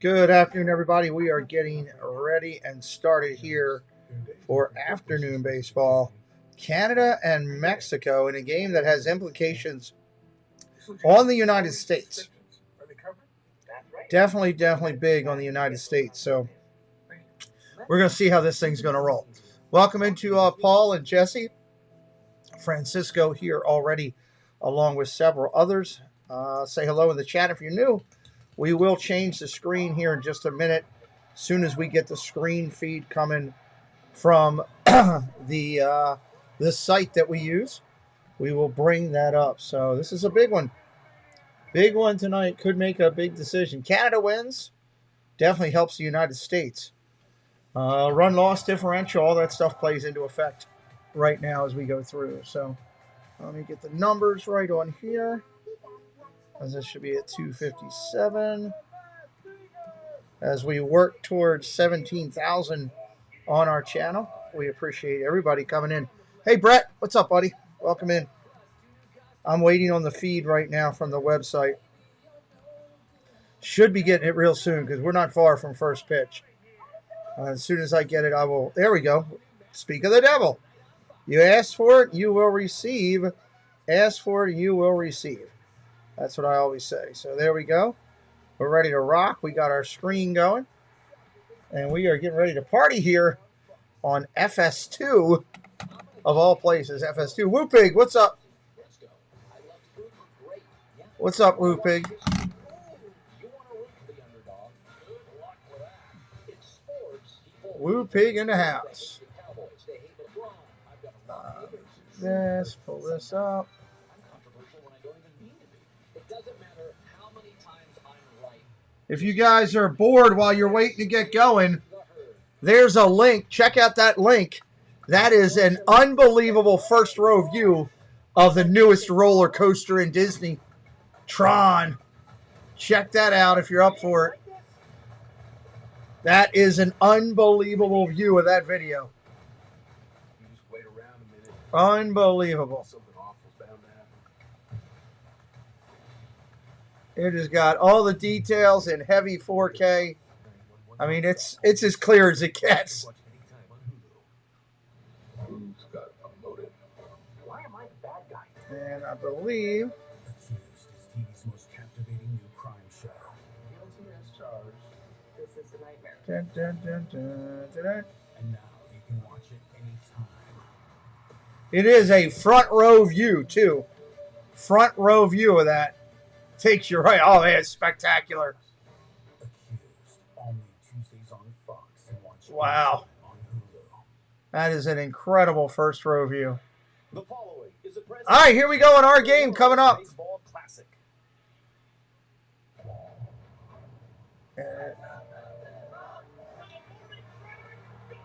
Good afternoon, everybody. We are getting ready and started here for afternoon baseball. Canada and Mexico in a game that has implications on the United States. Definitely big on the United States. So we're going to see how this thing's going to roll. Welcome into Paul and Jesse. Francisco here already, along with several others. Say hello in the chat if you're new. We will change the screen here in just a minute. As soon as we get the screen feed coming from the site that we use, we will bring that up. So this is a big one. Big one tonight. Could make a big decision. Canada wins. Definitely helps the United States. Run-loss differential, all that stuff plays into effect right now as we go through. So let me get the numbers right on here. As this should be at 257. As we work towards 17,000 on our channel, we appreciate everybody coming in. Hey, Brett, what's up, buddy? Welcome in. I'm waiting on the feed right now from the website. Should be getting it real soon because we're not far from first pitch. As soon as I get it, I will. There we go. Speak of the devil. You ask for it, you will receive. Ask for it, you will receive. That's what I always say. So there we go. We're ready to rock. We got our screen going. And we are getting ready to party here on FS2 of all places. FS2. Woo Pig, what's up? What's up, Woo Pig? Woo Pig in the house. Pull this up. If you guys are bored while you're waiting to get going, there's a link. Check out that link. That is an unbelievable first row view of the newest roller coaster in Disney, Tron. Check that out if you're up for it. That is an unbelievable view of that video. Unbelievable. It has got all the details in heavy 4K. I mean, it's as clear as it gets. And I believe dun, dun, dun, dun, dun, dun. It is a front row view too. Front row view of that. Takes you right. Oh, man, it's spectacular. Wow. That is an incredible first row view. All right, here we go in our game coming up.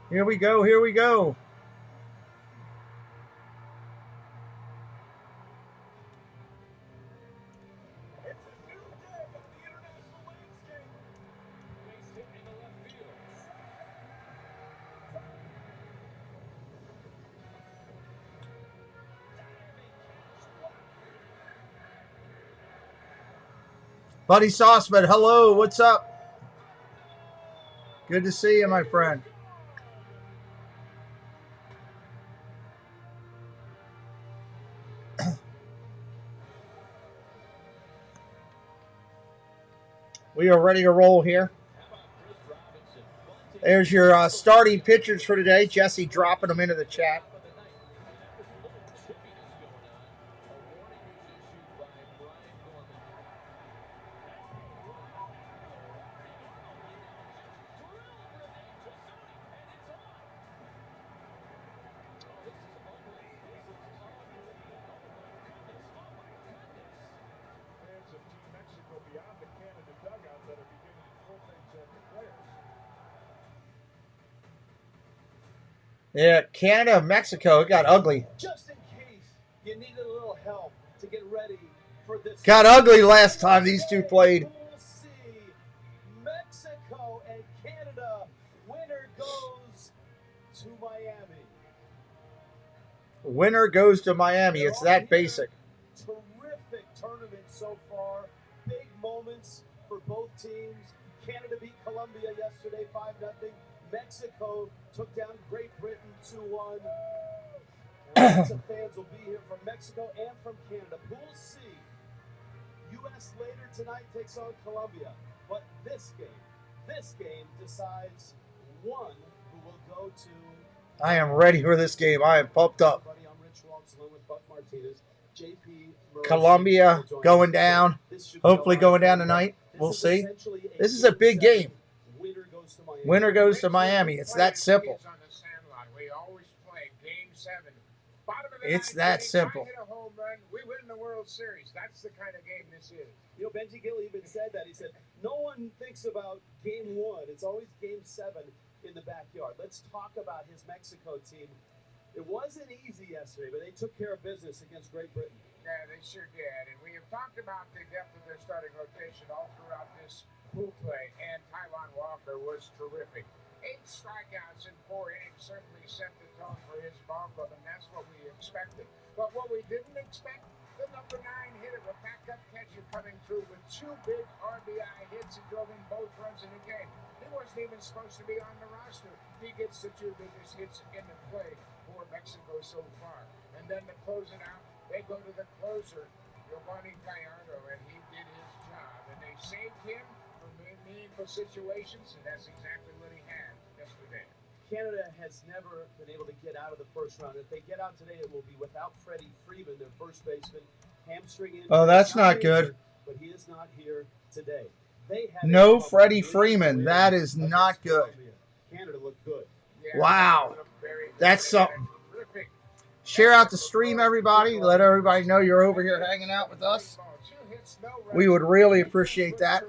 Here we go. Here we go. Buddy Sauceman, hello, what's up? Good to see you, my friend. We are ready to roll here. There's your starting pitchers for today. Jesse dropping them into the chat. Yeah, Canada, Mexico, it got ugly. Just in case you need a little help to get ready for this. Got ugly last time these two played. We'll see. Mexico and Canada. Winner goes to Miami. Winner goes to Miami. It's that basic. Terrific tournament so far. Big moments for both teams. Canada beat Colombia yesterday 5-0. Mexico took down Great Britain 2-1. Lots of fans will be here from Mexico and from Canada. Pool C. U.S. later tonight takes on Colombia. But this game decides one who will go to. I am ready for this game. I am pumped up. I'm Rich Waltz along with Buck Martinez. JP Colombia going down. Hopefully going down tonight. We'll see. This is a big game. Winner goes to Miami. It's that simple. It's that simple. We win the World Series. That's the kind of game this is. You know, Benji Gill even said that. He said, no one thinks about game 1. It's always game 7 in the backyard. Let's talk about his Mexico team. It wasn't easy yesterday, but they took care of business against Great Britain. Yeah, they sure did. And we have talked about the depth of their starting rotation all throughout this pool play. And Taiwan Walker was terrific. 8 strikeouts in 4 innings certainly set the tone for his ball club, and that's what we expected. But what we didn't expect, the number 9 hitter, a backup catcher coming through with 2 big RBI hits and drove in both runs in the game. He wasn't even supposed to be on the roster. He gets the 2 biggest hits in the play for Mexico so far. And then to close it out, they go to the closer, Giovanni Gallardo, and he did his job. And they saved him from meaningful situations, and that's exactly what he had yesterday. Canada has never been able to get out of the first round. If they get out today, it will be without Freddie Freeman, their first baseman. Hamstring injury. Oh, that's not good. But he is not here today. They had No Freddie Freeman. That is not good. Canada looked good. Yeah, Wow. That's something. Share out the stream, everybody. Let everybody know you're over here hanging out with us. We would really appreciate that.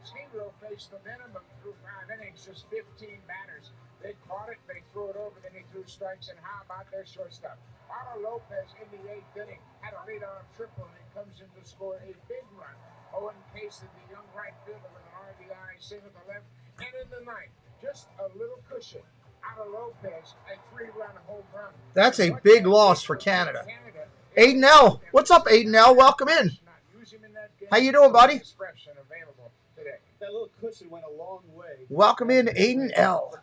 Zero faced the minimum through 5 innings, just 15 batters. They caught it, they threw it over, then he threw strikes. And how about their shortstop? Otto Lopez in the 8th inning had a lead-off triple, and he comes in to score a big run. Owen Casey, the young right fielder, with an RBI single to left. And in the 9th, just a little cushion. Otto Lopez, a 3-run home run. That's a big loss for Canada. Aiden L. What's up, Aiden L.? Welcome in. How you doing, buddy? That little cushion went a long way. Welcome in, Aiden L.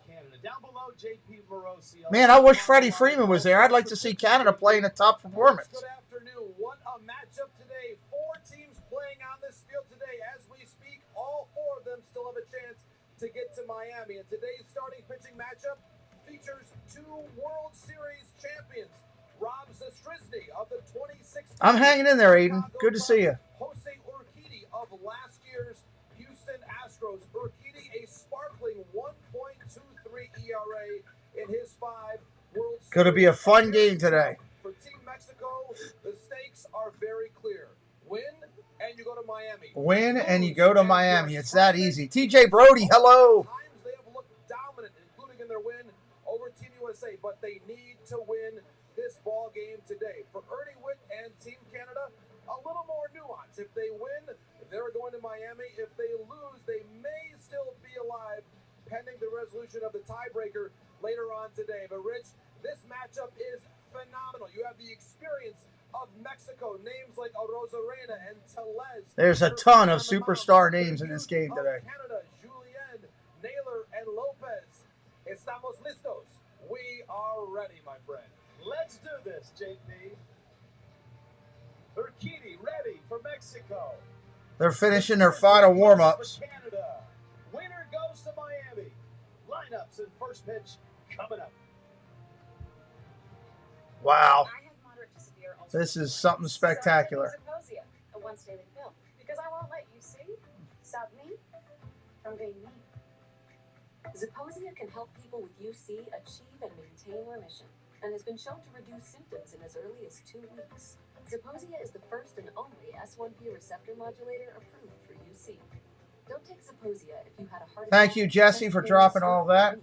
Down below, JP Morosi. Man, I wish Freddie Freeman was there. I'd like to see Canada play in a top performance. Good afternoon. What a matchup today. 4 teams playing on this field today. As we speak, all 4 of them still have a chance to get to Miami. And today's starting pitching matchup features 2 World Series champions. Rob Zastrisny of the 2016. I'm hanging in there, Aiden. Good to see you. Jose Urquidy of last year's Houston Astros. Urquidy, a sparkling 1.23 ERA in his 5 World Series. Going to be a fun game today. For Team Mexico, the stakes are very clear. Win, and you go to Miami. Win, and you go to Miami. It's that easy. TJ Brody, hello. Times they have looked dominant, including in their win over Team USA, but they need to win this ball game today. For Ernie Witt and Team Canada, a little more nuance. If they win, they're going to Miami. If they lose, they may still be alive, pending the resolution of the tiebreaker later on today. But Rich, this matchup is phenomenal. You have the experience of Mexico, names like Rosarena and Tellez. There's a ton of superstar names in this game today. Canada, Julien, Naylor, and Lopez. Estamos listos. We are ready, my friend. Let's do this, JP. Urquidy ready for Mexico. They're finishing their final warm-ups. Canada. Winner goes to Miami. Lineups and first pitch coming up. Wow. This is something spectacular. A once-daily pill. Because I won't let you see, stop me from being me. Zeposia can help people with UC achieve and maintain remission, and has been shown to reduce symptoms in as early as 2 weeks. Zeposia is the first and only S1P receptor modulator approved for UC. Don't take Zeposia if you had a heart attack. Thank you, Jesse, for dropping all that.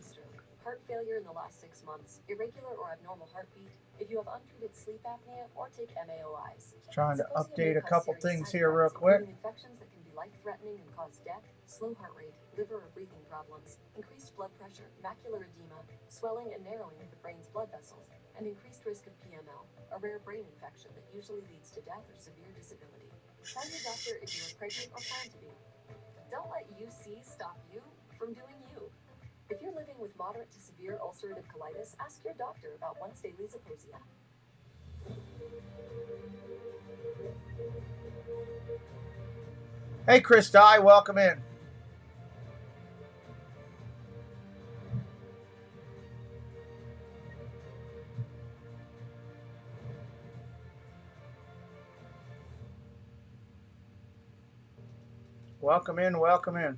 Heart failure in the last 6 months, irregular or abnormal heartbeat, if you have untreated sleep apnea, or take MAOIs. Trying to update a couple things here real quick. Infections that can be life-threatening and cause death, slow heart rate, liver or breathing problems, increased blood pressure, macular edema, swelling and narrowing of the brain's blood vessels, and increased risk of PML, a rare brain infection that usually leads to death or severe disability. Tell your doctor if you are pregnant or plan to be. Don't let UC stop you from doing you? If you're living with moderate to severe ulcerative colitis, ask your doctor about once daily Zeposia. Hey, Chris Dye, welcome in. Welcome in, welcome in.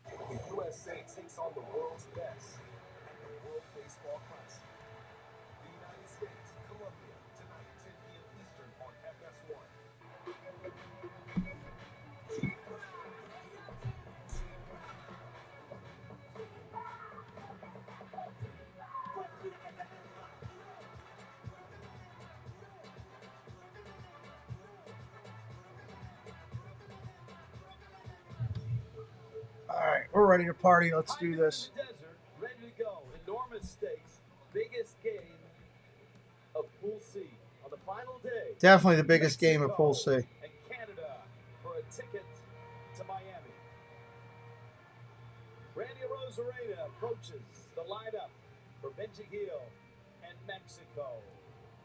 The USA takes on the world's best at the World Baseball Classic. The United States, Colombia, tonight, 10 p.m. Eastern on FS1. All right, we're ready to party. Let's do this. Desert, ready to go. Enormous stakes. Biggest game of Pool C on the final day. Definitely the biggest game of Pool C. And Canada for a ticket to Miami. Randy Arozarena approaches the lineup for Benji Hill and Mexico.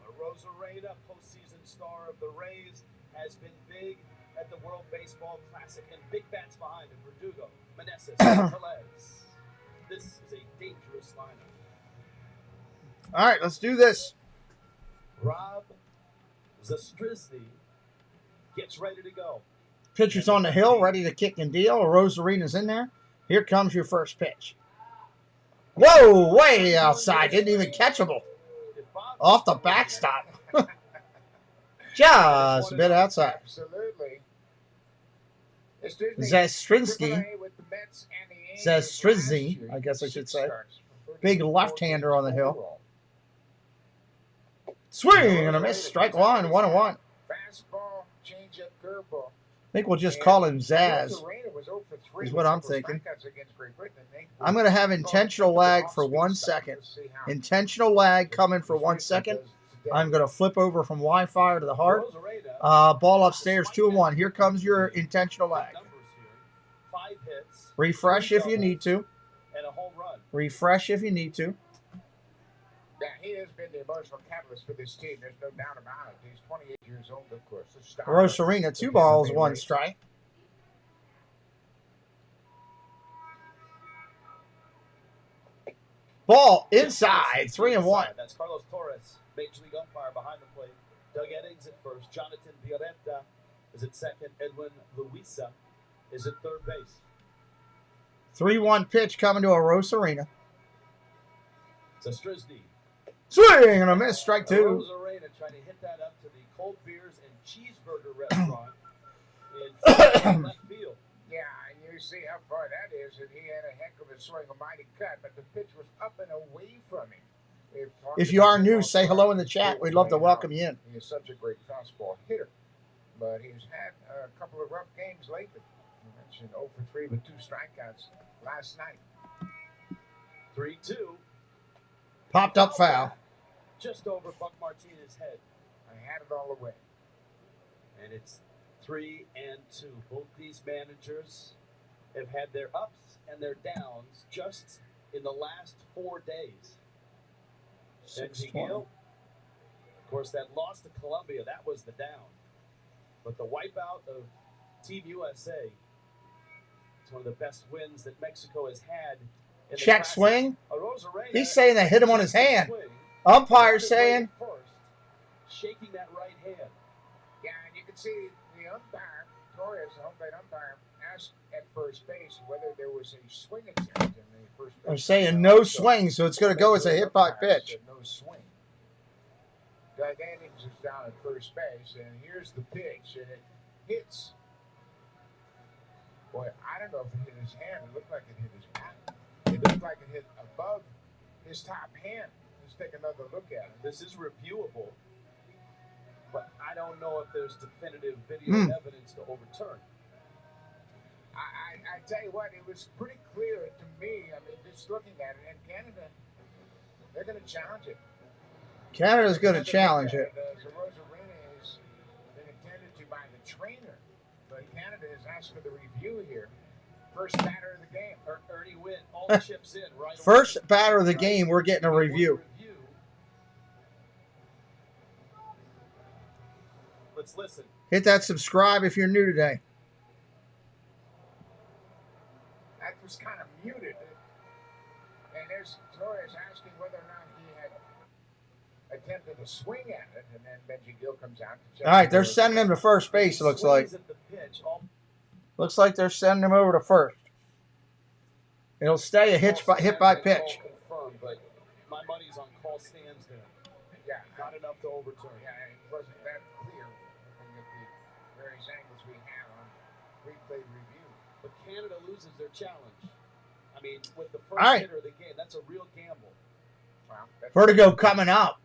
Arozarena, postseason star of the Rays, has been big at the World Baseball Classic, and big bats behind him. Verdugo, Meneses, Perez. This is a dangerous lineup. All right, let's do this. Rob Zastrisny gets ready to go. Pitcher's on the hill, ready to kick and deal. Rosarena's in there. Here comes your first pitch. Whoa, way outside. Didn't even catchable. Off the backstop. Just a bit outside. Absolutely. Zastrinsky. Zastrizny, I guess I should say. Big left-hander on the hill. Swing and a miss. Strike one, 1-1. Fastball, changeup, curveball. I think we'll just call him Zaz, is what I'm thinking. I'm going to have intentional lag for 1 second. Intentional lag coming for 1 second. I'm going to flip over from Wi-Fi to the hard. Ball upstairs, 2-1. Here comes your intentional lag. Refresh if you need to. Refresh if you need to. Yeah, he has been the emotional catalyst for this team. There's no doubt about it. He's 28 years old, of course. Rosarena, 2 balls, 1 strike. Ball inside, 3-1. That's Carlos Torres, Major League umpire behind the plate. Doug Eddings at first. Jonathan Violeta is at second. Edwin Luisa is at third base. 3-1 pitch coming to a Rosarena. Zastrisny. Swing and a miss, strike 2. Rosarena trying to hit that up to the Cold Beers and Cheeseburger restaurant in left field. Yeah, and you see how far that is, and he had a heck of a swing, a mighty cut, but the pitch was up and away from him. If you are new, say hello in the chat. We'd love to welcome you in. He is such a great fastball hitter, but he's had a couple of rough games lately. You mentioned 0 for 3 with 2 strikeouts last night. 3-2. Popped up foul. Just over Buck Martinez's head. I had it all the way. And it's 3-2. Both these managers have had their ups and their downs just in the last 4 days. Benji Hill, of course, that loss to Colombia, that was the down. But the wipeout of Team USA, it's one of the best wins that Mexico has had. In Check the swing. Rosarena, He's saying they hit him on his hand. Umpire saying. First, shaking that right hand. Yeah, and you can see the umpire, Torres, the home plate umpire, asked at first base whether there was a swing attempt in the first base. They're saying no swing, so it's going to go as a hit by pitch. No swing. Doug Eddings is down at first base, and here's the pitch, and it hits. Boy, I don't know if it hit his hand. It looked like it hit his bat. It looked like it hit above his top hand. Let's take another look at it. This is reviewable, but I don't know if there's definitive video evidence to overturn. I tell you what, it was pretty clear to me. I mean, just looking at it, and Canada, they're going to challenge it. Canada's going to challenge it. First batter of the game. Ernie Witt, all the chips in, right? First batter of the game, we're getting a review. Let's listen. Hit that subscribe if you're new today. That was kind of muted. And there's Torres asking whether or not he had attempted a swing at it, and then Benji Gill comes out to check. All right, they're sending him to first base, it looks like. Looks like they're sending him over to first. It'll stay a hit by pitch. Confirmed, but my money's on call stands there. Yeah, not enough to overturn. Yeah, it wasn't that clear looking at the various angles we have on replay review. But Canada loses their challenge. I mean, with the first hitter of the game, that's a real gamble. Wow, Vertigo coming up.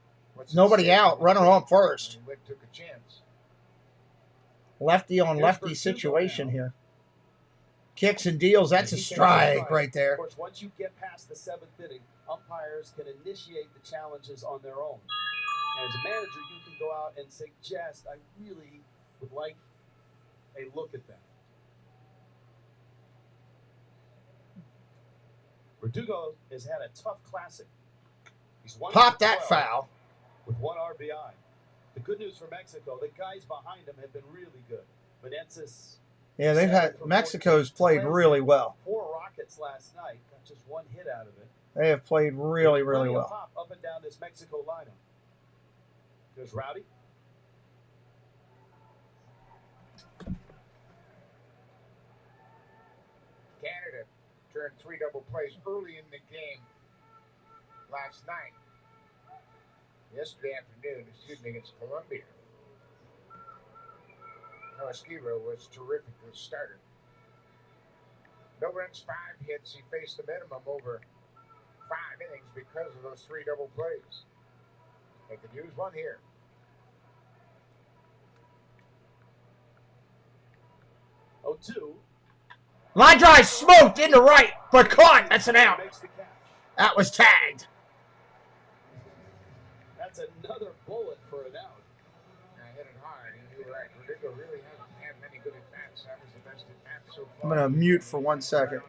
Nobody out. Runner on first. Witt took a chance. Lefty on lefty situation here. Kicks and deals. That's a strike right there. Of course, once you get past the 7th inning, umpires can initiate the challenges on their own. And as a manager, you can go out and suggest, I really would like a look at that. Verdugo has had a tough classic. He's Pop that foul. With 1 RBI. The good news for Mexico, the guys behind him have been really good. Menendez. Yeah, they've had Mexico's played really well. 4 rockets last night, got just 1 hit out of it. They have played really, really well. Pop up and down this Mexico lineup. There's Rowdy. Canada turned 3 double plays early in the game last night. Yesterday afternoon, against Colombia. Esquivel was terrific as starter. No runs, 5 hits. He faced the minimum over 5 innings because of those 3 double plays. They could use 1 here. Oh, 2. Line drive smoked into right, but caught. That's an out. That was tagged. That's another bullet for an out. I hit it hard, and you were right. Verdugo really hasn't had many good at-bats. That was the best at-bat so far. I'm going to mute for 1 second.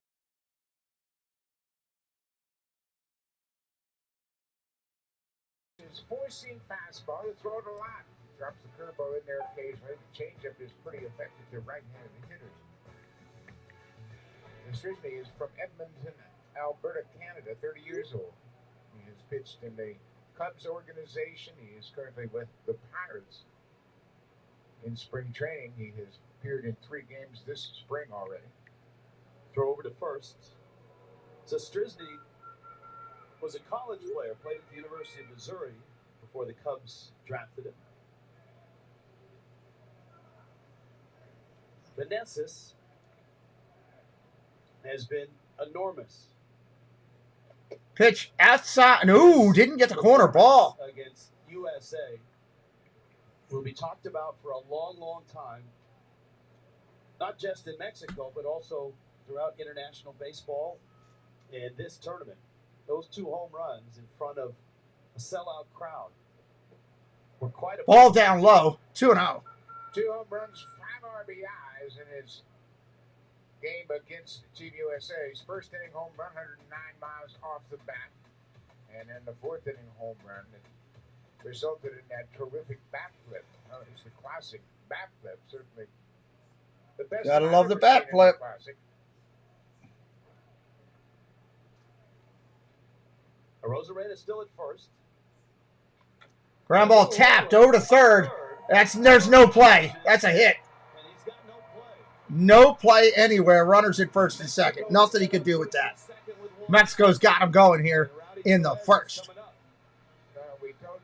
His four-seam fastball, he throws it a lot. Drops the curveball in there occasionally. The changeup is pretty effective to right-handed hitters. Strisny is from Edmonton, Alberta, Canada, 30 years old. He has pitched in the Cubs organization. He is currently with the Pirates in spring training. He has appeared in 3 games this spring already. Throw over to first. So Strisny was a college player, played at the University of Missouri before the Cubs drafted him. Menendez has been enormous. Pitch outside. Ooh, didn't get the corner ball. Against USA will be talked about for a long, long time. Not just in Mexico, but also throughout international baseball and this tournament. Those 2 home runs in front of a sellout crowd were quite a ball down low. 2-0. 2 home runs, 5 RBIs in his game against Team USA. His first inning home run, 109 miles off the bat. And then the 4th inning home run that resulted in that terrific bat flip. Oh, it's the classic bat flip, certainly. The best. Gotta love the bat flip. Arozarena is still at first. Ground ball tapped over to third. There's no play. That's a hit. No play anywhere. Runners at first and second. Nothing he could do with that. Mexico's got him going here in the first.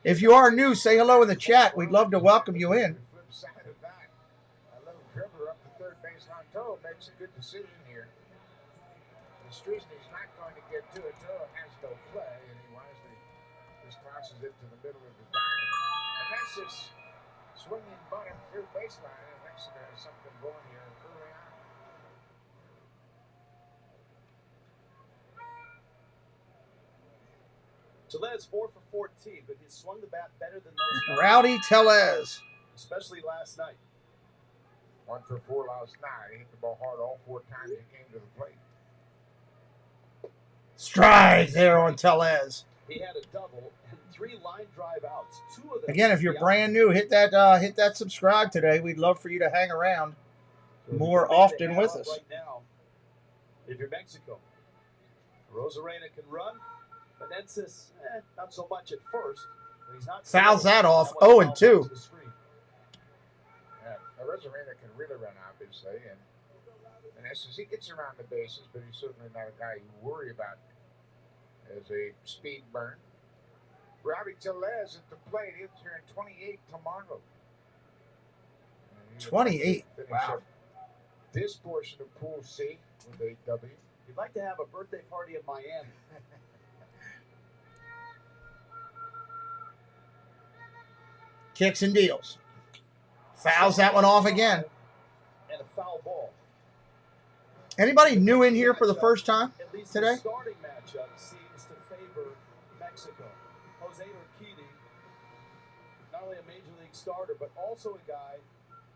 If you are new, say hello in the chat. We'd love to welcome you in. A little dribbler up the third baseline. Toro makes a good decision here. Strisny's not going to get to it. Toro has no play, and he wisely just tosses it to the middle of the diamond. And that's his swinging bottom third baseline. And Mexico has something going here early on. Tellez 4 for 14, but he swung the bat better than those. Rowdy Tellez. Especially last night. 1 for 4 last night. He hit the ball hard all 4 times he came to the plate. Strike there on Tellez. He had a double and 3 line drive outs. 2 of them. Again, if you're brand new, hit that subscribe today. We'd love for you to hang around more often with us. Right now, if you're Mexico, Rosarena can run. Menensis, not so much at first. But he's not Fouls that off. 0-2. Yeah, Rosarena can really run, obviously, and as he gets around the bases, but he's certainly not a guy you worry about as a speed burn. Robbie Tellez at the plate. He'll turn 28 tomorrow. 28. Wow. This portion of Pool C with a W. You'd like to have a birthday party in Miami. Kicks and deals. Fouls that one off again. And a foul ball. Anybody new in here for the first time At least today? the starting matchup seems to favor Mexico. Jose Urquidy, not only a major league starter, but also a guy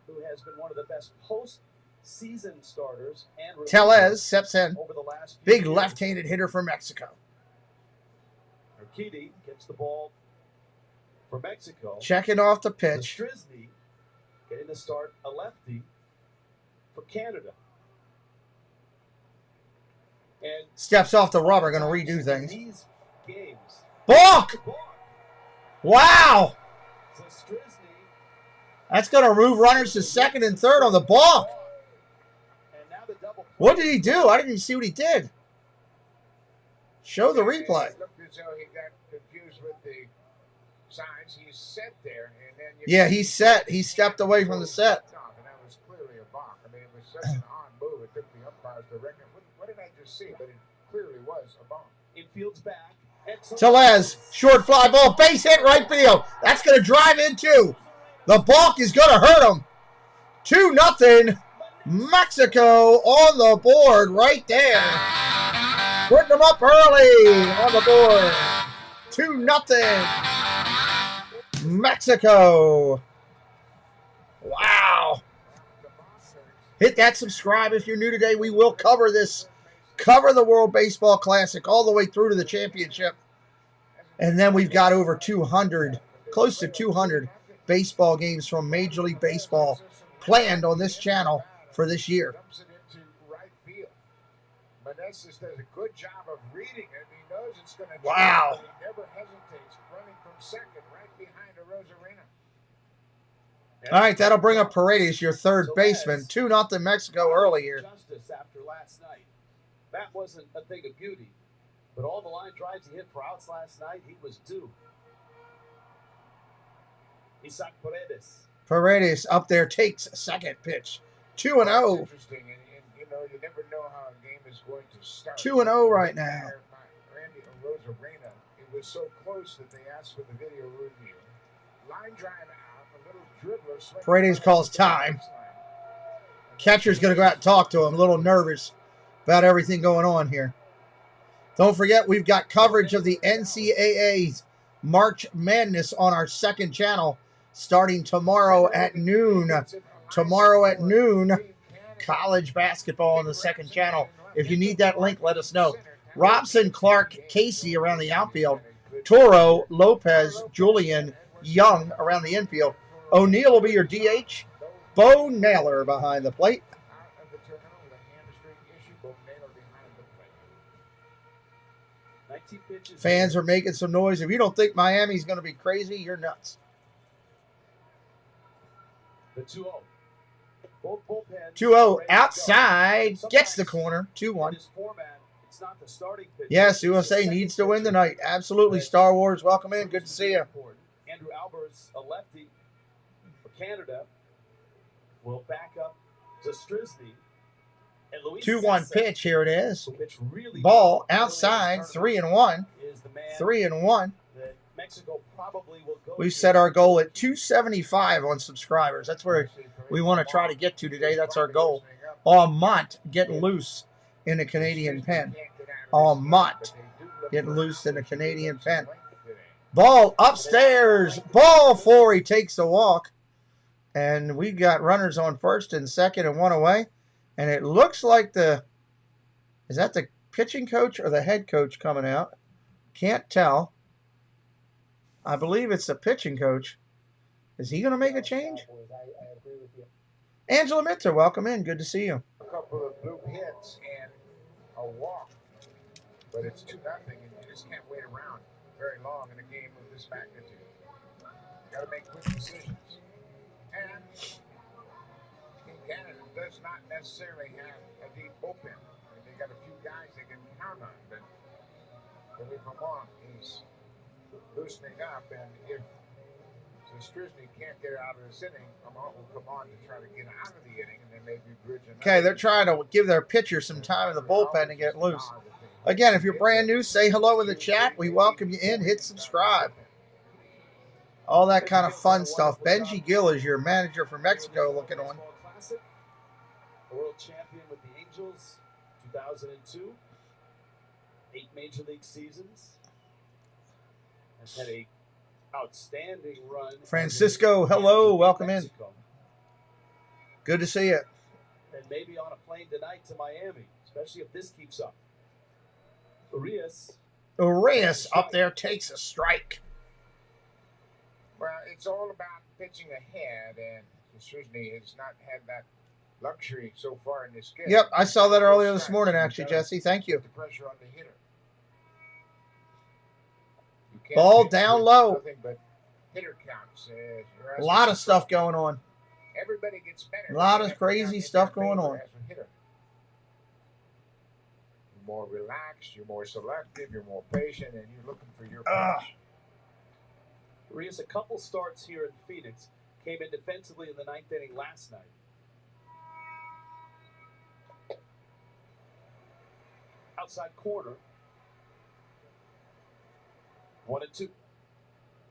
who has been one of the best post-season starters and Tellez steps in. over the last few Big years. left-handed hitter for Mexico. Urquidy gets the ball for Mexico. Checking off the pitch. Strisny getting to start a lefty for Canada. And Steps off the rubber, going to redo things. these games. Balk! Wow! So Strisny, That's going to move runners to second and third on the balk. and now the double. What did he do? I didn't even see what he did. Show the replay. It looked as though he got confused with the signs. He set there, and then Yeah, he set. He stepped away from the set. And that was clearly a balk. I mean, it was such an odd move. It took the umpires to reckon. What did I just see? But it clearly was a balk. Infield's back. Tellez, short fly ball, base hit right field. That's going to drive in too. The balk is going to hurt him. 2-0. Mexico on the board right there. Putting them up early on the board. 2-0. Mexico. Wow. Hit that subscribe if you're new today. We will cover this. Cover the World Baseball Classic all the way through to the championship. And then we've got over 200, close to 200 baseball games from Major League Baseball planned on this channel for this year. Dumps it into right field. Menensis does a good job of reading it. He knows it's going to Wow. He never hesitates, running from second right behind a Rosarena. All right, that'll bring up Paredes, your third baseman. 2-0 Mexico early here. Justice after last night. That wasn't a thing of beauty. But all the line drives he hit for outs last night, he was due. Isaac Paredes. Paredes up there takes second pitch. 2-0. It's interesting, and you know, you never know how a game is going to start. 2-0 right now. Randy Rosarena, it was so close that they asked for the video review. Line drive out, a little dribbler. Paredes calls time. Catcher's going to go out and talk to him, a little nervous about everything going on here. Don't forget, we've got coverage of the NCAA's March Madness on our second channel starting tomorrow at noon. Tomorrow at noon, college basketball on the second channel. If you need that link, let us know. Robson, Clark, Casey around the outfield. Toro, Lopez, Julian, Young around the infield. O'Neal will be your DH. Bo Naylor behind the plate. Fans are making some noise. If you don't think Miami's going to be crazy, you're nuts. The 2-0. Both bullpens 2-0 outside. Gets the corner. In 2-1. this format, it's not the starting pitcher. Yes, USA needs to win tonight. Absolutely. Star Wars, welcome in. Good to see you. Andrew Albert's a lefty for Canada. Will back up to Strisny. And Luis 2-1 Cessa, pitch. Here it is. who pitched really Ball well outside. early in the 3-1. tournament, is the man 3-1. that Mexico probably will go We've to. set our goal at 275 on subscribers. That's where we want to try to get to today. That's our goal. Almont getting loose in a Canadian pen. Almont getting loose in a Canadian pen. Ball upstairs. Ball 4. He takes the walk. And we got runners on first and second and one away. And it looks like is that the pitching coach or the head coach coming out? Can't tell. I believe it's the pitching coach. Is he going to make a change? I agree with you. Angela Minter, welcome in. Good to see you. A couple of blue hits and a walk, but it's 2-0, and you just can't wait around very long in a game of this magnitude. You got to make quick decisions. And Team Canada does not necessarily have a deep bullpen. I mean, they got a few guys they can count on, but Billy Vermont is loosening up, and if Strisny can't get out of this inning, Vermont will come on to try to get out of the inning, and then maybe bridge another. Okay, they're trying to give their pitcher some time in the bullpen to get loose. Again, if you're brand new, say hello in the chat. We welcome you in. Hit subscribe. All that kind of fun stuff. Benji Gill is your manager for Mexico looking on. Classic, a world champion with the Angels, 2002. 8 major league seasons. Has had a outstanding run. Francisco, hello. Welcome in. Good to see you. And maybe on a plane tonight to Miami, especially if this keeps up. Urias up there takes a strike. Well, it's all about pitching ahead, and Strisny has not had that luxury so far in this game. Yep, I saw that earlier this morning, actually, Jesse. Thank you. The pressure on the hitter. Ball down low. Nothing but hitter counts. A lot of stuff going on. Everybody gets better. A lot of crazy stuff going on. You're more relaxed, you're more selective, you're more patient, and you're looking for your pitch. Urias, a couple starts here in Phoenix, came in defensively in the 9th inning last night. Outside corner. 1-2.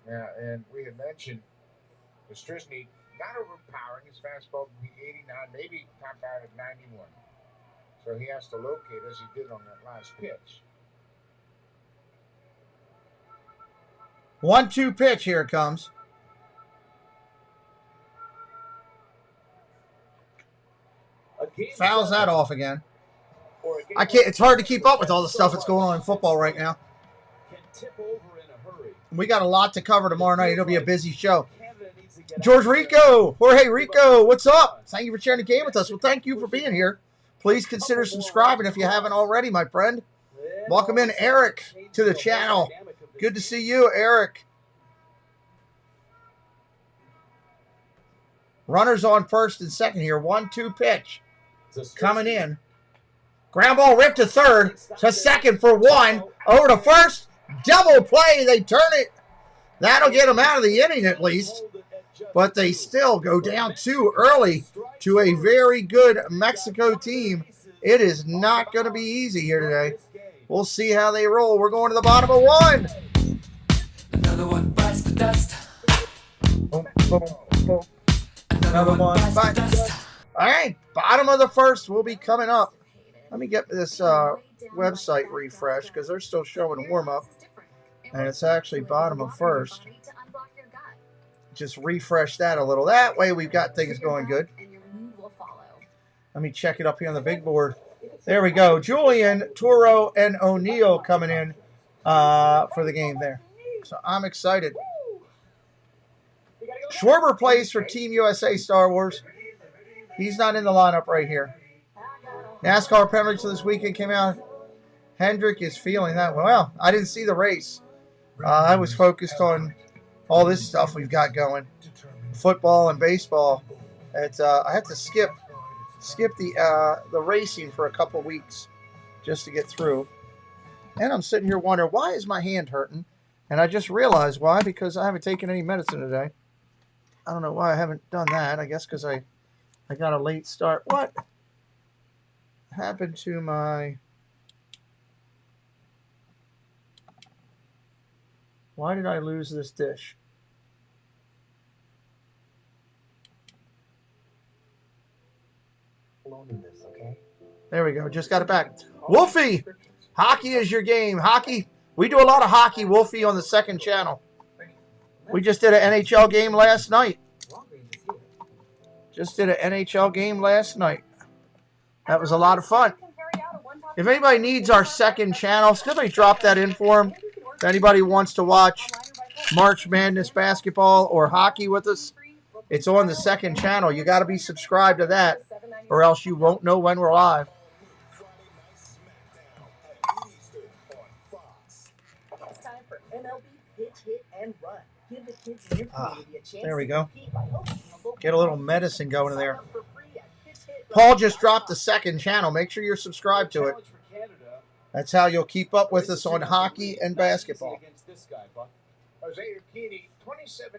Yeah, and we had mentioned the Strisny not overpowering. His fastball would be 89, maybe top out at 91. So he has to locate as he did on that last pitch. 1-2 pitch. Here it comes. Fouls that off again. I can't. It's hard to keep up with all the stuff that's going on in football right now. We got a lot to cover tomorrow night. It'll be a busy show. George Rico, Jorge Rico, what's up? Thank you for sharing the game with us. Well, thank you for being here. Please consider subscribing if you haven't already, my friend. Welcome in, Eric, to the channel. Good to see you, Eric. Runners on first and second here. 1-2 pitch. Coming in. Ground ball ripped to third. To second for one. Over to first. Double play. They turn it. That'll get them out of the inning at least. But they still go down 2 early to a very good Mexico team. It is not going to be easy here today. We'll see how they roll. We're going to the bottom of 1. Another one bites the dust. Boom, boom, boom. Another one bites the dust. All right, bottom of the first will be coming up. Let me get this website refreshed because they're still showing warm-up. And it's actually bottom of first. Just refresh that a little. That way we've got things going good. Let me check it up here on the big board. There we go. Julian, Toro, and O'Neill coming in for the game there. So I'm excited. Schwarber plays for Team USA Star Wars. He's not in the lineup right here. NASCAR penalties for this weekend came out. Hendrick is feeling that. Well, I didn't see the race. I was focused on all this stuff we've got going. Football and baseball. I have to skip the racing for a couple weeks just to get through. And I'm sitting here wondering, why is my hand hurting? And I just realized why, because I haven't taken any medicine today. I don't know why I haven't done that. I guess because I got a late start. What happened to my... Why did I lose this dish? There we go. Just got it back. Wolfie! Hockey is your game. Hockey. We do a lot of hockey, Wolfie, on the second channel. We just did an NHL game last night. Just did an NHL game last night. That was a lot of fun. If anybody needs our second channel, somebody drop that in for them. If anybody wants to watch March Madness basketball or hockey with us, it's on the second channel. You got to be subscribed to that, or else you won't know when we're live. It's time for MLB Pitch, Hit, and Run. Give the kids in your community a chance. There we to go. compete by hosting a local Get a little ball game. medicine going in there. Sign up for free at pitchhit.com. Paul just dropped the second channel. Make sure you're subscribed to it. That's how you'll keep up with us on hockey and basketball.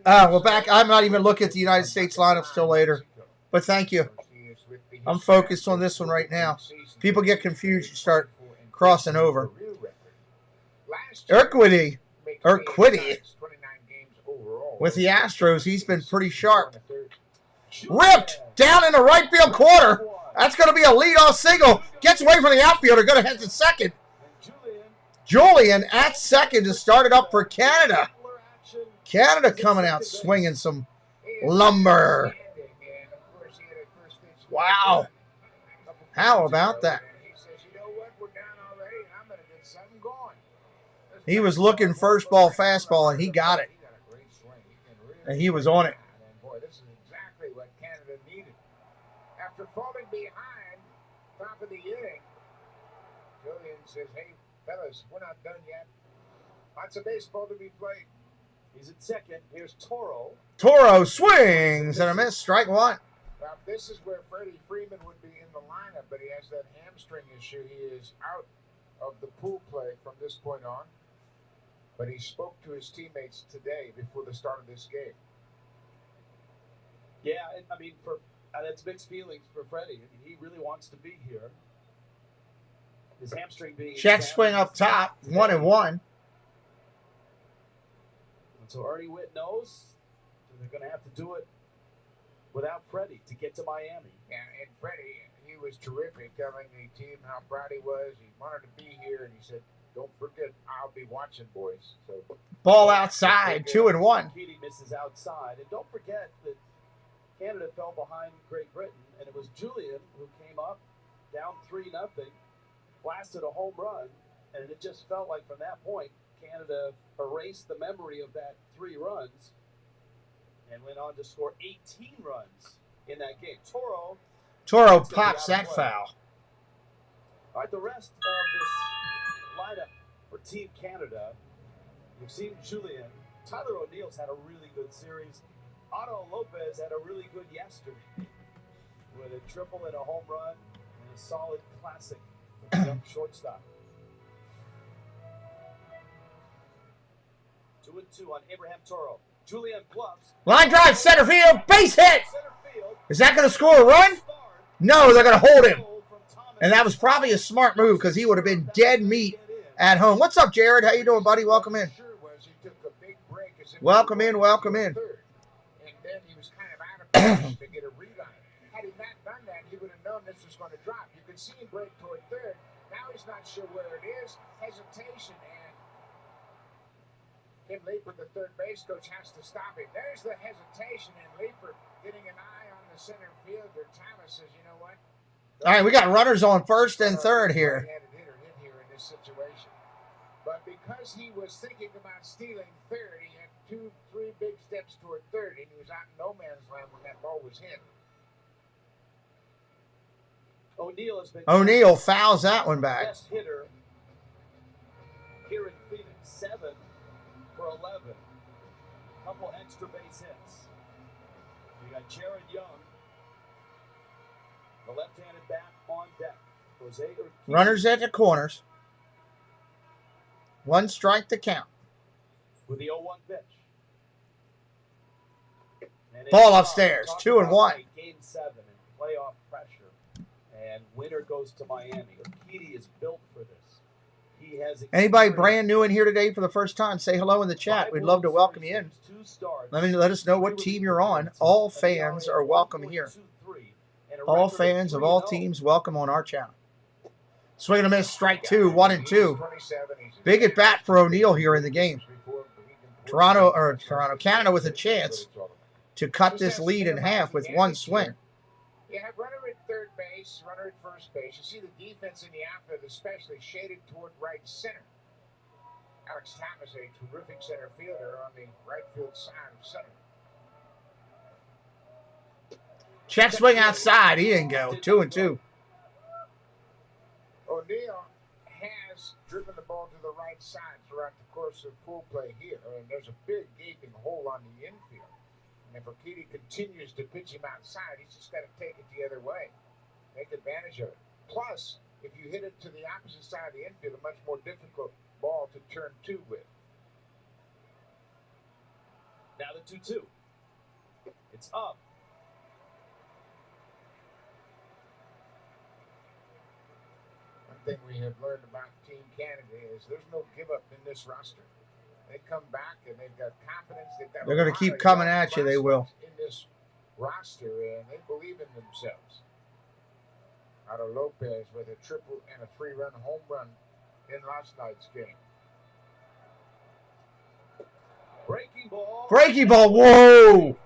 We're back. I'm not even looking at the United States lineups till later. But thank you. I'm focused on this one right now. People get confused. You start crossing over. Urquidy with the Astros. He's been pretty sharp. Ripped down in the right field corner. That's going to be a leadoff single. Gets away from the outfielder. Going to head to second. Julian at second to start it up for Canada. Canada coming out swinging some lumber. Wow. How about that? He was looking first ball fastball, and he got it. And he was on it. This is exactly what Canada needed. After falling behind, top of the inning, Julian says, hey, fellas, we're not done yet. Lots of baseball to be played. He's at second. Here's Toro. Toro swings and a miss. Strike one. Now, this is where Freddie Freeman would be in the lineup, but he has that hamstring issue. He is out of the pool play from this point on. But he spoke to his teammates today before the start of this game. Yeah, I mean, that's mixed feelings for Freddie. I mean, he really wants to be here. His hamstring being Check swing up top. 1-1. And so Ernie Witt knows they're going to have to do it without Freddie to get to Miami. Yeah, and Freddie, he was terrific, telling the team how proud he was. He wanted to be here, and he said, don't forget, I'll be watching, boys. So Ball outside. 2-1. Keating misses outside. And don't forget that Canada fell behind Great Britain, and it was Julian who came up down 3-0, blasted a home run, and it just felt like from that point, Canada erased the memory of that 3 runs and went on to score 18 runs in that game. Toro pops that foul. All right, the rest of this lineup for Team Canada, you've seen Julian. Tyler O'Neill's had a really good series. Otto Lopez had a really good yesterday with a triple and a home run and a solid classic young shortstop. 2-2 on Abraham Toro. Julian gloves. Line drive, center field, base hit. Is that going to score a run? No, they're going to hold him. And that was probably a smart move because he would have been dead meat at home. What's up, Jared? How you doing, buddy? Welcome in. Welcome in, welcome in. And then he was kind of out of position to get a read on it. Had he not done that, he would have known this was going to drop. You could see him break toward third. Now he's not sure where it is. Hesitation, and Tim Leeper, the third base coach, has to stop him. There's the hesitation, and Leeper getting an eye on the center fielder. Thomas says, you know what? All right, we got runners on first and third here. Hit here in this situation. But because he was thinking about stealing third, he had 2-3 big steps toward third, and he was out in no man's land when that ball was hit. O'Neill fouls that one back. Best hitter here in Phoenix, 7 for 11. Couple extra base hits. We got Jared Young, the left-handed bat on deck. Jose Urquidy. Runners at the corners. 1 strike to count. With the 0-1 pitch. And Ball upstairs, 2-1. Game 7 in playoff pressure. And winner goes to Miami. Urquidy is built for this. He has Anybody brand new in here today for the first time, say hello in the chat. We'd love to welcome you in. Let us know what team you're on. All fans are welcome here. All fans of all teams welcome on our channel. Swing and a miss, strike 2, 1-2. Big at bat for O'Neill here in the game. Canada with a chance to cut this lead in half with 1 swing. You have runner at third base, runner at first base. You see the defense in the outfield, especially shaded toward right center. Alex Thomas, a terrific center fielder on the right field side of center. Check swing outside. He didn't go. 2-2. O'Neill has driven the ball to the right side throughout the course of pool play here, and there's a big gaping hole on the infield. And if Urquidy continues to pitch him outside, he's just got to take it the other way, make advantage of it. Plus, if you hit it to the opposite side of the infield, a much more difficult ball to turn two with. Now the 2-2. It's up. One thing we have learned about Team Canada is there's no give up in this roster. They come back and they've got confidence. They're going to keep coming at you. They will. In this roster, and they believe in themselves. Otto Lopez with a triple and a 3-run home run in last night's game. Breaking ball. Breaking ball. Whoa.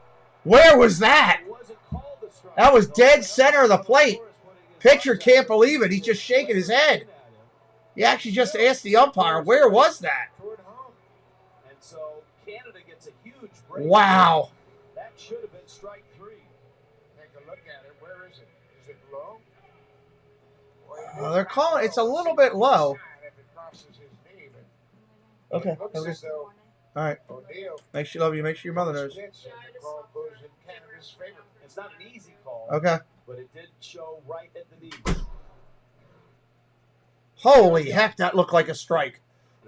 Where was that? That was dead center of the plate. Pitcher can't believe it. He's just shaking his head. He actually just asked the umpire, where was that? And so Canada gets a huge break. Wow. That should have been strike 3. Take a look at it. Where is it? Is it low? Well, they're calling it's a little bit low. Okay. All right. Make sure you love you. Make sure your mother knows. It's not an easy call. Okay. But it did show right at the knees. Holy heck, that looked like a strike.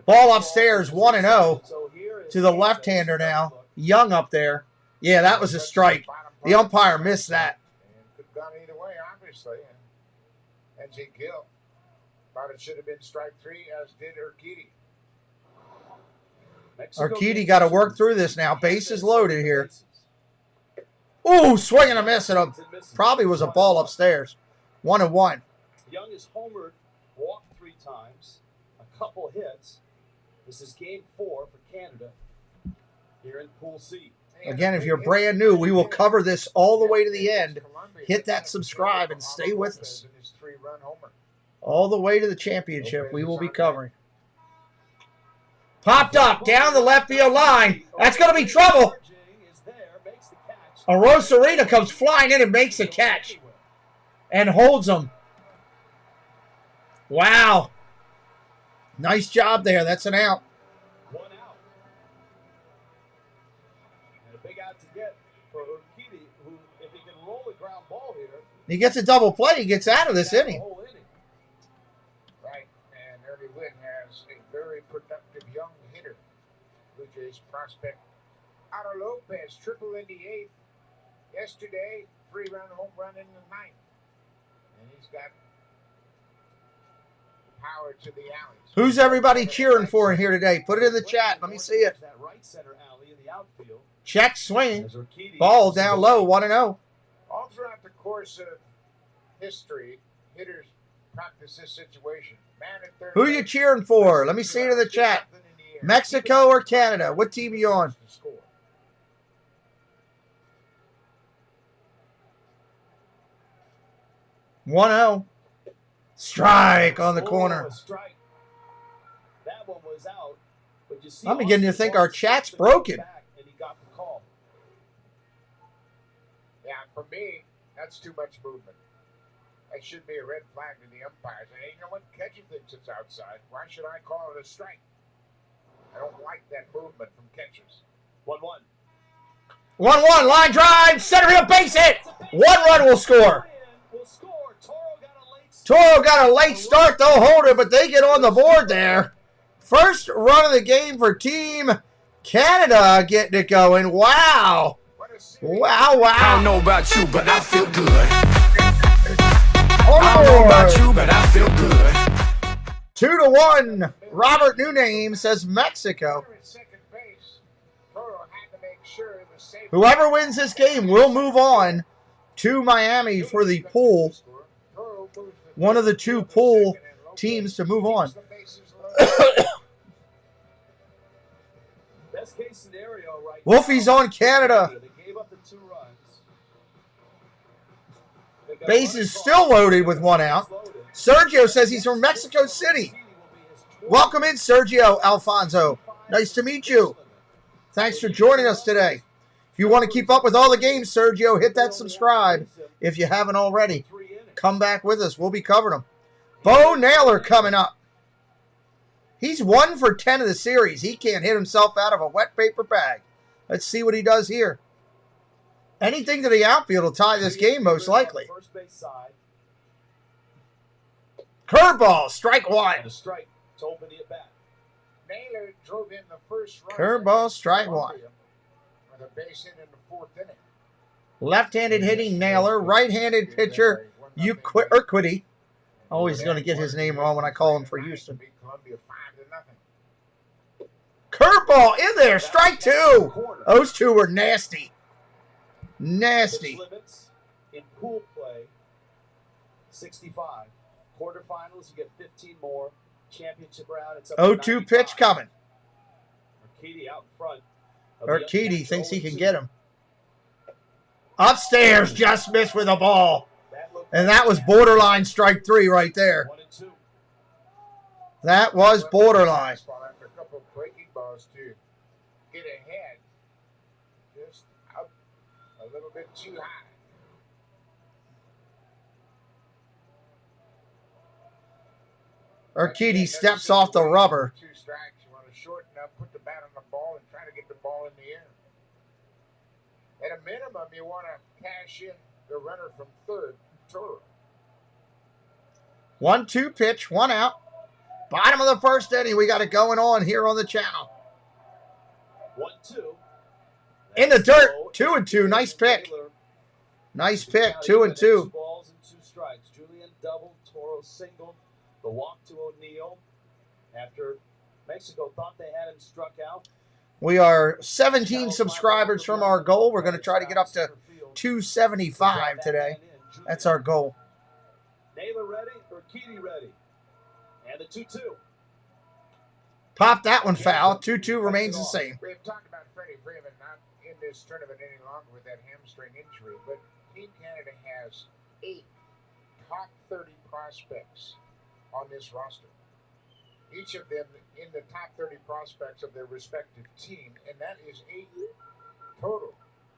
Ball upstairs, 1-0 to the left-hander now. Young up there. Yeah, that was a strike. The umpire missed that. Could have gone either way, obviously. And Gill thought it should have been strike 3, as did Urquidy. Urquidy got to work through this now. Bases loaded here. Ooh, swing and a miss at him. Probably was a ball upstairs. 1-1. Young is homered, walked 3 times, a couple hits. This is game 4 for Canada here in Pool C. Again, if you're brand new, we will cover this all the way to the end. Hit that subscribe and stay with us. All the way to the championship, we will be covering. Popped up, down the left field line. That's going to be trouble. Arosarena comes flying in and makes the catch. And holds him. Wow. Nice job there. That's an out. 1 out. And a big out to get for Urquidy, who, if he can roll a ground ball here, He gets a double play. He gets out of this inning. Right. And Ernie Witt has a very productive young hitter. Blue Jays prospect Otto Lopez, triple in the 8th. Yesterday, 3-run home run in the 9th. And he's got power to the alleys. Who's everybody cheering for in here today? Put it in the chat. Let me see it. that right center alley in the outfield. Check swing. As Urquidy Ball down low, 1-0. All throughout the course of history, hitters practice this situation. Man at third Who are you base, cheering for? Let me see it in the chat. Mexico or Canada? What team are you on? 1-0. Strike on the corner. Strike. That one was out. But you see, I'm beginning to think our chat's broken. And he got the call. Yeah, for me, that's too much movement. That should be a red flag to the umpires. And you know what? Catcher thinks it's outside. Why should I call it a strike? I don't like that movement from catchers. 1-1. 1-1. Line drive. Center field base hit. 1 run will score. Toro got a late start. They'll hold it, but they get on the board there. First run of the game for Team Canada getting it going. Wow. Wow, wow. I don't know about you, but I feel good. Oh, I don't know about you, but I feel good. 2-1. Robert New Name says Mexico. Whoever wins this game will move on to Miami for the pool. One of the 2 pool teams to move on. Best case scenario right Wolfie's on Canada. They gave up the 2 runs. Base is still loaded with 1 out. Sergio says he's from Mexico City. Welcome in, Sergio Alfonso. Nice to meet you. Thanks for joining us today. If you want to keep up with all the games, Sergio, hit that subscribe if you haven't already. Come back with us. We'll be covering them. Bo Naylor coming up. He's 1 for 10 of the series. He can't hit himself out of a wet paper bag. Let's see what he does here. Anything to the outfield will tie this game, most likely. Curveball, strike 1. Naylor drove in the first run. Curveball, strike 1. With a base hit in the 4th inning. Left-handed hitting Naylor, right-handed pitcher Urquidy. Always going to get his name wrong when I call him for Houston. Curveball in there, strike 2. Those two were nasty. Nasty. In pool play, 65. Quarterfinals, you get 15 more. Championship round, it's up 0-2 pitch coming. Urquidy out in front. Urquidy thinks he can get him. Upstairs, just missed with a ball. And that was borderline strike 3 right there. 1-2. That was borderline. After a couple of breaking balls to get ahead, just up a little bit too high. Urquidy steps off the rubber. 2 strikes. You want to shorten up, put the bat on the ball, and try to get the ball in the air. At a minimum, you want to cash in the runner from third. Total. 1-2 pitch, 1 out. Bottom of the 1st inning. We got it going on here on the channel. 1-2. In the dirt, 2-2. Nice pick. Nice pick, 2-2. 2 balls and 2 strikes. Julian doubled, Toro singled. The walk to O'Neill after Mexico thought they had him struck out. We are 17 subscribers from our goal. We're going to try to get up to 275 today. That's our goal. Naylor ready, Urquidy ready. And the 2-2. Pop that one foul. 2-2 remains the same. We've talked about Freddie Freeman not in this tournament any longer with that hamstring injury, but Team Canada has 8 top 30 prospects on this roster. Each of them in the top 30 prospects of their respective team, and that is 8 total.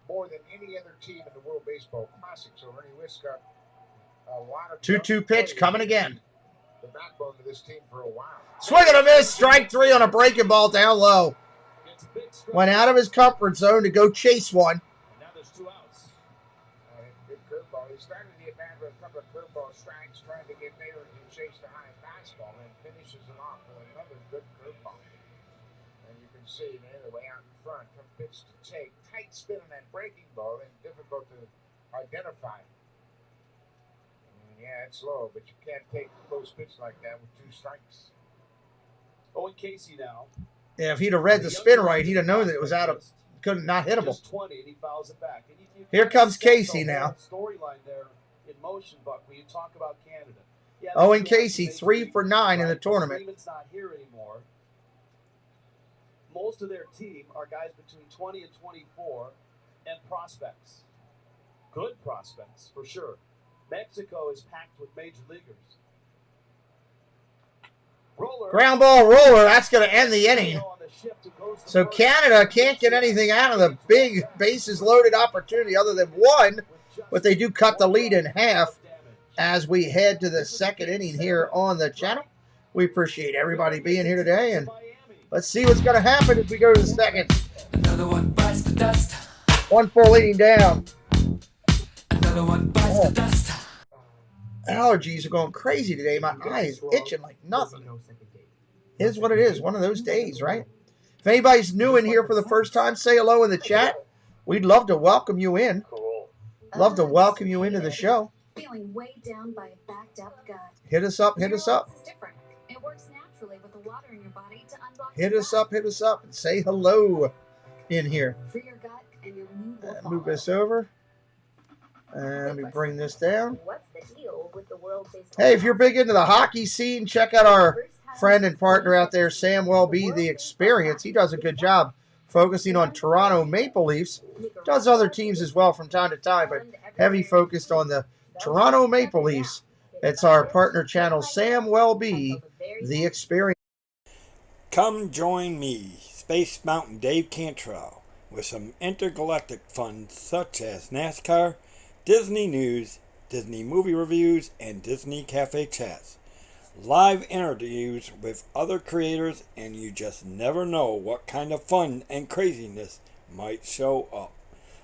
More than any other team in the World Baseball Classic. So Ernie Witt's got a lot of 2-2 pitch coming again. The backbone of this team for a while. Swing and a miss. Strike 3 on a breaking ball down low. Went out of his comfort zone to go chase one. Now there's 2 outs. Good curveball. He started the at-bat with a couple of curveball strikes, trying to get Naylor to chase the high fastball, and finishes it off with another good curveball. And you can see Naylor way out in front. Tough pitch to take. Tight spin on that breaking ball, and difficult to identify. Yeah, it's low, but you can't take a close pitch like that with 2 strikes. Owen Casey now. Yeah, if he'd have read the spin right, he'd have known that it was out of, couldn't not hittable. Just 20, and he fouls it back. And you Here comes Casey the now. Storyline there in motion, Buck, when you talk about Canada. Yeah, Owen Casey, 3 for 9 in the tournament. Freeman's not here anymore. Most of their team are guys between 20 and 24 and prospects. Good prospects, for sure. Mexico is packed with major leaguers. Roller. Ground ball roller, that's going to end the inning. So Canada can't get anything out of the big bases loaded opportunity other than 1, but they do cut the lead in half as we head to the 2nd inning here on the channel. We appreciate everybody being here today, and let's see what's going to happen as we go to the 2nd. Another one bites the dust. 1 full inning down. Another one bites the dust. Allergies are going crazy today. My eye is itching like nothing. Here's what it is. One of those days, right? If anybody's new in here for the first time, say hello in the chat. We'd love to welcome you in. Love to welcome you into the show. Feeling weighed down by a backed up gut. Hit us up, hit us up. It's different. It works naturally with the water in your body to unblock Hit the us gut. up, and say hello in here. For your gut and your mood will Move follow. this over. And let me bring this down. What's the deal with the World Baseball? Hey, if you're big into the hockey scene, check out our friend and partner out there, Sam Welby, The Experience. He does a good job focusing on Toronto Maple Leafs. Does other teams as well from time to time, but heavy focused on the Toronto Maple Leafs. It's our partner channel, Sam Welby, The Experience. Come join me, Space Mountain Dave Cantrell, with some intergalactic fun such as NASCAR, Disney news, Disney movie reviews, and Disney cafe chats. Live interviews with other creators, and you just never know what kind of fun and craziness might show up.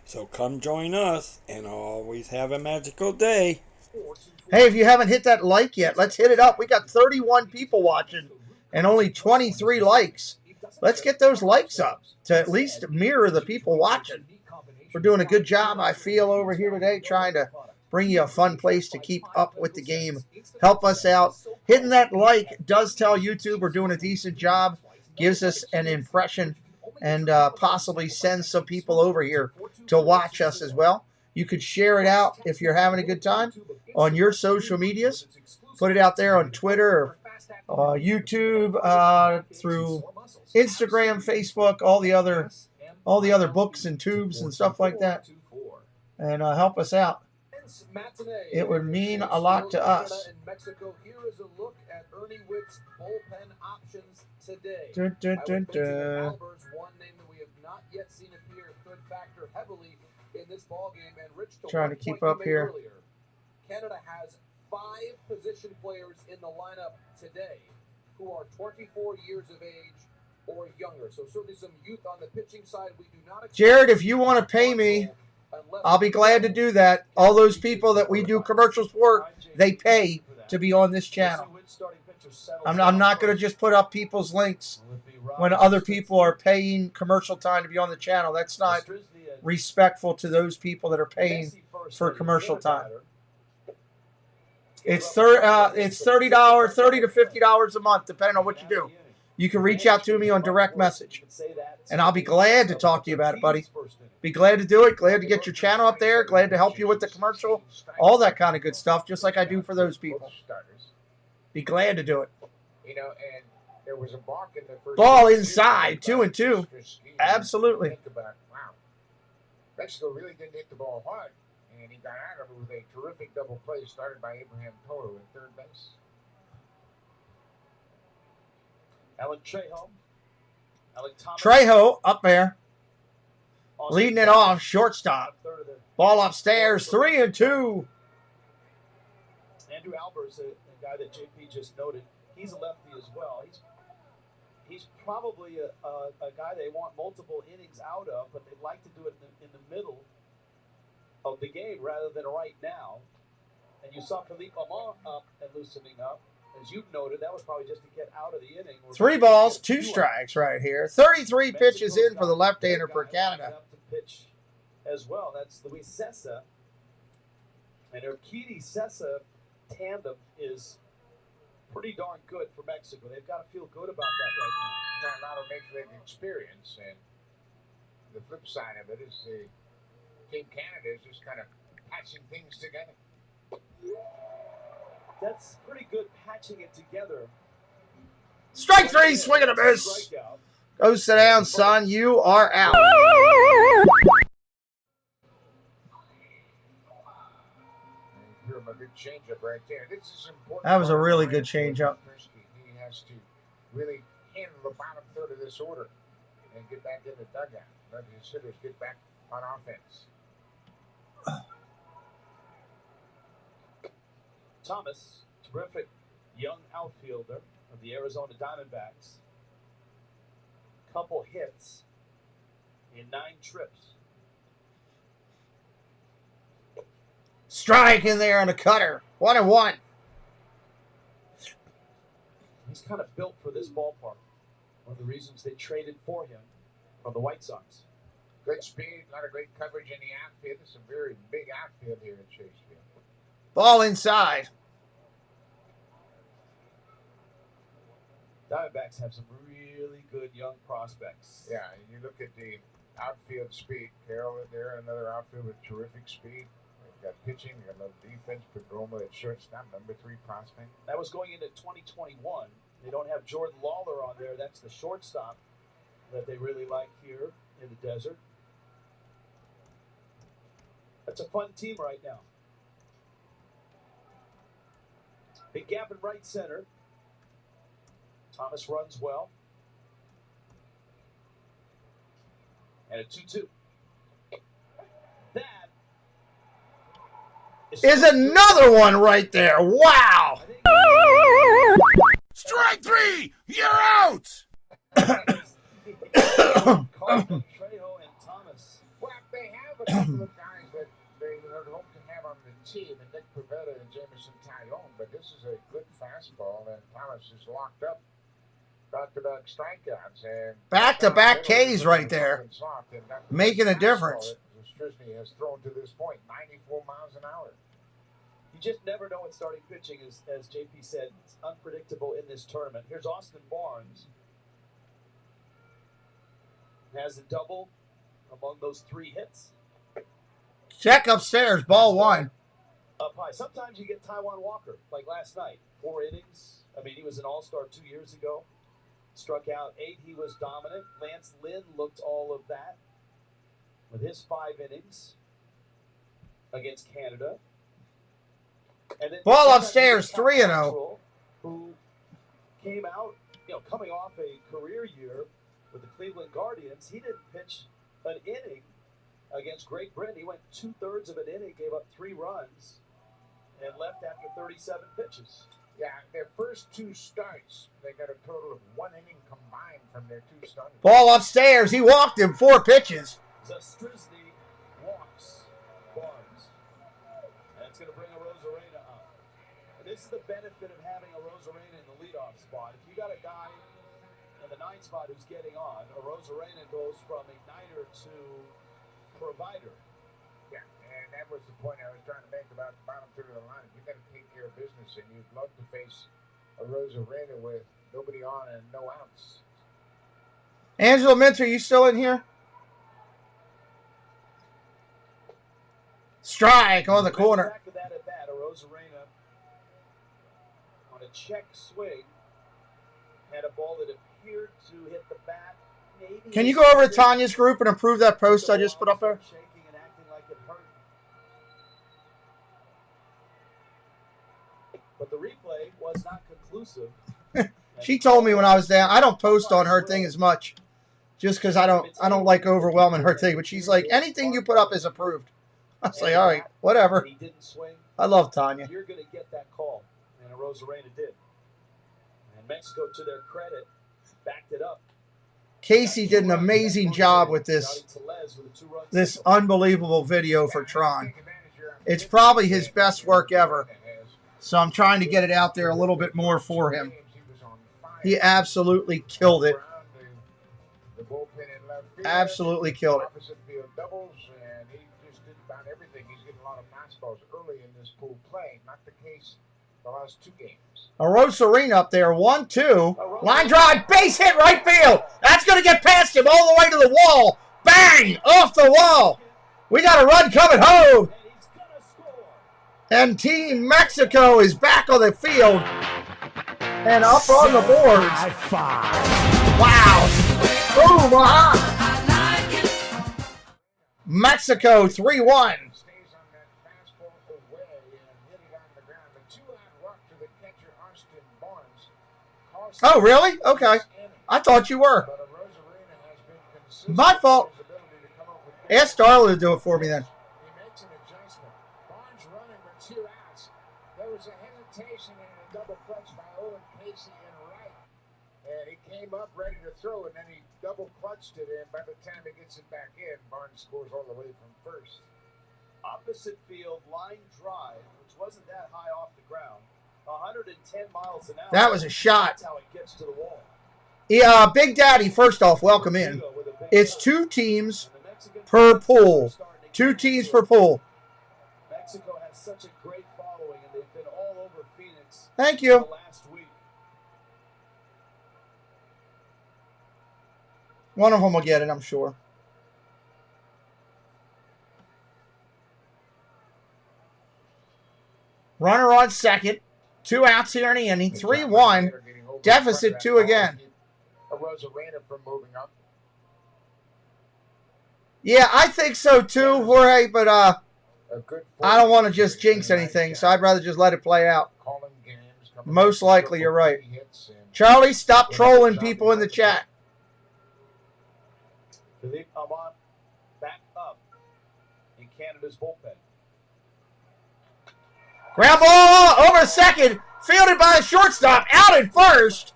So come join us and always have a magical day. Hey, if you haven't hit that like yet, let's hit it up. We got 31 people watching and only 23 likes. Let's get those likes up to at least mirror the people watching. We're doing a good job, I feel, over here today, trying to bring you a fun place to keep up with the game. Help us out. Hitting that like does tell YouTube we're doing a decent job, gives us an impression, and possibly sends some people over here to watch us as well. You could share it out if you're having a good time on your social medias. Put it out there on Twitter or YouTube, through Instagram, Facebook, all the other books and tubes and stuff like that, and help us out. It would mean a lot to us. Here is a look at Ernie Whitt's bullpen options today. Dun, dun, dun, dun. Albers, one name that we have not yet seen appear, could factor heavily in this ballgame. And Rich, Trying to keep up here. Earlier, Canada has 5 position players in the lineup today who are 24 years of age or younger. So certainly some youth on the pitching side. We do not. Jared, if you want to pay me, I'll be glad to do that. All those people that we do commercials for, they pay to be on this channel. I'm not going to just put up people's links when other people are paying commercial time to be on the channel. That's not respectful to those people that are paying for commercial time. It's $30 to $50 a month, depending on what you do. You can reach out to me on direct message, and I'll be glad to talk to you about it, buddy. Be glad to do it. Glad to get your channel up there. Glad to help you with the commercial. All that kind of good stuff, just like I do for those people. Be glad to do it. You know, and there was a balk in the first Ball inside, 2-2. Absolutely. Think about, wow. Mexico really didn't hit the ball hard, and he got out of it with a terrific double play started by Abraham Toto at third base. Alan Trejo. Trejo up there. Leading it off, shortstop. Ball upstairs, 3-2. Andrew Albers, the guy that JP just noted, he's a lefty as well. He's probably a guy they want multiple innings out of, but they'd like to do it in the middle of the game rather than right now. And you saw Philippe Lamont up and loosening up. As you've noted, that was probably just to get out of the inning. 3 balls, 2 strikes right here. 33 pitches in for the left-hander for Canada. Pitch as well. That's Luis Cessa. And Urquidy-Cessa tandem is pretty darn good for Mexico. They've got to feel good about that right now. Got a lot of Major League experience, and the flip side of it is the Team Canada is just kind of patching things together. That's pretty good patching it together. Strike 3, swing and a miss. Go sit down, son. You are out. Give him a good changeup right there. This is important. That was a really good changeup. He has to really handle the bottom third of this order and get back in the dugout. Let his hitters get back on offense. Thomas, terrific young outfielder of the Arizona Diamondbacks. Couple hits in 9 trips. Strike in there on a cutter. 1-1. He's kind of built for this ballpark. One of the reasons they traded for him from the White Sox. Good speed, a lot of great coverage in the outfield. There's some very big outfield here at Chase Field. Ball inside. Diamondbacks have some really good young prospects. Yeah, and you look at the outfield speed. Carroll in there, another outfield with terrific speed. They've got pitching, they've got another defense. Perdomo at shortstop, number 3 prospect. That was going into 2021. They don't have Jordan Lawler on there. That's the shortstop that they really like here in the desert. That's a fun team right now. Big gap in right center. Thomas runs well. And a 2-2. That Is another one right there. Wow. Strike three! You're out! Trejo and Thomas. Well, they have a couple of guys that they would hope to have on the team, and Nick Pavetta and Jameson Tyone, but this is a good fastball, and Thomas is locked up. Back-to-back strikeouts. And Back-to-back Ks right there. Making a difference. Strisny has thrown to this point 94 miles an hour. You just never know what starting pitching is, as JP said. It's unpredictable in this tournament. Here's Austin Barnes. Has a double among those 3 hits. Check upstairs. Ball 1. Up high. Sometimes you get Taijuan Walker, like last night. 4 innings. I mean, he was an all-star 2 years ago. Struck out 8. He was dominant. Lance Lynn looked all of that with his 5 innings against Canada. And then Ball upstairs, 3-0. Who came out, coming off a career year with the Cleveland Guardians. He didn't pitch an inning against Great Britain. He went 2/3 of an inning, gave up 3 runs, and left after 37 pitches. Yeah, their first 2 starts, they got a total of 1 inning combined from their 2 starts. Ball upstairs. He walked him 4 pitches. Strisny walks Barnes. And it's going to bring a Rosarena up. And this is the benefit of having a Rosarena in the leadoff spot. If you got a guy in the 9 spot who's getting on, a Rosarena goes from igniter to provider. Yeah, and that was the point I was trying to make about the bottom third of the line. You got to take care of business, and you'd love to face a Rosarena with nobody on and no outs. Angela Mintz, are you still in here? Strike on the corner. Back to that at bat, a Rosarena on a check swing had a ball that appeared to hit the bat. Maybe Can you go over to Tanya's group and approve that post I just put up there? Shaking and acting like it hurt. But the replay was not conclusive. She told me when I was down. I don't post on her thing as much, just because I don't like overwhelming her thing. But she's like, anything you put up is approved. I was like, all right, whatever. He didn't swing. I love Tanya. You're going to get that call, and a Rosarena did. And Mexico, to their credit, backed it up. Casey did an amazing job with this unbelievable video for Tron. It's probably his best work ever. So I'm trying to get it out there a little bit more for him. He absolutely killed it. Absolutely killed it. Opposite field doubles, and he just did about everything. He's getting a lot of fastballs early in this pool play. Not the case the last 2 games. A Rosarena up there, 1-2. Line drive, base hit right field. That's going to get past him all the way to the wall. Bang! Off the wall. We got a run coming home. And Team Mexico is back on the field and up on the boards. Wow. Boom. Mexico 3-1. Stays on that fastball away and hit it on the ground. The 2-out walk to the catcher, Austin Barnes. Oh, really? Okay. I thought you were. But a Rosarena has been consistent. My fault. in his ability to come up with Ask Darla to do it for me then. He makes an adjustment. Barnes running with 2 outs. There was a hesitation and a double clutch by Owen Casey in right. And he came up ready to throw, and then he double clutched it, and by the time he gets it back in, Barnes scores all the way from first. Opposite field line drive, which wasn't that high off the ground. 110 miles an hour. That was a shot. That's how it gets to the wall. Yeah, Big Daddy, first off, welcome in. It's 2 teams per pool. 2 teams per pool. Mexico has such a great following, and they've been all over Phoenix. Thank you. The last week. One of them will get it, I'm sure. Runner on second. 2 outs here in the inning. 3-1. Deficit 2 again. A Rosarena from moving up. Yeah, I think so too, Jorge, but I don't want to just jinx anything, so I'd rather just let it play out. Calling games. Most likely, you're right. Charlie, stop trolling people in the chat. Philippe Amon back up in Canada's bullpen. Ground ball over second. Fielded by the shortstop. Out at first.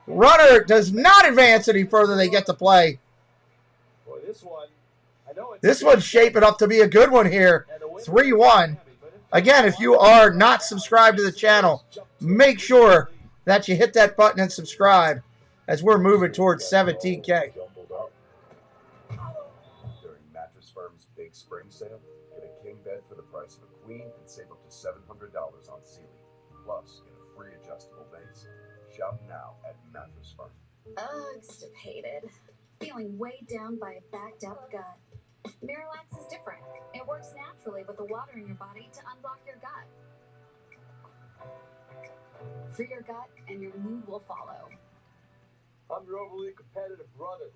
Runner does not advance any further. They get to play. Boy, This one's shaping up to be a good one here. 3-1. Again, if you are not subscribed to the channel, make sure that you hit that button and subscribe as we're moving towards 17K. During Mattress Firm's big spring sale, get a king bed for the price of a queen and save up to $700 on Sealy. Plus, get a free adjustable base. Shop now at Mattress Firm. Ugh-stipated. Feeling weighed down by a backed up gut. Miralax is different. It works naturally with the water in your body to unblock your gut. Free your gut and your mood will follow. I'm your overly competitive brother.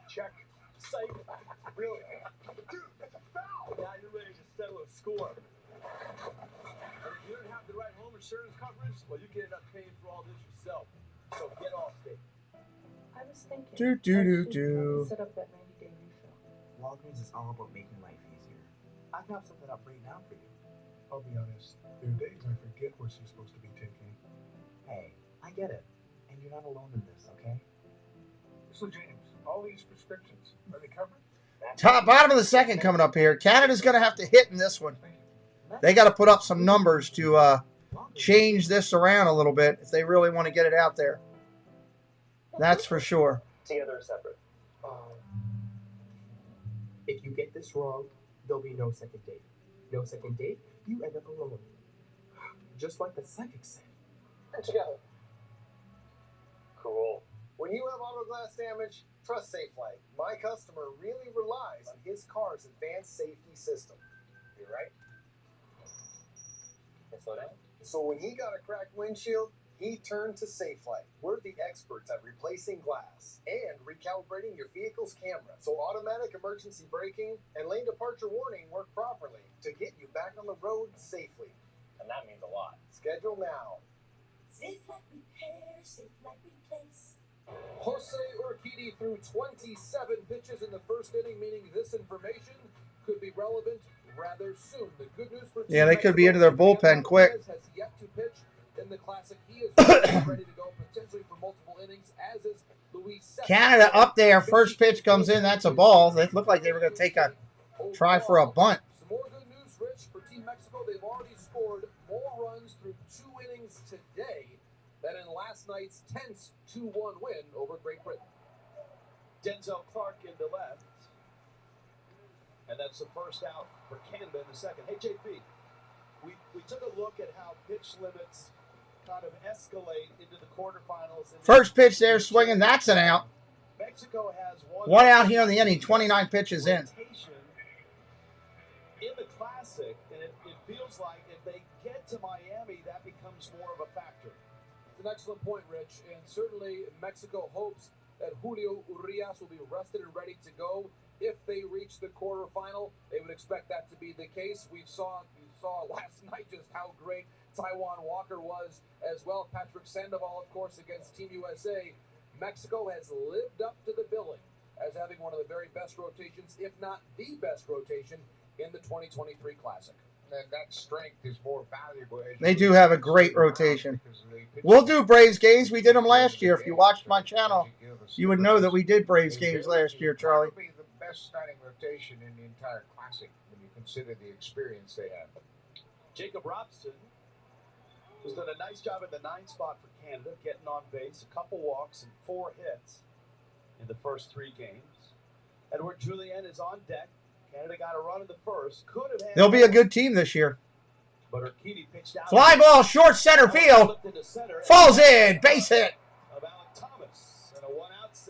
Check. Safe. Really? Dude, that's a foul! Now you're ready to settle a score. And if you don't have the right home insurance coverage, well, you can end up paying for all this yourself. So get off it. I was thinking. Do. Set up that 90-day refill. Walgreens is all about making life easier. I've got something up right now for you. I'll be honest, there are days I forget what she's supposed to be taking. Hey, I get it. And you're not alone in this, okay? So, James, all these prescriptions, are they covered? Bottom of the second coming up here. Canada's going to have to hit in this one. They got to put up some numbers to change this around a little bit if they really want to get it out there. That's for sure. Together or separate? If you get this wrong, there'll be no second date. No second date, you end up alone. Just like the psychic said. And together. Cool. When you have auto glass damage, trust SafeLight. My customer really relies on his car's advanced safety system. You're right. Slow down. So when he got a cracked windshield, he turned to SafeLight. We're the experts at replacing glass and recalibrating your vehicle's camera so automatic emergency braking and lane departure warning work properly to get you back on the road safely. And that means a lot. Schedule now. SafeLight repair, SafeLight replace. Jose Urquidy threw 27 pitches in the first inning, meaning this information could be relevant rather soon. The good news for Yeah, they could be into their bullpen quick. Has yet to pitch in the Classic. He is ready to go potentially for multiple innings, as is Luis. Canada up there. First pitch comes in. That's a ball. They looked like they were going to take a try for a bunt. Some more good news, Rich, for Team Mexico. They've already scored more runs through 2 innings today than in last night's tense 2-1 win over Great Britain. Denzel Clark in the left. And that's the first out for Canada in the second. Hey, JP, we took a look at how pitch limits kind of escalate into the quarterfinals. First pitch there, swinging. That's an out. Mexico has one out here in the inning, 29 pitches in. In the Classic, and it feels like if they get to Miami, that becomes more of a factor. It's an excellent point, Rich, and certainly Mexico hopes that Julio Urias will be rested and ready to go. If they reach the quarterfinal, they would expect that to be the case. You saw last night just how great Taijuan Walker was as well. Patrick Sandoval, of course, against Team USA. Mexico has lived up to the billing as having one of the very best rotations, if not the best rotation, in the 2023 Classic. And that strength is more valuable. They do have a great rotation. We'll do Braves games. We did them last year. If you watched my channel, you would know that we did Braves games last year, Charlie. Probably the best starting rotation in the entire Classic when you consider the experience they have. Jacob Robson has done a nice job at the 9th spot for Canada, getting on base, a couple walks and 4 hits in the first 3 games. Edouard Julien is on deck. Canada got a run in the first. Could have had. They'll be a good team this year. But Urquidy pitched out. Fly ball, short center field. Falls in. Base hit.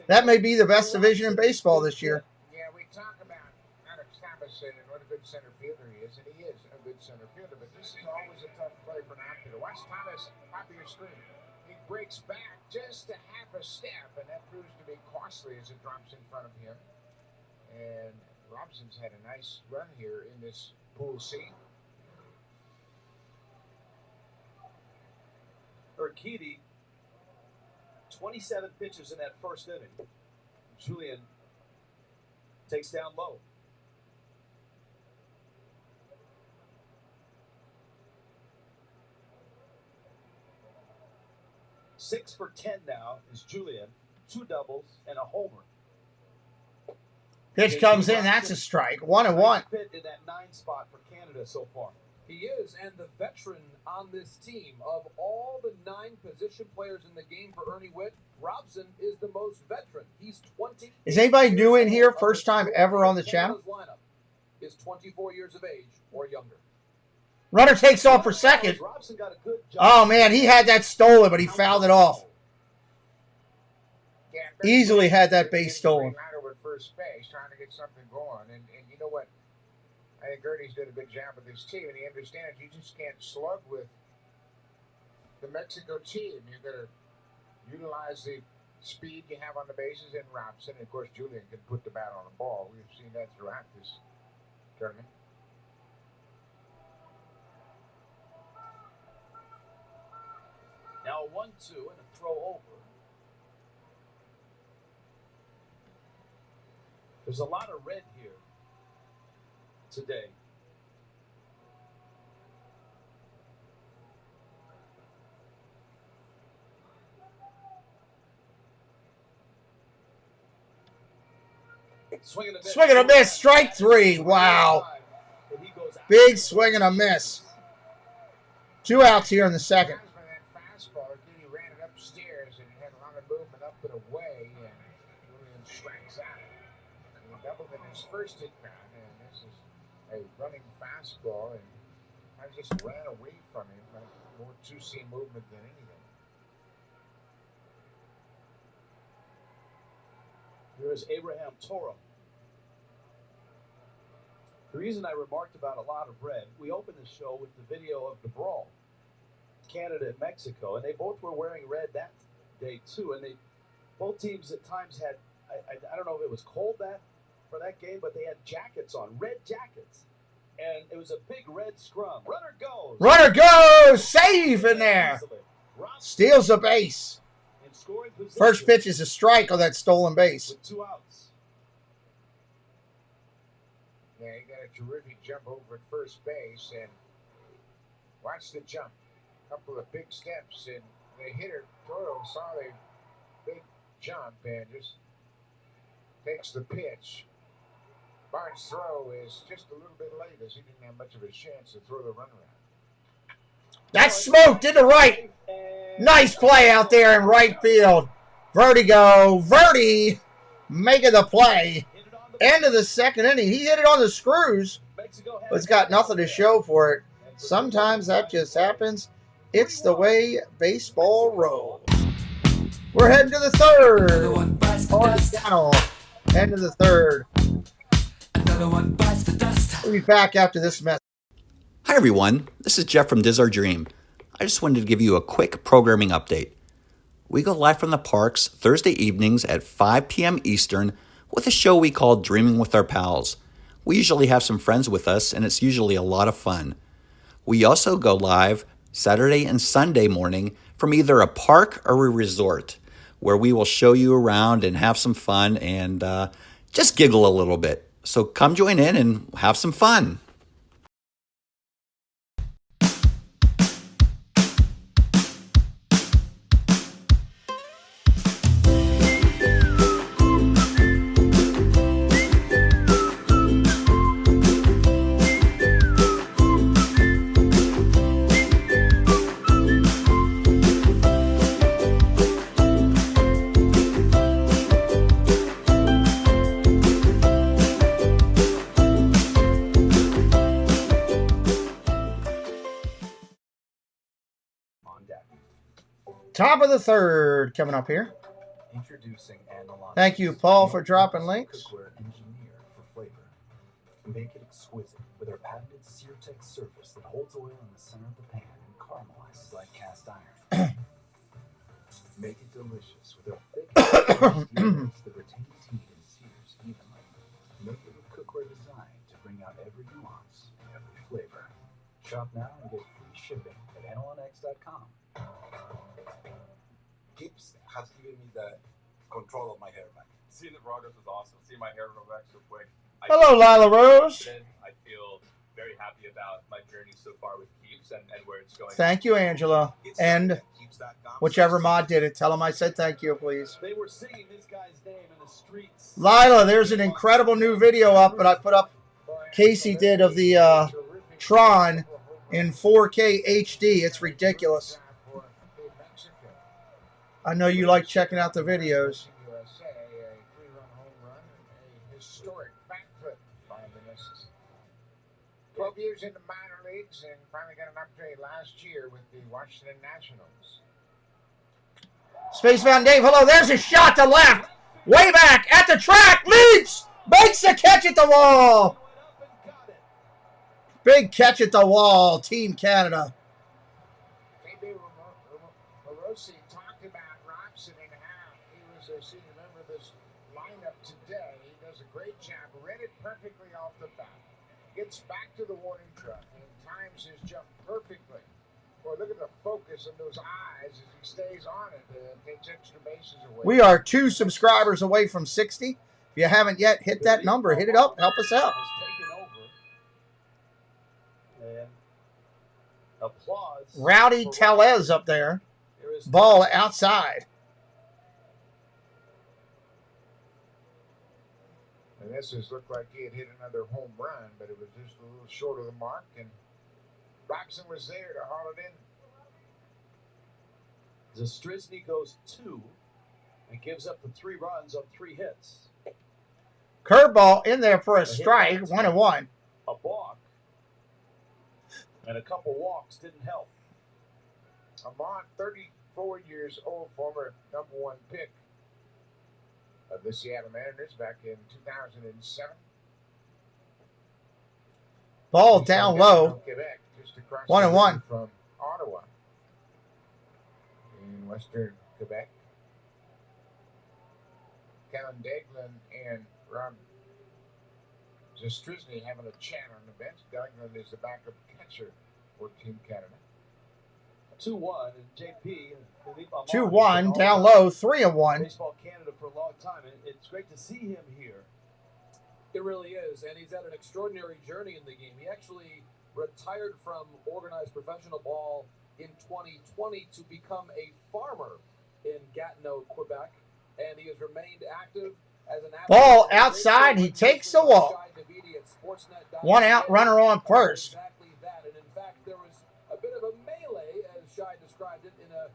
That may be the best division in baseball this year. Yeah, we talk about Alex Thomas and what a good center fielder he is, and he is a good center fielder, but this is always a tough play for an outfielder. Watch Thomas, top of your screen. He breaks back just a half a step, and that proves to be costly as it drops in front of him. And Robson's had a nice run here in this Pool C. Urquidy, 27 pitches in that first inning. Julian takes down low. Six for 10 now is Julian. 2 doubles and a homer. Pitch comes in. That's a strike. 1-1. Fit in that 9 spot for Canada so far. He is, and the veteran on this team. Of all the 9 position players in the game for Ernie Whitt, Robson is the most veteran. He's 20. Is anybody new in here? First time ever on the channel? Lineup is 24 years of age or younger. Runner takes off for second. Robson got a good job. Oh, man, he had that stolen, but he fouled it off. Easily had that base stolen. With first base, trying to get something going, and you know what? I think Gertie's did a good job with his team, and he understands you just can't slug with the Mexico team. You've got to utilize the speed you have on the bases, and Robson, and of course, Julian can put the bat on the ball. We've seen that throughout this tournament. Now a 1-2 and a throw over. There's a lot of red here today. Swing and a miss. Strike 3. Wow. Big swing and a miss. 2 outs here in the second. Fastball, he ran it upstairs and he had a lot of movement up and away, and Julian strikes out. He doubled in his first hit count, and this is a running fastball, and I just ran away from him. More two-seam movement than anything. Here is Abraham Toro. The reason I remarked about a lot of red, we opened the show with the video of the brawl, Canada and Mexico, and they both were wearing red that day too. And both teams at times had, I don't know if it was cold for that game, but they had jackets on, red jackets, and it was a big red scrum. Runner goes. Runner goes. Save in there. Steals a base. First pitch is a strike on that stolen base. With 2 outs. Yeah, he got a terrific jump over at first base, and watch the jump. Couple of big steps, and the hitter, Toro, saw the big jump and just takes the pitch. Barnes' throw is just a little bit late, as he didn't have much of a chance to throw the runaround. That's smoked into right. Nice play out there in right field. Vertigo. Verdi making the play. End of the second inning. He hit it on the screws, but it's got nothing to show for it. Sometimes that just happens. It's the baseball rolls. We're heading to the third. Horizontal. End of the third. We'll be back after this message. Hi everyone, this is Jeff from Diz Our Dream. I just wanted to give you a quick programming update. We go live from the parks Thursday evenings at 5 p.m. Eastern with a show we call Dreaming with Our Pals. We usually have some friends with us, and it's usually a lot of fun. We also go live Saturday and Sunday morning from either a park or a resort, where we will show you around and have some fun and just giggle a little bit. So come join in and have some fun. Top of the third coming up here. Introducing Analog. Thank you, Paul, for dropping links. Cookware engineered for flavor. Make it exquisite with our patented SearTech surface that holds oil in the center of the pan and caramelizes like cast iron. Make it delicious with our thick that retains heat and sears evenly. Make it with cookware designed to bring out every nuance and every flavor. Shop now and get free shipping at analogx.com. Keeps has given me the control of my hair back. Seeing the progress was awesome. Seeing my hair grow back so quick. Hello, Lila Rose. I feel very happy about my journey so far with Keeps and where it's going. Thank you, Angela. And whichever mod did it, tell them I said thank you, please. They were singing this guy's name in the streets. Lila, there's an incredible new video up that I put up. Casey did of the Tron in 4K HD. It's ridiculous. I know you like checking out the videos. 12 years in the minor leagues and finally got an upgrade last year with the Washington Nationals. Space Mountain Dave, hello. There's a shot to left. Way back at the track. Leaps. Makes the catch at the wall. Big catch at the wall. Team Canada. J.B. Morosi talked about Robson and how he was a senior member of this lineup today. He does a great job. Read it perfectly off the bat. Gets back to the warning truck and times his jump perfectly. Boy, look at the focus in those eyes as he stays on it. Takes extra bases away. We are 2 subscribers away from 60. If you haven't yet, hit that number. Hit it up. Help us out. Applause. Rowdy Tellez up there. Ball outside. And this has looked like he had hit another home run, but it was just a little short of the mark, and Robson was there to haul it in. Zastrisny goes 2 and gives up the 3 runs on 3 hits. Curveball in there for a strike. 1-1. A balk and a couple walks didn't help. Amon, 34 years old, former #1 pick of the Seattle Mariners back in 2007. Ball down low. Quebec, just across 1-1 from Ottawa in western Quebec. Kellen Deglan and Rob Zastrisny having a chat on the bench. Deglan is the backup catcher for Team Canada. 2-1 and JP. 2-1 down low. 3-1. Baseball Canada for a long time, and it's great to see him here. It really is, and he's had an extraordinary journey in the game. He actually retired from organized professional ball in 2020 to become a farmer in Gatineau, Quebec, and he has remained active as an athlete. Ball outside. He takes the walk. 1 out. Runner on first. Exactly that, and in fact, there was a bit of a melee, as Shai described it, in a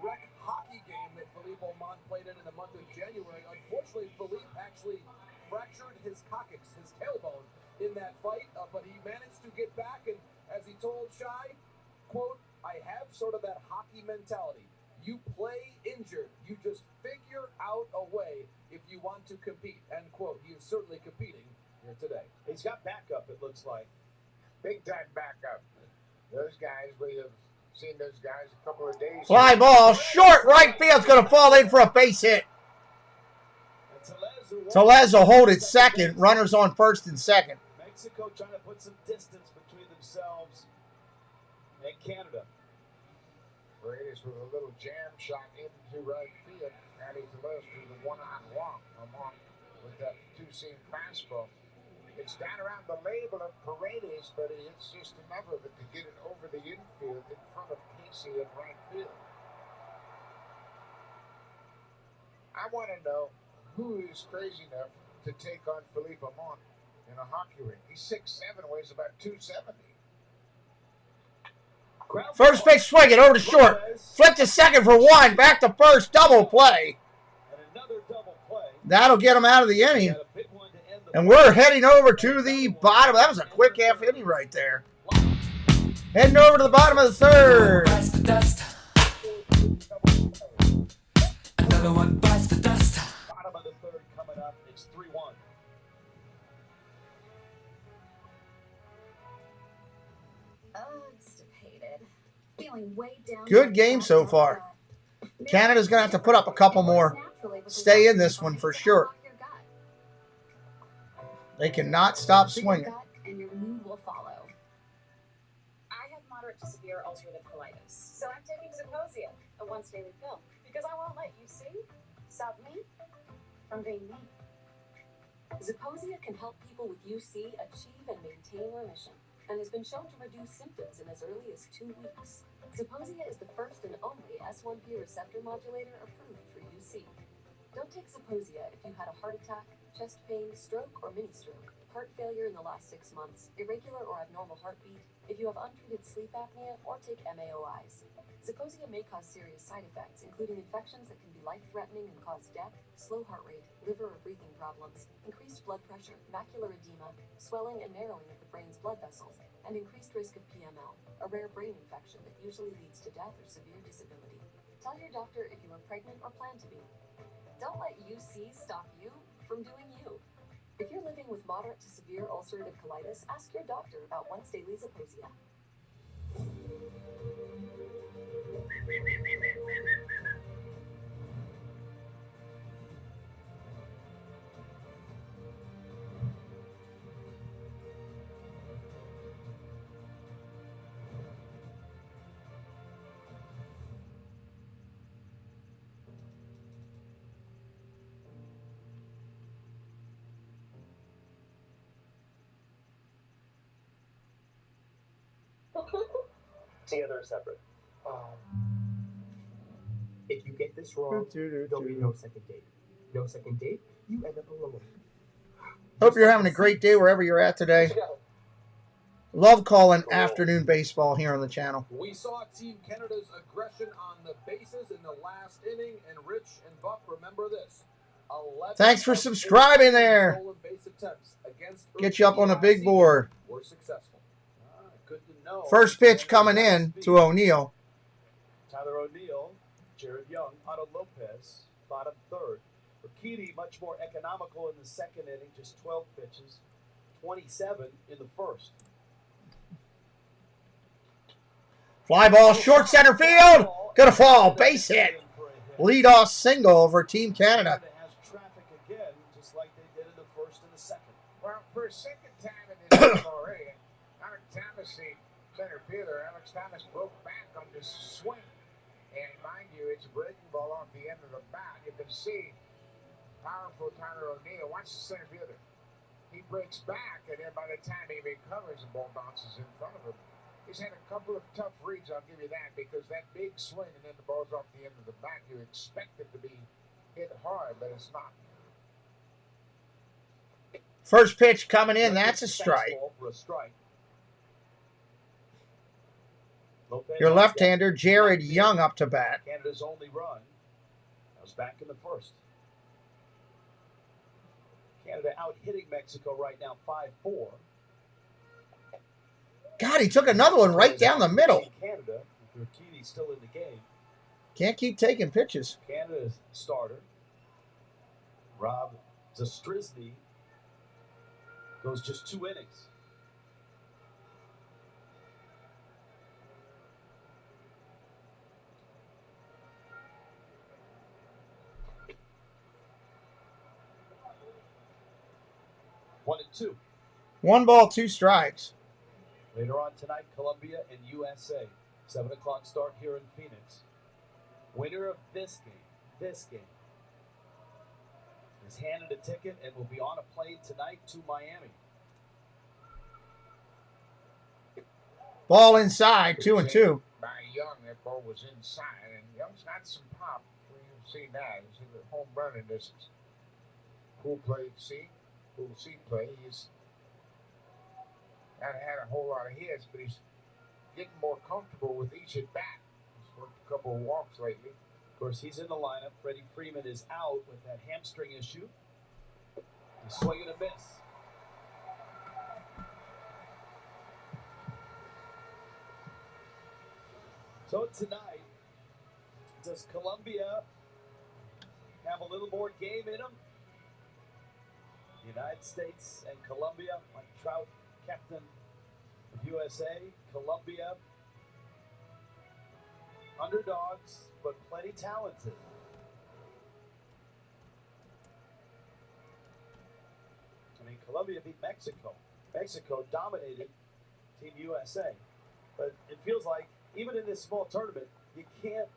rec hockey game that Philippe Aumont played in the month of January. Unfortunately, Philippe actually fractured his coccyx, his tailbone, in that fight, but he managed to get back, and as he told Shai, quote, "I have sort of that hockey mentality. You play injured. You just figure out a way if you want to compete," end quote. He is certainly competing here today. He's got backup, it looks like. Big time backup. Those guys, we have seen those guys a couple of days. Fly ball. Short right field's going to fall in for a base hit. Tellez will hold it second. Runners on first and second. Mexico trying to put some distance between themselves and Canada. Raiders with a little jam shot into right field. Adding Tellez to the one-on walk along with that two-seam fastball. It's down around the label of Paredes, but it's just enough of it to get it over the infield in front of Casey in right field. I want to know who is crazy enough to take on Philippe Aumont in a hockey ring. He's 6'7", weighs about 270. First pitch swinging over to short. Flip to second for 1. Back to first. Double play. That'll get him out of the inning. And we're heading over to the bottom. That was a quick half inning right there. Heading over to the bottom of the third. Another one bites the dust. Bottom of the third coming up. It's 3-1. Good game so far. Canada's going to have to put up a couple more. Stay in this one for sure. They cannot stop swinging. And your mood will follow. I have moderate moderate to severe ulcerative colitis. So I'm taking Zeposia, a once-daily pill, because I won't let stop me from being me. Zeposia can help people with UC achieve and maintain remission, and has been shown to reduce symptoms in as early as 2 weeks. Zeposia is the first and only S1P receptor modulator approved for UC. Don't take Zeposia if you had a heart attack, chest pain, stroke, or mini-stroke, heart failure in the last 6 months, irregular or abnormal heartbeat, if you have untreated sleep apnea, or take MAOIs. Zeposia may cause serious side effects, including infections that can be life-threatening and cause death, slow heart rate, liver or breathing problems, increased blood pressure, macular edema, swelling and narrowing of the brain's blood vessels, and increased risk of PML, a rare brain infection that usually leads to death or severe disability. Tell your doctor if you are pregnant or plan to be. Don't let UC stop you from doing you. If you're living with moderate to severe ulcerative colitis, ask your doctor about once-daily Zeposia. Together or separate? If you get this wrong, there'll be no second date. No second date, you end up alone. Hope you're having a great day wherever you're at today. Love calling afternoon baseball here on the channel. We saw Team Canada's aggression on the bases in the last inning, and Rich and Buck remember this. Thanks for subscribing there. Get you up on the big board. We're successful. Good to know. First pitch coming in to O'Neill. Tyler O'Neill, Jared Young, Otto Lopez, bottom third. Urquidy, much more economical in the second inning, just 12 pitches, 27 in the first. Fly ball, short center field. Gonna fall, base hit. Leadoff single over Team Canada. Has traffic again, just like they did in the first and the second. Well, for a second time in this game already, Alex Thomas, the center fielder, Alex Thomas broke back on this swing. And mind you, it's a breaking ball off the end of the bat. You can see powerful Tyler O'Neill. Watch the center fielder. He breaks back, and then by the time he recovers, the ball bounces in front of him. He's had a couple of tough reads, I'll give you that, because that big swing and then the ball's off the end of the bat, you expect it to be hit hard, but it's not. First pitch coming in, that's a strike. Your left-hander, Jared Young, up to bat. Canada's only run. That was back in the first. Canada out hitting Mexico right now 5-4. God, he took another one right down the middle. Canada, with Urquidy still in the game. Can't keep taking pitches. Canada's starter, Rob Zastrisny, goes just 2 innings. One and two. 1 ball, 2 strikes. Later on tonight, Colombia and USA. 7 o'clock start here in Phoenix. Winner of this game, is handed a ticket and will be on a plane tonight to Miami. Ball inside, 2-2. By Young, that ball was inside, and Young's got some pop. We've seen that. He's in the home run in this. Cool play to see. Cool to see play. He's not had a whole lot of hits, but he's getting more comfortable with each at bat. He's worked a couple of walks lately. Of course, he's in the lineup. Freddie Freeman is out with that hamstring issue. He's swinging a miss. So tonight, does Colombia have a little more game in them? The United States and Colombia, Mike Trout, captain of USA, Colombia, underdogs, but plenty talented. I mean, Colombia beat Mexico. Mexico dominated Team USA. But it feels like even in this small tournament, you can't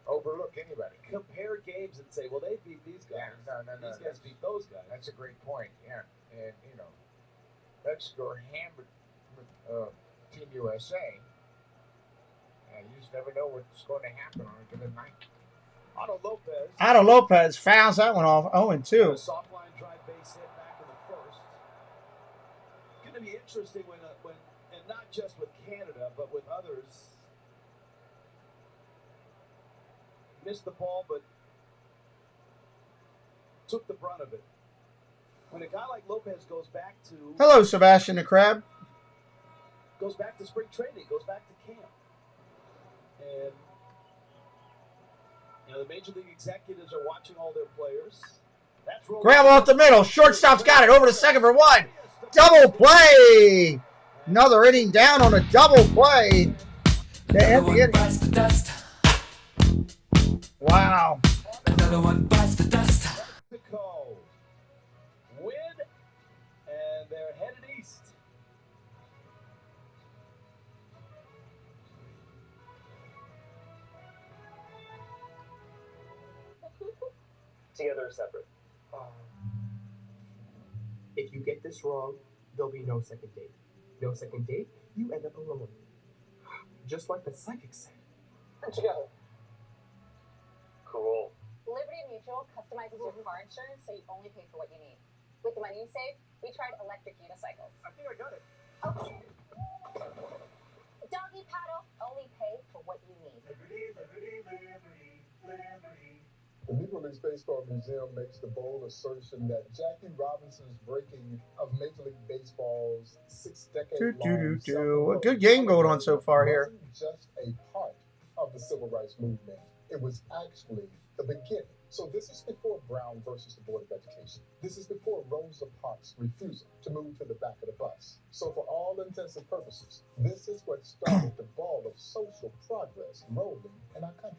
overlook anybody. Compare games and say, well, they beat these guys. Yeah, no. These guys beat those guys. That's a great point. Yeah, and let's go hammer Team USA. And you just never know what's going to happen on a given night. Otto Lopez fouls that one off. 0-2. A soft line drive base hit back in the first. It's going to be interesting when and not just with Canada, but with others. Missed the ball, but took the brunt of it. When a guy like Lopez goes back to Hello, Sebastian the Crab. Goes back to spring training, goes back to camp, and the major league executives are watching all their players. That's Grab off the middle. Shortstop's got it. Over to second for one. Double play. Another inning down on a double play. Wow. Another one bites the dust. Mexico win, and they're headed east. Together or separate? If you get this wrong, there'll be no second date. No second date, you end up alone. Just like the psychic said. Together. Cool. Liberty Mutual customizes your car insurance so you only pay for what you need. With the money you save, we tried electric unicycles. I think I got it. Okay. Doggy paddle, only pay for what you need. The Negro League Baseball Museum makes the bold assertion that Jackie Robinson's breaking of Major League Baseball's 6-decade-long A good game going on so far here. wasn't just a part of the civil rights movement. It was actually the beginning. So this is before Brown versus the Board of Education. This is before Rosa Parks' refusal to move to the back of the bus. So for all intents and purposes, this is what started the ball of social progress rolling in our country.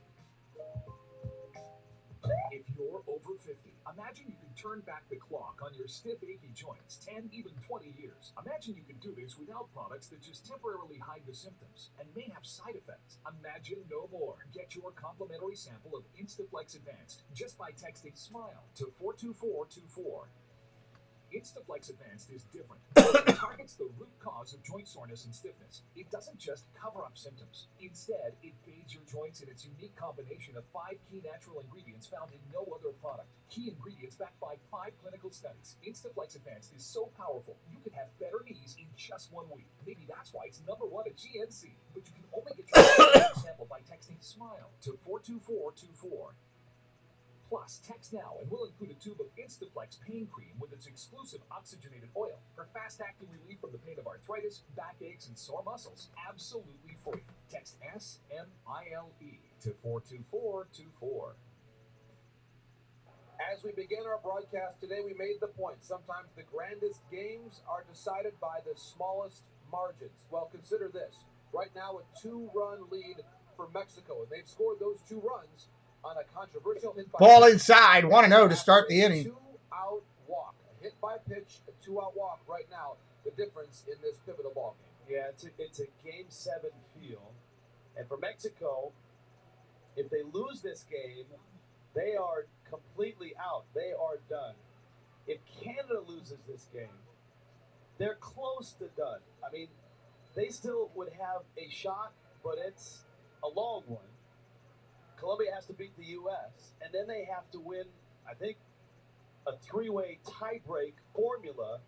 If you're over 50, imagine you can turn back the clock on your stiff, achy joints 10, even 20 years. Imagine you can do this without products that just temporarily hide the symptoms and may have side effects. Imagine no more. Get your complimentary sample of Instaflex Advanced just by texting SMILE to 42424. Instaflex Advanced is different. It targets the root cause of joint soreness and stiffness. It doesn't just cover up symptoms. Instead, it bathes your joints in its unique combination of 5 key natural ingredients found in no other product. Key ingredients backed by 5 clinical studies. Instaflex Advanced is so powerful, you could have better knees in just 1 week. Maybe that's why it's #1 at GNC. But you can only get your sample by texting SMILE to 42424. Plus, text now and we'll include a tube of Instaflex pain cream with its exclusive oxygenated oil for fast-acting relief from the pain of arthritis, backaches, and sore muscles. Absolutely free. Text SMILE to 42424. As we begin our broadcast today, we made the point. Sometimes the grandest games are decided by the smallest margins. Well, consider this. Right now, a 2-run lead for Mexico, and they've scored those 2 runs on a controversial hit by Ball inside, 1-0 to start the inning. 2-out walk. A hit by pitch, a 2-out walk right now. The difference in this pivotal ball game. Yeah, it's a Game 7 feel. And for Mexico, if they lose this game, they are completely out. They are done. If Canada loses this game, they're close to done. I mean, they still would have a shot, but it's a long one. Colombia has to beat the U.S., and then they have to win, I think, a 3-way tiebreak formula.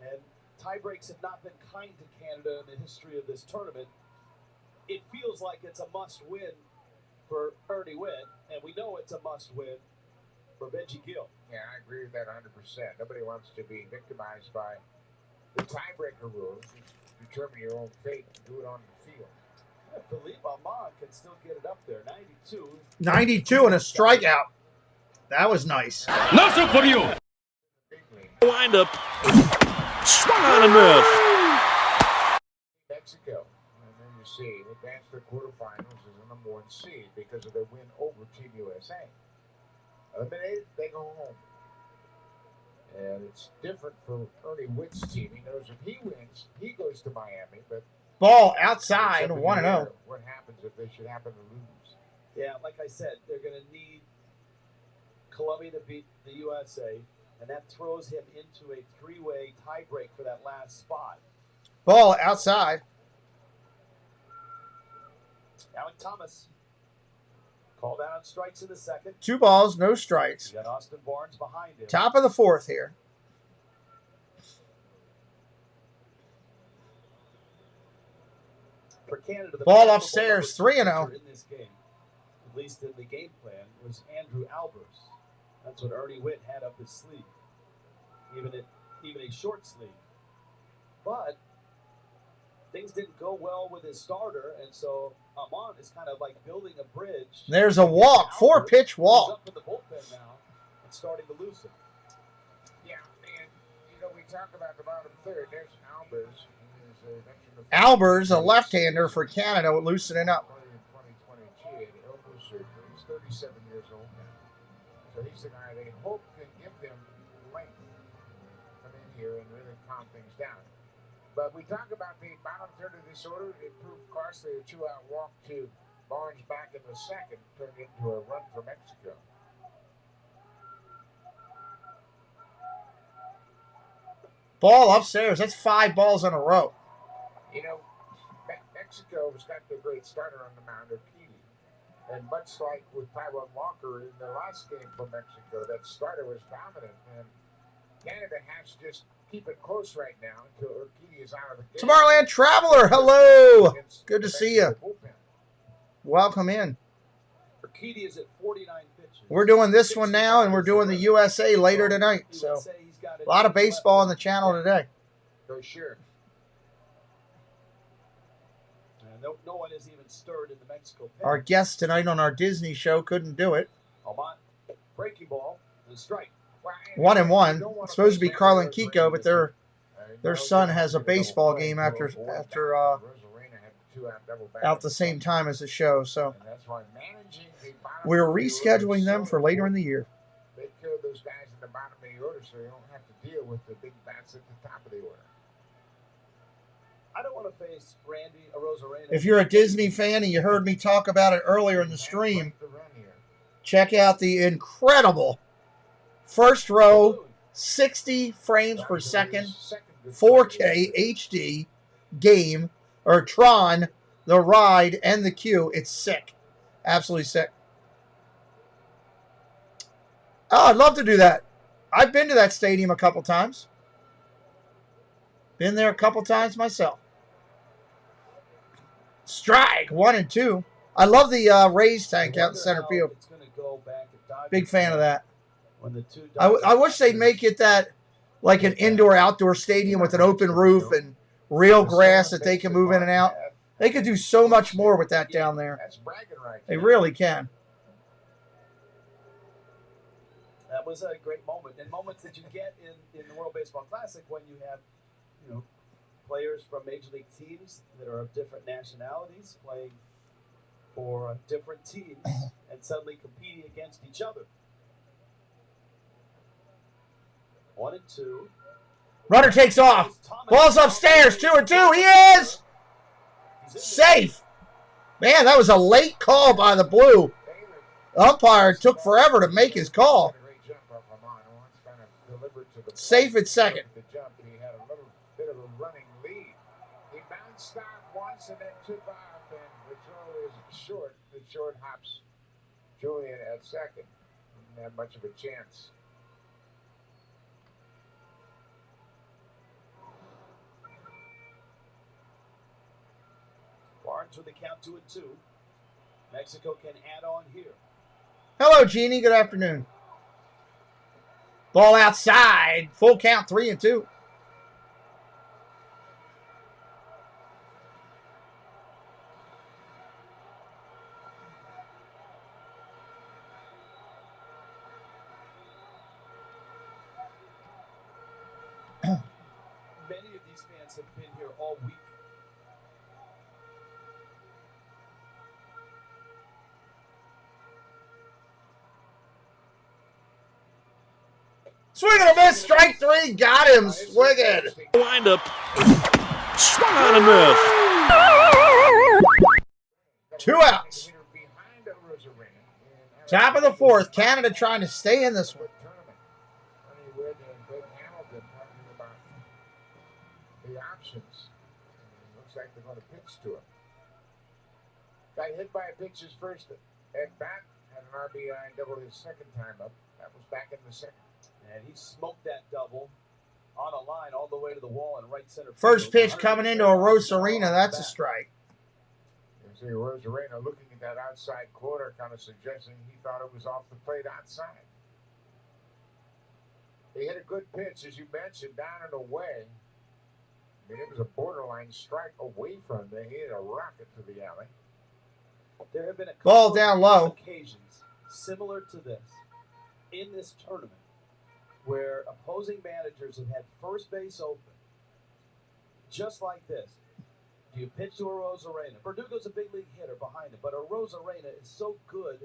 And tiebreaks have not been kind to Canada in the history of this tournament. It feels like it's a must-win for Ernie Witt, and we know it's a must-win for Benji Gill. Yeah, I agree with that 100%. Nobody wants to be victimized by the tiebreaker rules. You determine your own fate and do it on the field. Philippe Ahmad can still get it up there. 92. 92 and a strikeout. That was nice. Nothing for you. Wind up. Swung on and missed. Mexico. And then you see, advanced to quarterfinals as the #1 seed because of their win over Team USA. Eliminated, they go home. And it's different for Ernie Witt's team. He knows if he wins, he goes to Miami, but Ball outside, 1-0. What happens if they should happen to lose? Yeah, like I said, they're going to need Colombia to beat the USA, and that throws him into a three-way tiebreak for that last spot. Ball outside. Alec Thomas called out on strikes in the second. 2 balls, no strikes. You got Austin Barnes behind him. Top of the 4th here. For Canada, the ball upstairs, 3-0. in this game, at least in the game plan, was Andrew Albers. That's what Ernie Witt had up his sleeve, even a short sleeve. But things didn't go well with his starter, and so Amon is kind of like building a bridge. There's a walk, 4-pitch walk. He's up in the bullpen now and starting to loosen. Yeah, and we talk about the bottom third. There's Albers. Albers, a left-hander for Canada, loosening up. In 2022, elbow surgery. He's 37 years old now. So he's the guy they hope can give them length. Come in here and really calm things down. But we talk about the bottom third of this order. It proved costly. A 2-out walk to Barnes back in the second turned into a run for Mexico. Ball upstairs. That's 5 balls in a row. Mexico's got the great starter on the mound, Urquidy. And much like with Taiwan Walker in the last game for Mexico, that starter was dominant. And Canada has to just keep it close right now until Urquidy is out of the game. Tomorrowland Traveler, hello. Good to see you. Welcome in. Urquidy is at 49 pitches. We're doing this one now, and we're doing the USA later tonight. So a lot of baseball on the channel today. For sure. No one has even stirred in the Mexico pen. Our guest tonight on our Disney show couldn't do it. Almont, breaking ball, and strike. 1-1. It's supposed to be Carlin Kiko, but their son has a baseball game after out the same time as the show. So we're rescheduling them for later in the year. They kill those guys at the bottom of the order, so you don't have to deal with the big bats at the top of the order. I don't want to face Randy Arozarena. If you're a Disney fan and you heard me talk about it earlier in the stream, check out the incredible first row 60 frames per second 4K HD game, or Tron, the ride, and the queue. It's sick. Absolutely sick. Oh, I'd love to do that. I've been to that stadium a couple times. Been there a couple times myself. Strike, 1-2. I love the raised tank out in center field. Big fan of that. I wish they'd make it that like an indoor-outdoor stadium with an open roof and real grass that they can move in and out. They could do so much more with that down there. That's bragging rights. They really can. That was a great moment, and moments that you get in the World Baseball Classic when you have, players from major league teams that are of different nationalities playing for different teams and suddenly competing against each other. 1-2. Runner takes off. Ball's upstairs. 2-2. He is safe. Man, that was a late call by the Blue. Umpire took forever to make his call. Safe at second. He had a little bit of a running lead. He bounced off once and then took off, and the throw is short. The short hops Julian at second. Didn't have much of a chance. Barnes with the count 2-2. Mexico can add on here. Hello, Jeannie. Good afternoon. Ball outside. Full count, 3-2. Many of these fans have been here all week. Swing and a miss. Strike 3. Got him. Swinging. Wind up. Swung on and missed. 2 outs. Top of the 4th. Canada trying to stay in this one. The options. Looks like they're going to pitch to him. Got hit by a pitch his first at bat. Had an RBI double his second time up. That was back in the 2nd. And he smoked that double on a line all the way to the wall in right center field. First pitch coming into a Rosarina. That's a strike. You see Rosarina looking at that outside corner, kind of suggesting he thought it was off the plate outside. He hit a good pitch, as you mentioned, down and away. I mean, it was a borderline strike away from him. He hit a rocket to the alley. There have been a Ball couple down of low. occasions similar to this in this tournament where opposing managers have had first base open, just like this. Do you pitch to a Rosarena? Verdugo's a big league hitter behind him, but a Rosarena is so good,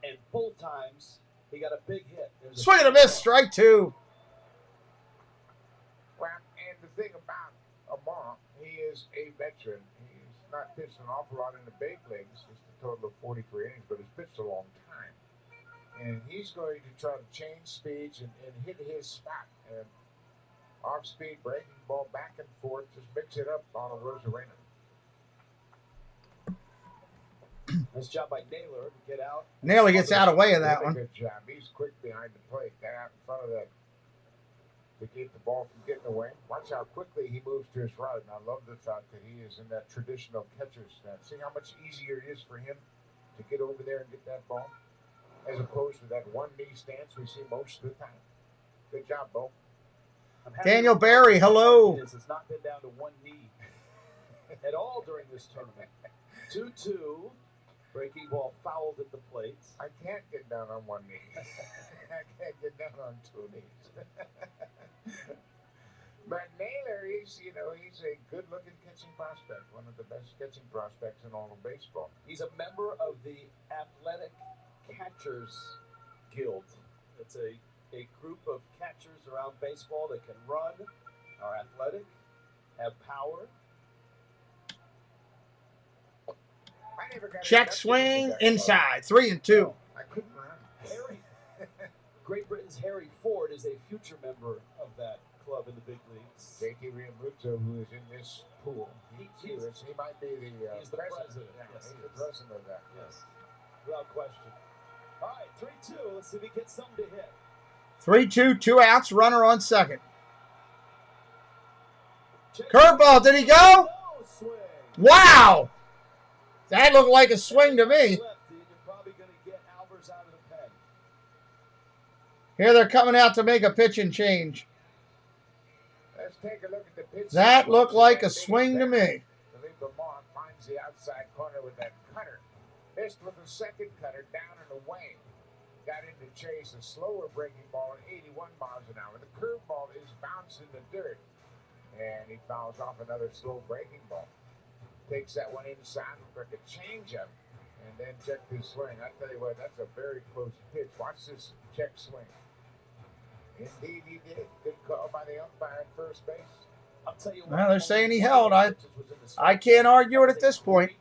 and both times he got a big hit. Swing and a miss, strike 2. Well, and the thing about Amar, he is a veteran. He's not pitched an awful lot in the big leagues, just a total of 43 innings, but he's pitched a long time. And he's going to try to change speeds and hit his spot. And off-speed breaking ball back and forth, just mix it up on a Rosarena. Nice job by Naylor to get out. Naylor gets out of the way of that Really one. Good job. He's quick behind the plate. Got out in front of that to keep the ball from getting away. Watch how quickly he moves to his right. And I love the fact that he is in that traditional catcher's stance. See how much easier it is for him to get over there and get that ball, as opposed to that one-knee stance we see most of the time. Good job, Bo. Daniel Barry, hello. It's not been down to one knee at all during this tournament. 2-2. Breaking ball fouled at the plate. I can't get down on one knee. I can't get down on 2 knees. But Naylor is, he's a good-looking catching prospect, one of the best catching prospects in all of baseball. He's a member of the Athletic Catchers Guild. It's a group of catchers around baseball that can run, are athletic, have power. Check swing inside. 3-2. I couldn't run. Harry, Great Britain's Harry Ford is a future member of that club in the big leagues. J.T. Realmuto, who is in this pool, he might be the he's the president. Yeah, Yes, he's he the is. president of that. Yes, without question. All right, 3-2. Let's see if he gets something to hit. 3-2, 2 outs, runner on second. Curveball, did he go? Wow! That looked like a swing to me. Here they're coming out to make a pitching change. Let's take a look at the pitch. That looked like a swing to me. Philippe Lamont finds the outside corner with that cutter. Missed with the second cutter, down and away. Got in to chase a slower breaking ball at 81 miles an hour. The curveball is bouncing the dirt. And he fouls off another slow breaking ball. Takes that one inside for a changeup. And then check his swing. I tell you what, that's a very close pitch. Watch this check swing. Indeed, he did. Good call by the umpire at first base. I'll tell you what. Well, they're saying he held. I can't argue it at this point.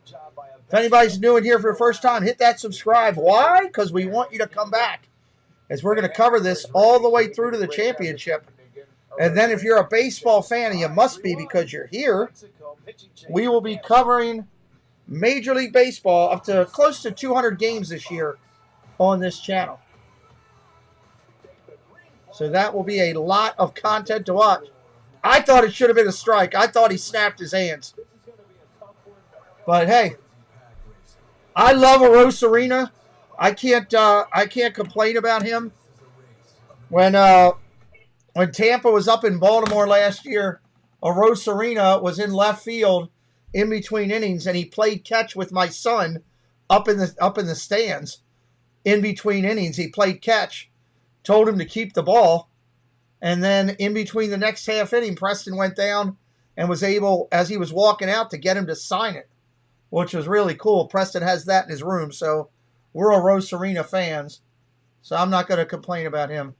If anybody's new in here for the first time, hit that subscribe. Why? Because we want you to come back, as we're going to cover this all the way through to the championship. And then if you're a baseball fan, and you must be because you're here, we will be covering Major League Baseball up to close to 200 games this year on this channel. So that will be a lot of content to watch. I thought it should have been a strike. I thought he snapped his hands. But hey, I love a Rosarina. I can't complain about him. When Tampa was up in Baltimore last year, a Rosarina was in left field in between innings, and he played catch with my son up in the stands. In between innings, he played catch. Told him to keep the ball. And then in between the next half inning, Preston went down and was able, as he was walking out, to get him to sign it, which was really cool. Preston has that in his room, so we're a Rosarina fans. So I'm not going to complain about him.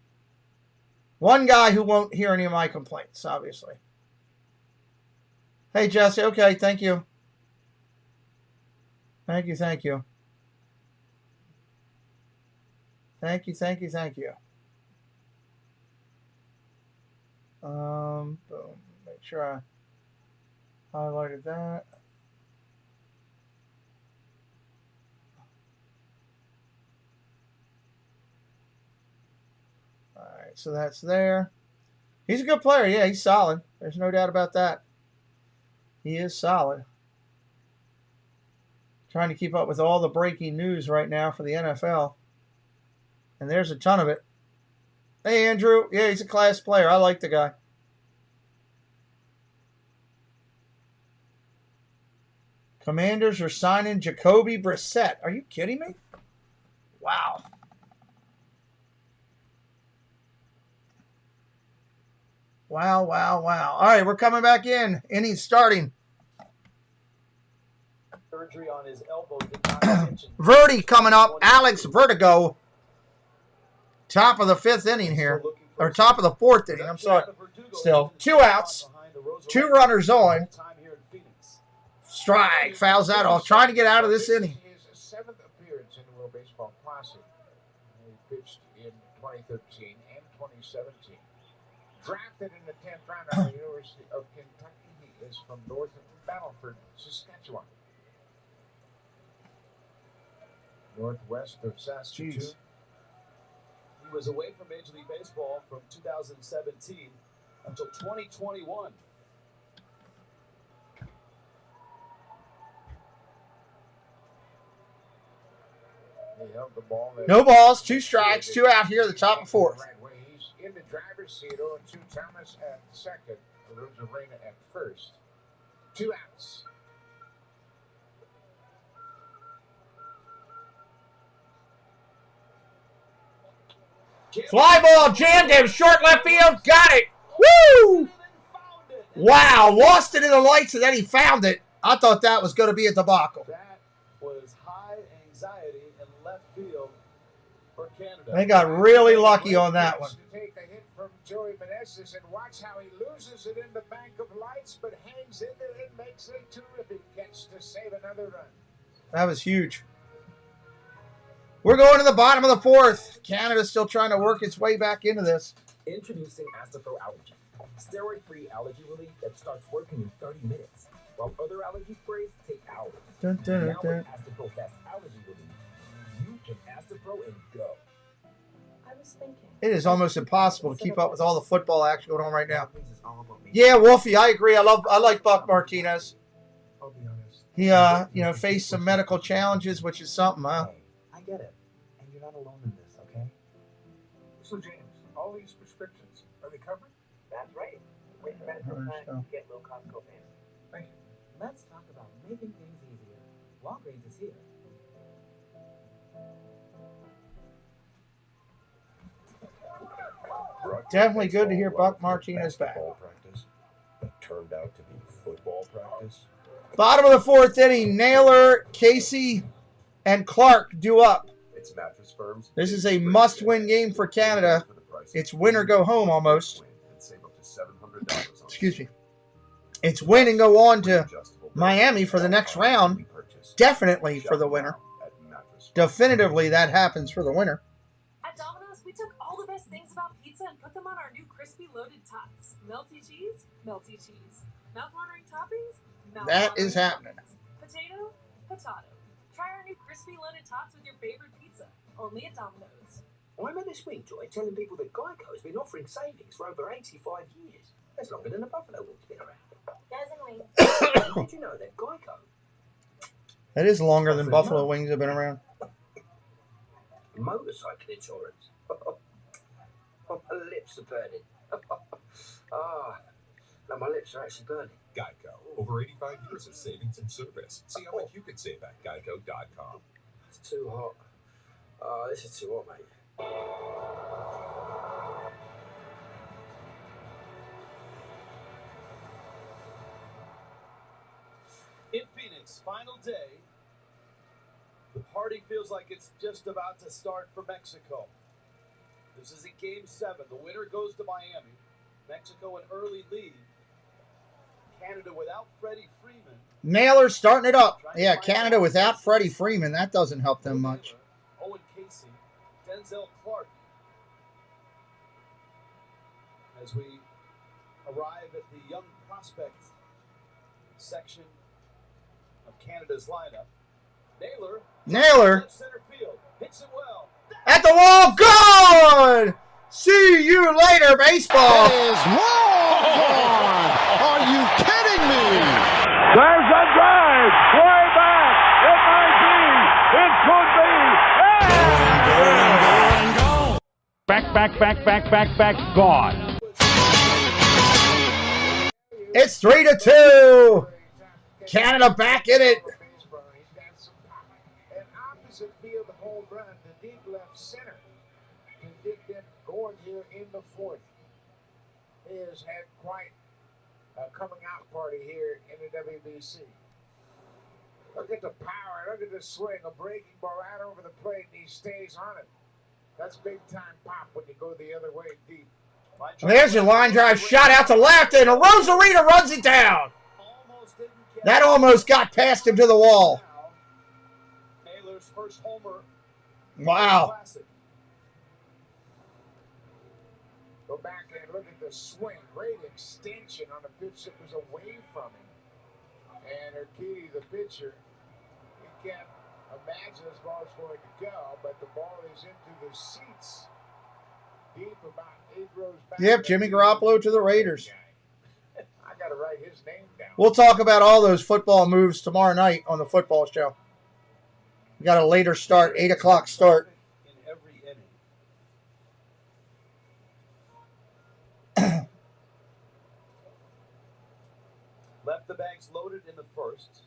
One guy who won't hear any of my complaints, obviously. Hey, Jesse. Okay, thank you. Thank you, thank you. Thank you, thank you, thank you. Boom. Make sure I highlighted that. All right, so that's there. He's a good player. Yeah, he's solid. There's no doubt about that. He is solid. Trying to keep up with all the breaking news right now for the NFL. And there's a ton of it. Hey, Andrew. Yeah, he's a class player. I like the guy. Commanders are signing Jacoby Brissett. Are you kidding me? Wow. Wow, wow, wow. All right, we're coming back in. Innings starting. Surgery on his elbow did not mention. Verdi coming up. Alex Vertigo. Top of the fifth inning here. Or top of the fourth inning. I'm sorry. Still. 2 outs. 2 runners on. Strike. Fouls that off. Trying to get out of this inning. His 7th appearance in the World Baseball Classic. He pitched in 2013 and 2017. Drafted in the 10th round out of the University of Kentucky. He is from north of Battleford, Saskatchewan. Northwest of Saskatoon. Jeez. He was away from Major League Baseball from 2017 until 2021. He held the ball there. No balls. 2 strikes. 2 out here at the top of fourth. He's in the driver's seat. 0-2 Thomas at second. Rosarena at first. 2 outs. Fly ball jammed him. Short left field. Got it. Woo! Wow. Lost it in the lights and then he found it. I thought that was going to be a debacle. That was high anxiety in left field for Canada. They got really lucky on that one. Take a hit from Joey Meneses and watch how he loses it in the bank of lights, but hangs in there and makes a terrific catch to save another run. That was huge. We're going to the bottom of the fourth. Canada's still trying to work its way back into this. Introducing Astapro Allergy, steroid-free allergy relief that starts working in 30 minutes, while other allergy sprays take hours. Dun, dun, Now dun. with Astapro Fast Allergy Relief, you can Astapro and go. I was thinking. It is almost impossible to keep up with all the football action going on right now. Yeah, Wolfie, I agree. I like Buck Martinez. I'll be honest. He faced some medical challenges, which is something, huh? I get it, and you're not alone in this, okay? So, James, all these prescriptions, are they covered? That's right. Wait for medical time to get low cost copays. Thank you. Let's talk about making things easier. Walgreens is here. Definitely good to hear Buck Martinez back. Practice that turned out to be football practice. Bottom of the fourth inning, Naylor, Casey, and Clark due up. It's Mattress Firm's. This is a must-win game for Canada. It's win or go home almost. Excuse me. It's win and go on to Miami for the next round. Definitely for the winner. Definitively that happens for the winner. At Domino's, we took all the best things about pizza and put them on our new crispy loaded tots. Melty cheese, mouth-watering toppings, That is happening. potato, potato. Try our new crispy loaded tots with your favorite pizza. Only at Domino's. I remember this week, Joy, telling people that Geico has been offering savings for over 85 years. That's longer than the Buffalo Wing's been around. Did you know that Geico? That is longer than Buffalo Wings have been around. Motorcycle insurance. My lips are burning. No, my lips are actually burning. Geico. Over 85 years of savings and service. See how much you can save at geico.com. It's too hot. Oh, this is too hot, mate. In Phoenix, final day. The party feels like it's just about to start for Mexico. This is a Game 7. The winner goes to Miami. Mexico an early lead. Canada without Freddie Freeman. Naylor starting it up. Yeah, Canada without Freddie Freeman. That doesn't help them much. Owen Casey, Denzel Clark. As we arrive at the young prospect section of Canada's lineup, Naylor, center field, hits it well. At the wall, good! See you later, baseball. Are you kidding me? There's a drive. Way back. It might be. It could be. Back. Gone. It's 3-2. Canada back in it. An opposite field home run to deep left center to get them going here in the fourth. He has had quite a coming out party here in the WBC. Look at the power, look at the swing, a breaking ball right over the plate, and he stays on it. That's big time pop when you go the other way deep. And there's your line drive shot out to left, and Rosarita runs it down. That almost got past him to the wall. Naylor's first homer. Wow. Go back and look at the swing. Great extension on a pitch that was away from him. And Urquidy, the pitcher, he can't imagine this ball is going to go, but the ball is into the seats. Deep about 8 rows back. Yep, Jimmy Garoppolo to the Raiders. I got to write his name down. We'll talk about all those football moves tomorrow night on the football show. We got a later start, 8 o'clock start. In every inning. Left the bags loaded in the first.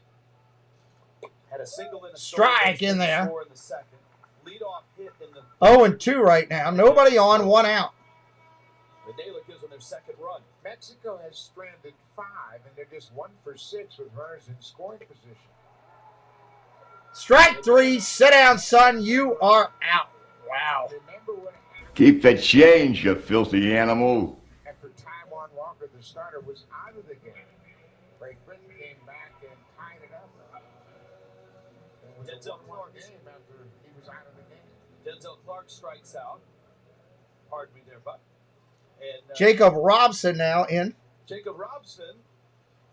Had a single in the strike in there. 4 in the second. Leadoff hit in the 0-2 right now. Nobody on, 1 out. The Naylor gives them their second run. Mexico has stranded 5, and they're just 1 for 6 with runners in scoring position. Strike 3. Sit down, son. You are out. Wow. Keep the change, you filthy animal. After Taiwan Walker, the starter, was out of the game. Great Britain came back and tied it up. Denzel Clark game after he was out of the game. Denzel Clark strikes out. Pardon me there, Buck. And Jacob Robson now in. Jacob Robson,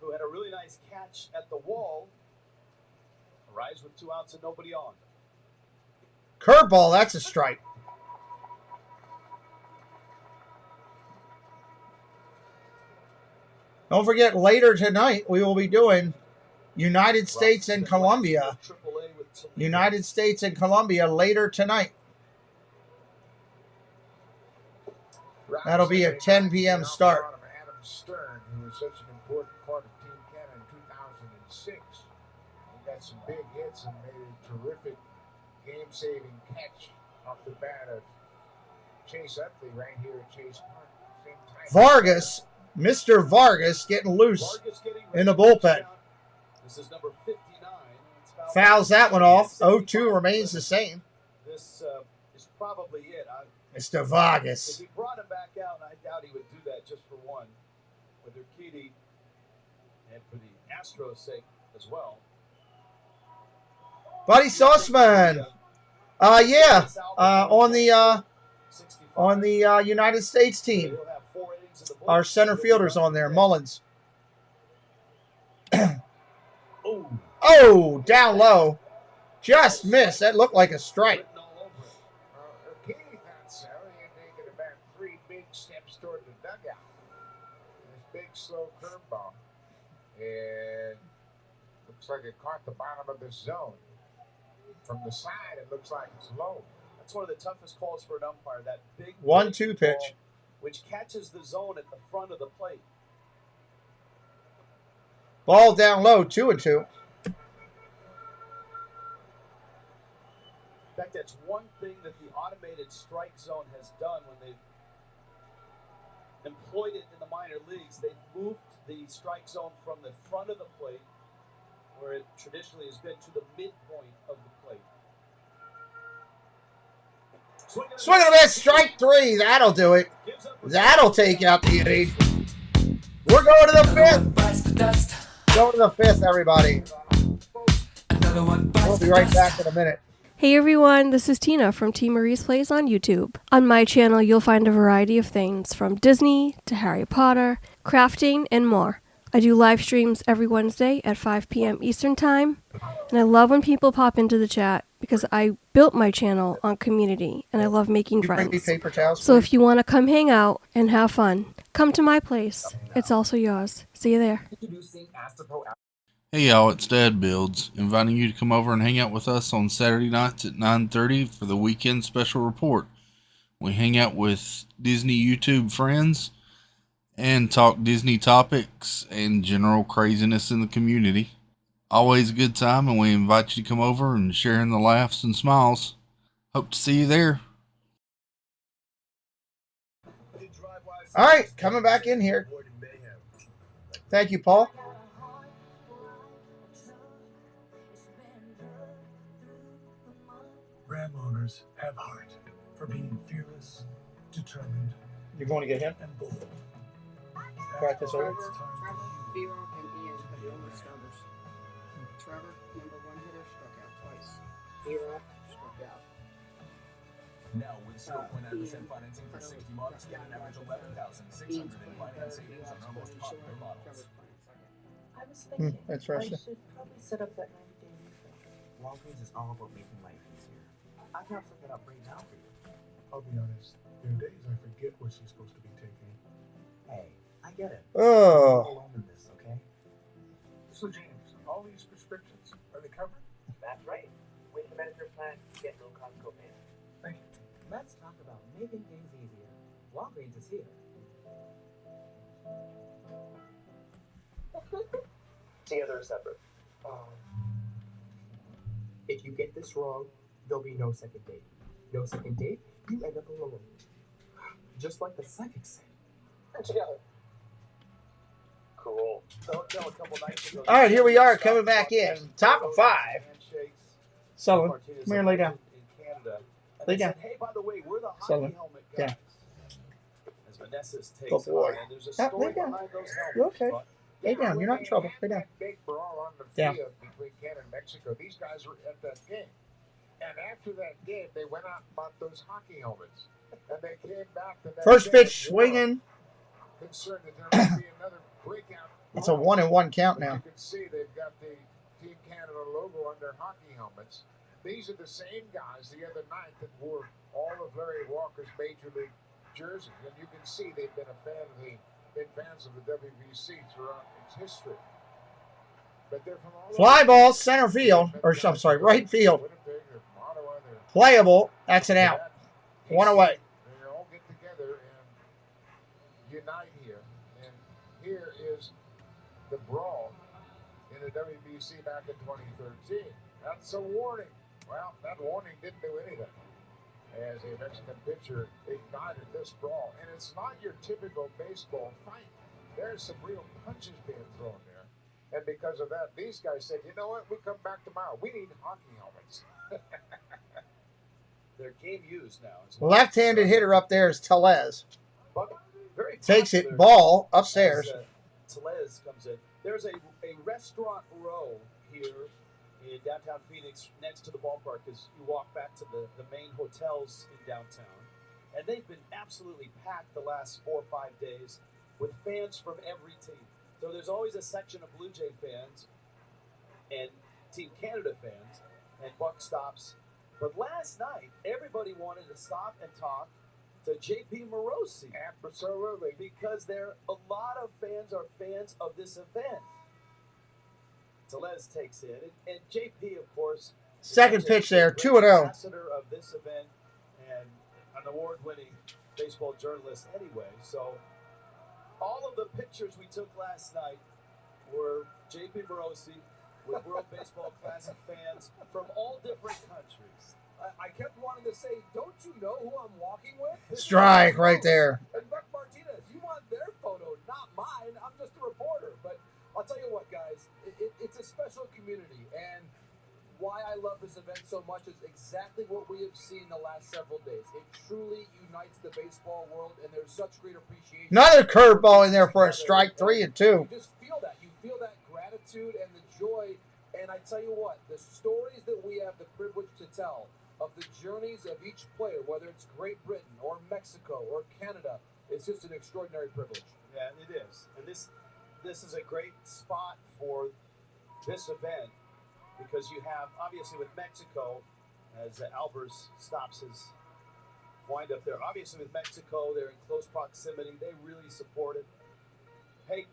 who had a really nice catch at the wall, arrives with 2 outs and nobody on. Curveball, that's a strike. Don't forget, later tonight, we will be doing United States and Colombia. United States and Colombia later tonight. That'll be a 10 p.m. start. Adam Stern, who was such an important part of Team Canada in 2006. He got some big hits and made a terrific game-saving catch off the bat of Chase Utley right here at Chase Park. Same time. Vargas, Mr. Vargas getting loose in the bullpen. This is number 59. Fouls that one off. 0-2 remains the same. This is probably it. Mr. Vargas. If he brought him back out, I doubt he would do that just for one. With Urquidy and for the Astros' sake as well. Buddy Sussman. On the United States team. Our center fielder's on there, Mullins. Oh, down low. Just missed. That looked like a strike. Urquidy thought so. He had taken about 3 big steps toward the dugout. This big, slow curveball. And looks like it caught the bottom of the zone. From the side, it looks like it's low. That's one of the toughest calls for an umpire. That big 1-2 pitch, which catches the zone at the front of the plate. Ball down low, 2-2. In fact, that's one thing that the automated strike zone has done when they've employed it in the minor leagues. They've moved the strike zone from the front of the plate, where it traditionally has been, to the midpoint of the plate. Swing and a miss, strike 3. That'll do it. That'll take out the inning. We're We're going to the fifth. Going to the fifth, everybody. We'll be right back in a minute. Hey everyone, this is Tina from T. Marie's Plays on YouTube. On my channel, you'll find a variety of things from Disney to Harry Potter, crafting, and more. I do live streams every Wednesday at 5 p.m. Eastern Time, and I love when people pop into the chat because I built my channel on community, and I love making friends. Bring me paper towels, So if you want to come hang out and have fun, come to my place. It's also yours. See you there. Hey y'all, it's Dad Builds, inviting you to come over and hang out with us on Saturday nights at 9:30 for the weekend special report. We hang out with Disney YouTube friends and talk Disney topics and general craziness in the community. Always a good time, and we invite you to come over and share in the laughs and smiles. Hope to see you there. All right, coming back in here. Thank you, Paul. Ram owners have heart for being fearless, determined. You're going to get him? And bold. Practice over. B-Rock and Ian have been the starters. Trevor, number one hitter, struck out twice. B-Rock struck out. Now with Scope.9% financing for 60 months, get an average $11,600 in finance savings on our most popular models. I was thinking, that's I Russia. should probably set up that 90-day refresh. Walgreens is all about making life easier. I've not forget upgrade now for you. I'll be honest. There are days I forget what she's supposed to be taking. Hey, I get it. Oh. You're alone in this, okay? So James, all these prescriptions, are they covered? That's right. With the Medicare plan, you get no cost copayment. Thank you. Let's talk about making things easier. Walgreens is here. Together or separate? If you get this wrong, there'll be no second date. No second date, you end up alone. Just like the psychic said. And together. Cool. Don't tell a couple nights ago. All right, here we are coming back in. Top of 5. Sullivan, come here, lay down. Lay down. Hey, by the way, we're the hockey Sullivan, helmet down. guys. As Vanessa's takes Good boy. on, and there's a Yeah, story lay down. behind those helmets. You're okay. but Lay down. You're not in trouble. Lay down. Big brawl on the Down. field between Canada and Mexico. These guys were at that game. And after that game, they went out and bought those hockey helmets. And they came back the next First day pitch, swinging. concerned that there might be another breakout. It's a 1-1 count now. You can see they've got the Team Canada logo on their hockey helmets. These are the same guys the other night that wore all of Larry Walker's Major League jerseys. And you can see they've been fans of the WBC throughout its history. But they're from all Fly ball, center field, or I'm sorry, right field. Playable. That's an out. One away. They all get together and unite here. And here is the brawl in the WBC back in 2013. That's a warning. Well, that warning didn't do anything, as a Mexican pitcher ignited this brawl. And it's not your typical baseball fight. There's some real punches being thrown there. And because of that, these guys said, you know what, we come back tomorrow. We need hockey helmets. They're game used now. Left-handed hitter up there is Tellez. Very Takes it, popular ball upstairs. as, Tellez comes in. There's a restaurant row here in downtown Phoenix next to the ballpark as you walk back to the main hotels in downtown. And they've been absolutely packed the last 4 or 5 days with fans from every team. So there's always a section of Blue Jay fans and Team Canada fans and buck stops. But last night, everybody wanted to stop and talk to JP Morosi. Absolutely. Because a lot of fans are fans of this event. Tellez takes in, and JP, of course, Second pitch there, 2-0. ambassador of this event and an award-winning baseball journalist anyway. So all of the pictures we took last night were JP Morosi with World Baseball Classic fans from all different countries. I kept wanting to say, don't you know who I'm walking with? Strike right there. And Buck Martinez, you want their photo, not mine. I'm just a reporter. But I'll tell you what, guys, it's a special community. And why I love this event so much is exactly what we have seen the last several days. It truly unites the baseball world, and there's such great appreciation. Another curveball in there for a strike, 3-2. You just feel that. You feel that gratitude and the joy. And I tell you what, the stories that we have the privilege to tell of the journeys of each player, whether it's Great Britain or Mexico or Canada, it's just an extraordinary privilege. Yeah, it is. And this is a great spot for this event because you have, obviously, with Mexico, as Albers stops his windup there, obviously with Mexico, they're in close proximity. They really support it. Hey,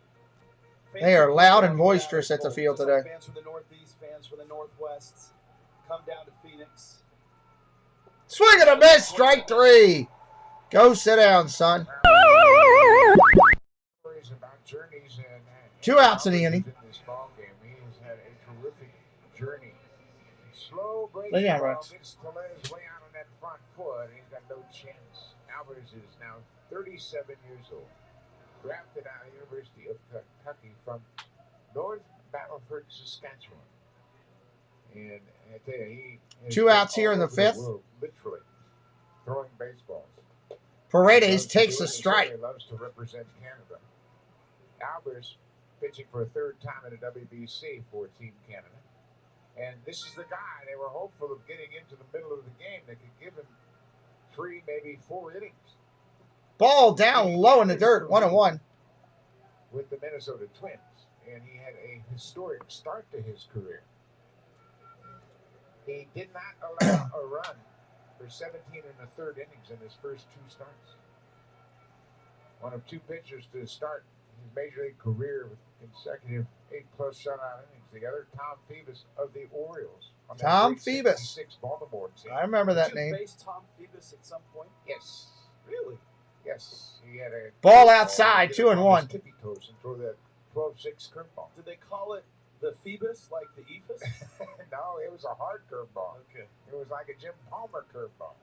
they are loud and boisterous at the field today. Fans from the Northeast, fans from the Northwest, come down to Phoenix. Swing and a miss, strike 3. Go sit down, son. 2 outs in the inning. He's had a terrific journey. Slow break. Look at Rex. Gets Tellez way out on that front foot. He's got no chance. Albers is now 37 years old. Drafted out of the University of Kentucky from North Battleford, Saskatchewan. And I tell you, he 2 outs here in the 5th. Literally throwing baseballs. Paredes takes a strike. He loves to represent Canada. Albers pitching for a 3rd time in the WBC for Team Canada. And this is the guy they were hopeful of getting into the middle of the game that could give him 3, maybe 4 innings. Ball down low in the dirt, 1-1. With the Minnesota Twins. And he had a historic start to his career. He did not allow a run for 17 1/3 innings in his first 2 starts. One of 2 pitchers to start his major league career with consecutive 8+ shutout innings. The other, Tom Phoebus of the Orioles. Tom Phoebus. Baltimore team. I remember that Did name. you face Tom Phoebus at some point? Yes. Really? Yes. He had a Ball outside, 2-1. Tippy toes and throw that 12-6 curveball. Did they call it the Phoebus, like the Ephus? No, it was a hard curveball. Okay. It was like a Jim Palmer curveball.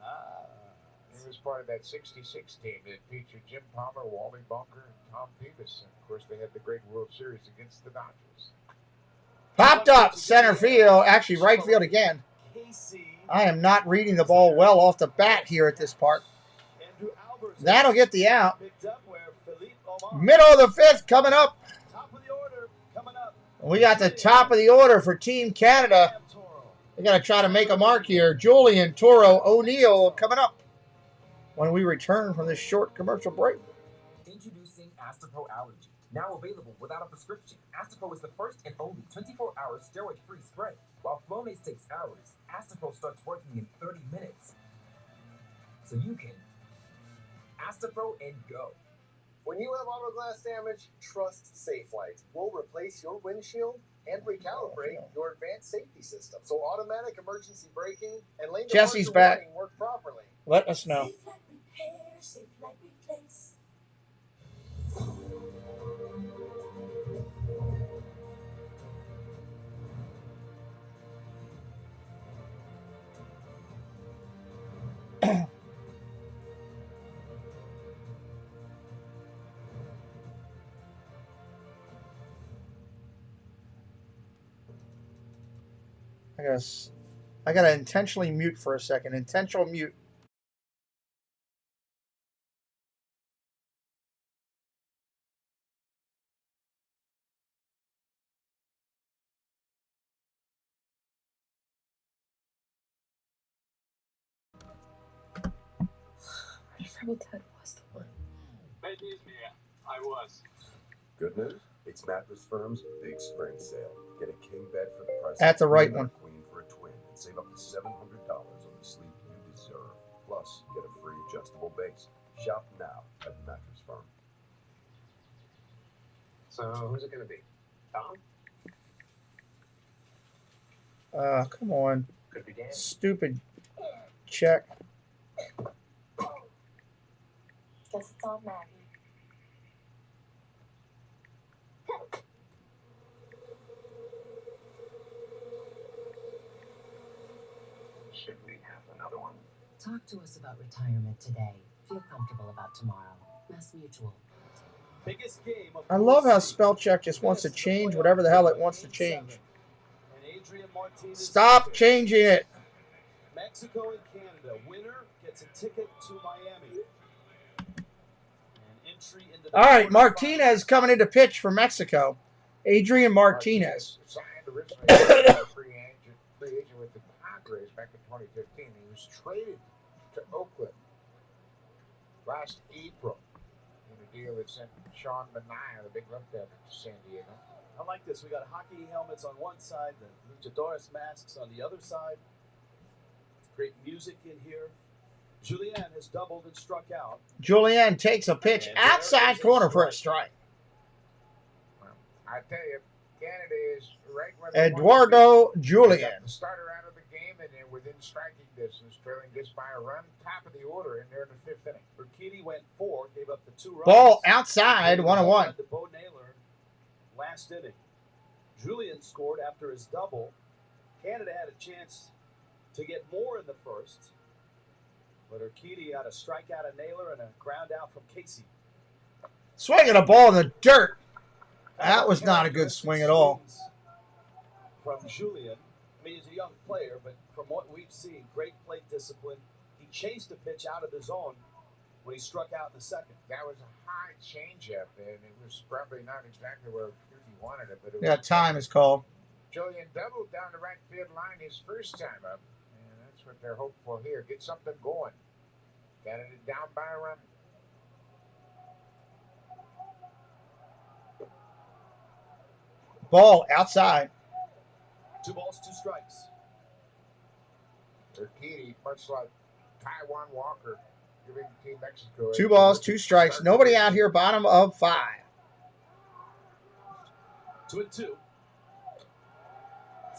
He was part of that 66 team that featured Jim Palmer, Wally Bunker, and Tom Phoebus. And of course, they had the great World Series against the Dodgers. Popped up center field, actually right field again. I am not reading the ball well off the bat here at this park. That'll get the out. Middle of the 5th coming up. We got the top of the order for Team Canada. We got to try to make a mark here. Julian Toro O'Neill coming up when we return from this short commercial break. Introducing Astapro Allergy. Now available without a prescription. Astapro is the first and only 24-hour steroid-free spray. While Flonase takes hours, Astapro starts working in 30 minutes. So you can Astapro and go. When you have auto glass damage, trust SafeLight. We'll replace your windshield and recalibrate your advanced safety system so automatic emergency braking and lane Jesse's departure back. warning work properly. Let us know. I gotta intentionally mute for a second. Intentional mute. Whatever Ted was the one. Yeah, I was. Good news? It's Mattress Firm's Big Spring Sale. Get a king bed for the price That's of the right queen or one. queen for a twin and save up to $700 on the sleep you deserve. Plus, get a free adjustable base. Shop now at Mattress Firm. So, who's it going to be? Tom? Come on. Could be Dan. Stupid check. Guess it's all Maggie. Should we have another one? Talk to us about retirement today. Feel comfortable about tomorrow. Mass Mutual. Biggest game of I love how spell check just wants to change whatever the hell it wants to change. And Adrian Martinez. Stop changing it. Mexico and Canada. Winner gets a ticket to Miami. And entry into the All right, Martinez coming into pitch for Mexico. Adrian Martinez. Signed originally as a free agent with the Padres back in 2015. He was traded to Oakland last April in a deal that sent Sean Manaea, the big left-hander, to San Diego. I like this. We got hockey helmets on one side, the luchadores masks on the other side. Great music in here. Julien has doubled and struck out. Julien takes a pitch outside corner for a strike. Well, I tell you, Canada is right when Eduardo Julien. The starter out of the game and they're within striking distance, trailing just by a run, top of the order, and they're in the 5th inning. Urquidy went 4, gave up the 2 runs. Ball outside, 1-1. The Bo Naylor last inning. Julien scored after his double. Canada had a chance to get more in the first, but Urquidy had a strikeout of Naylor and a ground out from Casey. Swinging a ball in the dirt. That was not a good swing at all. From Julien. I mean, he's a young player, but from what we've seen, great plate discipline. He chased a pitch out of the zone when he struck out in the second. That was a high changeup, and it was probably not exactly where he wanted it. But it was Yeah, time is called. Julien doubled down the right field line his first time up, and that's what they're hopeful here. Get something going. Got it down by a run. Ball outside. 2 balls, 2 strikes. Urquidy, much like Taiwan Walker, giving Team Mexico 2 balls, 2 strikes. Nobody out here, bottom of 5. 2-2.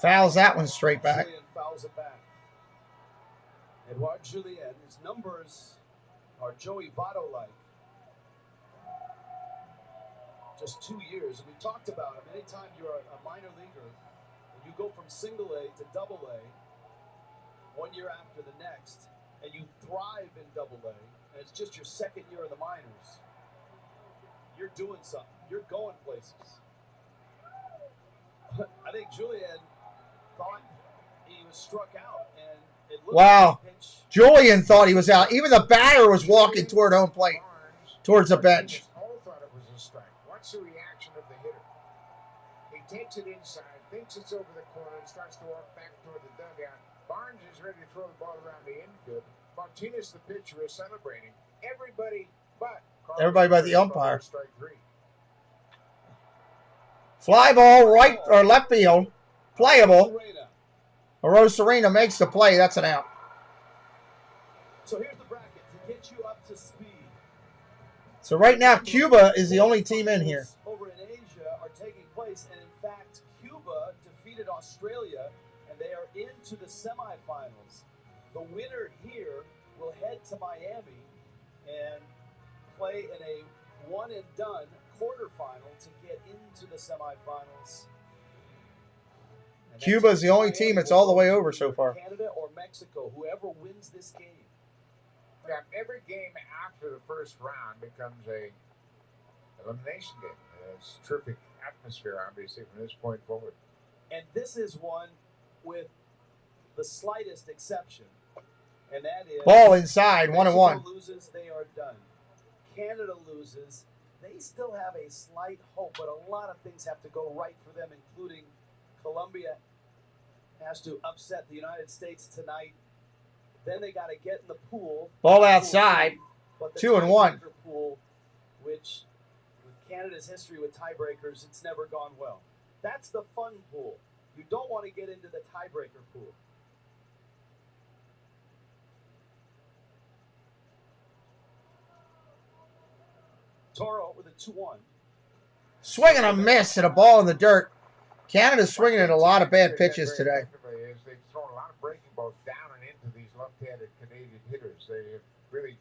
Fouls that one straight back. Julien fouls it back. Edouard Julien, his numbers are Joey Votto-like. Just 2 years. And we talked about him. Anytime you're a minor leaguer, and you go from single A to double A, 1 year after the next, and you thrive in double A, and it's just your second year in the minors, you're doing something. You're going places. I think Julien thought he was struck out, and it looked Wow. like a pitch. Julien thought he was out. Even the batter was walking toward home plate, towards the bench. All thought it was a strike. Watch the reaction of the hitter. He takes it inside, thinks it's over the corner, and starts to walk back toward the dugout. Barnes is ready to throw the ball around the infield. Martinez, the pitcher, is celebrating. Everybody but the umpire. Strike 3. Fly ball right or left field. Playable. Rosarina makes the play. That's an out. So here's the bracket to get you up to speed. So right now, Cuba is the only team in here. Over in Asia are taking place, and in fact, Cuba defeated Australia, and they are into the semifinals. The winner here will head to Miami and play in a one-and-done quarterfinal to get into the semifinals. And Cuba is the only team that's all the way over so far. Canada or Mexico, whoever wins this game. Yeah, every game after the first round becomes a elimination game. It's a terrific atmosphere, obviously, from this point forward. And this is one with the slightest exception, and that is Ball inside, 1-1. Mexico loses, they are done. Canada loses, they still have a slight hope, but a lot of things have to go right for them, including Colombia has to upset the United States tonight. Then they got to get in the pool. Ball outside, But the 2-1. tiebreaker pool, which with Canada's history with tiebreakers, it's never gone well. That's the fun pool. You don't want to get into the tiebreaker pool. Toro with a 2-1. Swing and a miss and a ball in the dirt. Canada's swinging at a lot of bad pitches today. They've thrown a lot of breaking balls down and into these left-handed Canadian hitters. They have really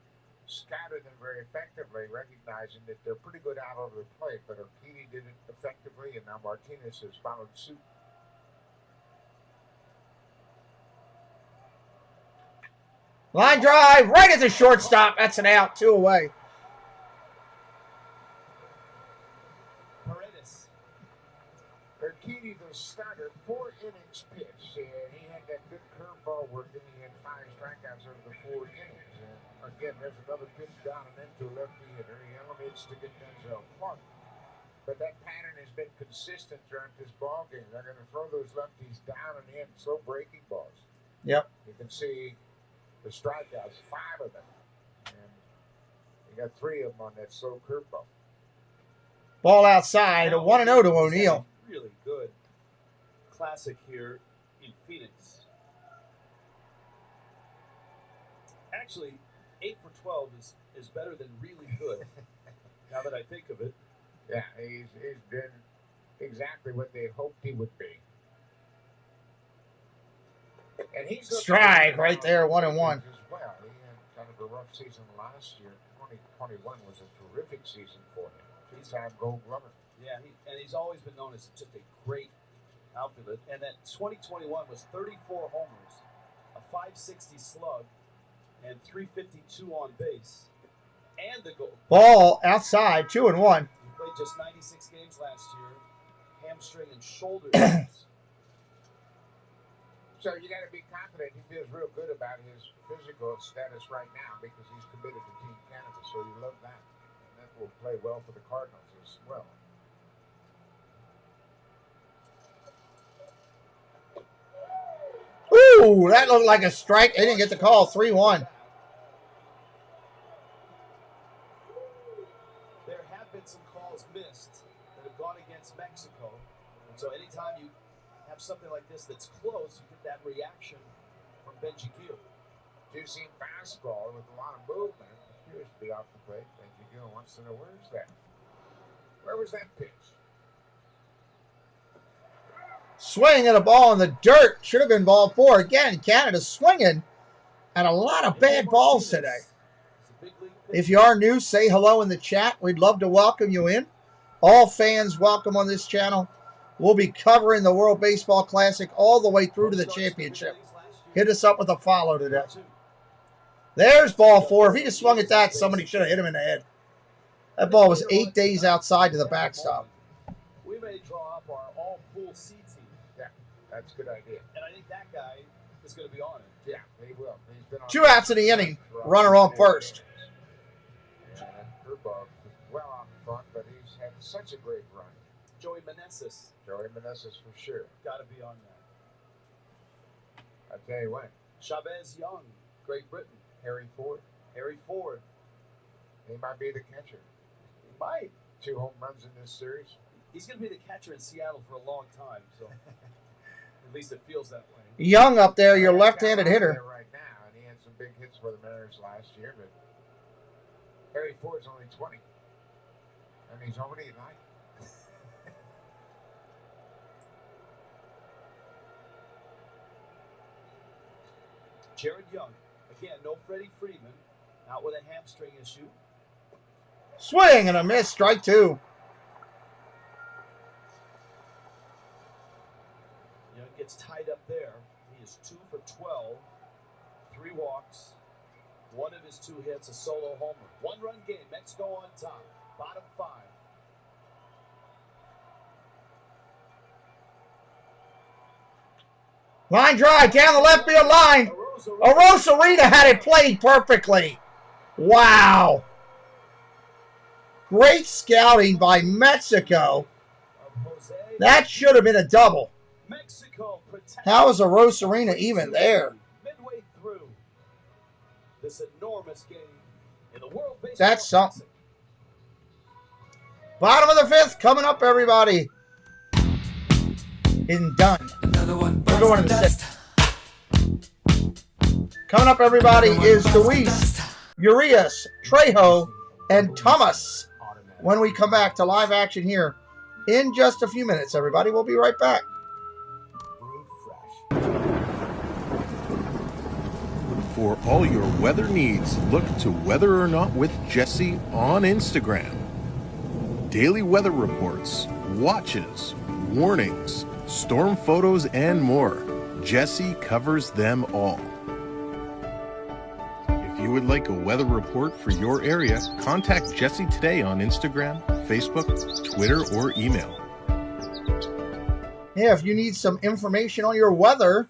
scattered them very effectively, recognizing that they're pretty good out over the plate. But Urquidy did it effectively, and now Martinez has followed suit. Line drive right at the shortstop. That's an out. 2 away. Urquidy, the starter, 4 innings, next pitch, and he had that good curveball working. He had 5 strikeouts over the 4 innings. And again, there's another pitch down and into a lefty hitter. He elevates to get Denzel Clark. But that pattern has been consistent throughout this ball game. They're going to throw those lefties down and in, slow breaking balls. Yep. You can see the strikeouts, 5 of them. And you got 3 of them on that slow curveball. Ball outside, a 1-0 to O'Neill. Really good classic here in Phoenix. Actually, 8 for 12 is better than really good. Now that I think of it. Yeah, he's been exactly what they hoped he would be. And he's strike right there, 1-1. As well. He had kind of a rough season last year. 2021 was a terrific season for him. Three-time Gold Glover. Yeah, he's always been known as just a great outfielder. And that 2021 was 34 homers, a 560 slug, and 352 on base, and the goal. Ball outside, 2-1. He played just 96 games last year, hamstring and shoulder issues. So you got to be confident. He feels real good about his physical status right now because he's committed to Team Canada. So you love that. And that will play well for the Cardinals as well. Ooh, that looked like a strike. They didn't get the call. 3-1. There have been some calls missed that have gone against Mexico. And so anytime you have something like this that's close, you get that reaction from Benji Gill. Two-seam fastball with a lot of movement. Appears to be off the plate. Benji Gill wants to know where's that? Where was that pitch? Swing at a ball in the dirt. Should have been ball 4. Again, Canada swinging at a lot of bad balls today. If you are new, say hello in the chat. We'd love to welcome you in. All fans welcome on this channel. We'll be covering the World Baseball Classic all the way through to the championship. Hit us up with a follow today. There's ball 4. If he just swung at that, somebody should have hit him in the head. That ball was 8 days outside to the backstop. We may draw up our all-pool C team. Yeah, that's a good idea. And I think that guy is going to be on it. Yeah, he will. He's been on 2 outs in the inning. Runner on first. Curveball well on the front, but he's had such a great run. Joey Meneses. Joey Meneses for sure. Got to be on that. I tell you what. Chavez Young, Great Britain. Harry Ford. Harry Ford. He might be the catcher. He might. 2 home runs in this series. He's going to be the catcher in Seattle for a long time, so at least it feels that way. Young up there, your left-handed hitter. Right now, and he had some big hits for the Mariners last year, but Harry Ford's only 20. And he's already at night. Jared Young. Again, no Freddie Freeman. Out with a hamstring issue. Swing and a miss. Strike 2. Young gets tied up there. He is 2 for 12. 3 walks. 1 of his 2 hits, a solo homer. 1-run game. Mexico on top. Bottom 5. Line drive down the left field line. Arosarita had it played perfectly. Wow. Great scouting by Mexico. That should have been a double. How is Arosarita even there? Midway through this enormous game in the World Baseball That's something. Bottom of the 5th coming up, everybody. Isn't done. We're going to the 6th. Coming up, everybody, is Luis, Urias, Trejo, and Thomas. When we come back to live action here in just a few minutes, everybody. We'll be right back. For all your weather needs, look to Weather or Not with Jesse on Instagram. Daily weather reports, watches, warnings, storm photos, and more. Jesse covers them all. If you would like a weather report for your area, contact Jesse today on Instagram, Facebook, Twitter, or email. Yeah, if you need some information on your weather,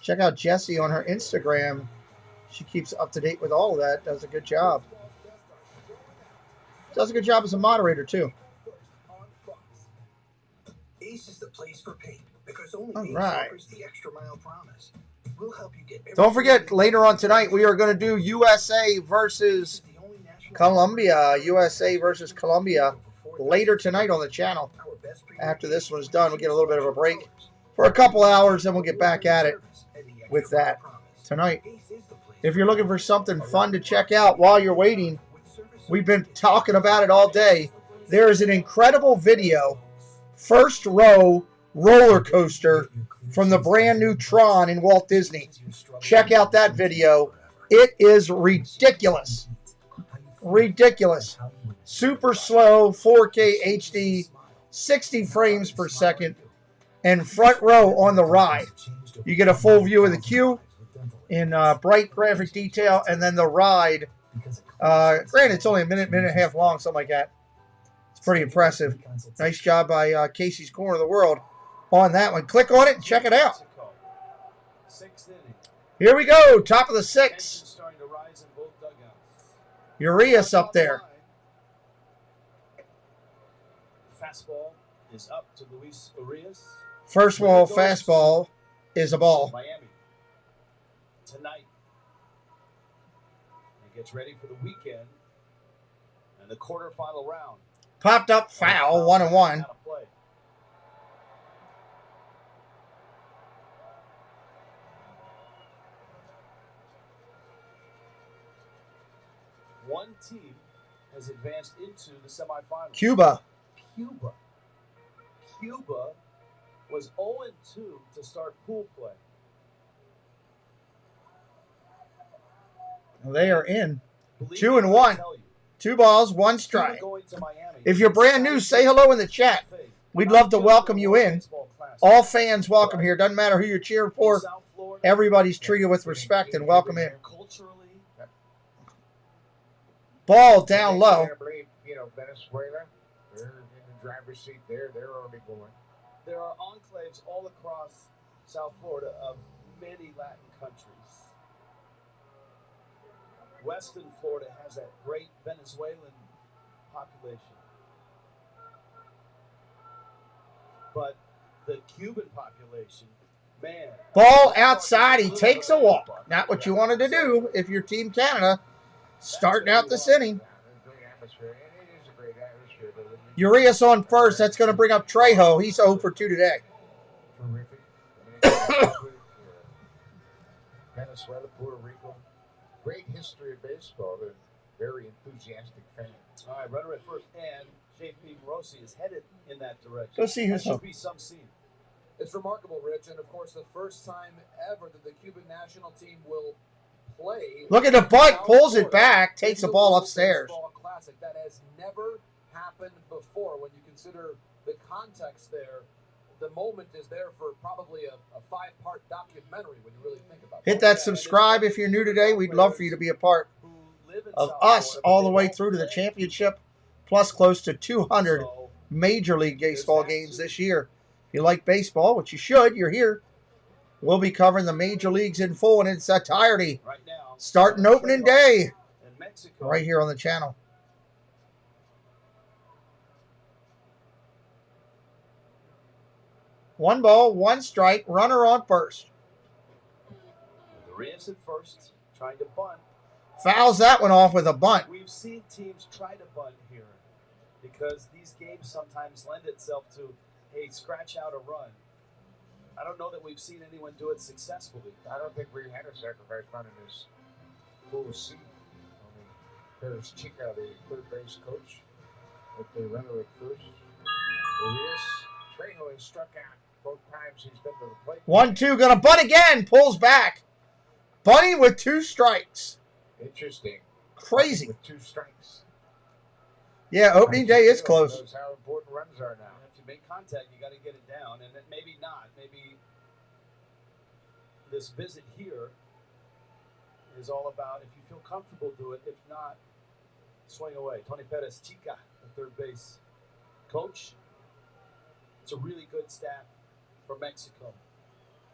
check out Jessie on her Instagram. She keeps up to date with all of that. Does a good job. Does a good job as a moderator, too. Ace is the place for paint because only All Ace right. offers the extra mile promise. We'll help you get Don't forget, later on tonight, we are going to do USA versus Colombia. USA versus Colombia later tonight on the channel. After this one's done, we'll get a little bit of a break for a couple hours, then we'll get back at it with that tonight. If you're looking for something fun to check out while you're waiting, we've been talking about it all day. There is an incredible video, first row roller coaster from the brand new Tron in Walt Disney. Check out that video. It is ridiculous. Ridiculous. Super slow, 4K HD, 60 frames per second, and front row on the ride. You get a full view of the queue in bright graphic detail, and then the ride. Granted, it's only a minute and a half long, something like that. It's pretty impressive. Nice job by Casey's Corner of the World on that one. Click on it and check it out. Here we go, top of the sixth. Urias up there. Fastball is up to Luis Urias. First ball fastball is a ball. Miami tonight. He gets ready for the weekend and the quarterfinal round. Popped up foul, 1-1. One team has advanced into the semifinals. Cuba. Cuba was 0-2 to start pool play. They are in. 2-1. 2 balls, 1 strike. If you're brand new, say hello in the chat. We'd love to welcome you in. All fans welcome here. Doesn't matter who you're cheering for. Everybody's treated with respect and welcome in. Ball down low. I believe, Venezuela, they're in the driver's seat there. They're already going. There are enclaves all across South Florida of many Latin countries. Western Florida has that great Venezuelan population. But the Cuban population, man. Ball outside. He takes a walk. Not what you wanted to do if you're Team Canada. Starting out this inning. Urias on first. That's going to bring up Trejo. He's 0 for 2 today. Venezuela, Puerto Rico. Great history of baseball. They're very enthusiastic fans. All right, runner at first, and J.P. Morosi is headed in that direction. Go see who's that should up. be some scene. It's remarkable, Rich, and of course the first time ever that the Cuban national team will play. Look at the butt, pulls it back, takes the ball upstairs. Classic. That has never happened before. When you consider the context there, the moment is there for probably a 5-part documentary when you really think about it. Hit that subscribe if you're new today. We'd love for you to be a part of us all the way through to the championship, plus close to 200 Major League Baseball games this year. If you like baseball, which you should, you're here. We'll be covering the major leagues in full in its entirety, starting opening day, right here on the channel. One ball, 1 strike, runner on first. Urias at first, trying to bunt. Fouls that one off with a bunt. We've seen teams try to bunt here because these games sometimes lend itself to, hey, scratch out a run. I don't know that we've seen anyone do it successfully. I don't think we had a sacrifice run in this pool C. There's Chica, the third base coach, with the runner at first. Urias, Trejo has struck out both times he's been to the plate. 1-2, gonna bunt again, pulls back. Bunting with 2 strikes. Interesting. Crazy. With 2 strikes. Yeah, opening day is close. Knows how important runs are now. If you make contact, you got to get it down, and then maybe not. Maybe this visit here is all about if you feel comfortable, do it. If not, swing away. Tony Perez, Chica, the third base coach. It's a really good staff for Mexico.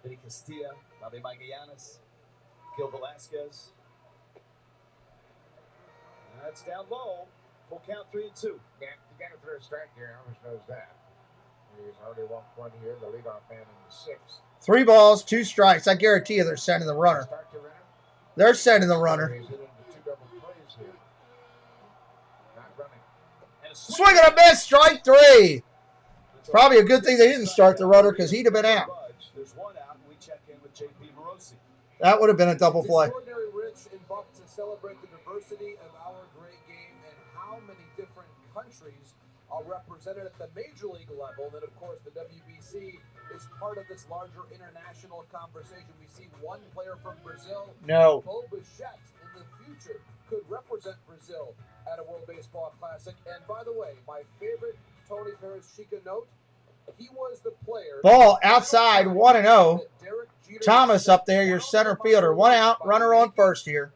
Vinny Castilla, Javi Magallanes, Gil Velasquez. That's down low. Full count 3-2. Yeah, you got to throw a strike here. Almost knows that. He's already walked one here, the leadoff man in the sixth. 3 balls, 2 strikes. I guarantee you they're sending the runner. They're sending the runner. Swing and a miss, strike 3. Probably a good thing they didn't start the runner because he'd have been out. There's one out, and we check in with JP Morosi. That would have been a double play. It's extraordinary rich in Buck to celebrate the diversity of our great game and how many different countries are represented at the major league level. And then, of course, the WBC is part of this larger international conversation. We see one player from Brazil, No. Bo Bichette, in the future could represent Brazil at a World Baseball Classic. And by the way, my favorite Tony Perez-Chica note, he was the player. Ball outside, 1-0. Thomas up there, your center fielder. 1 out, runner on first here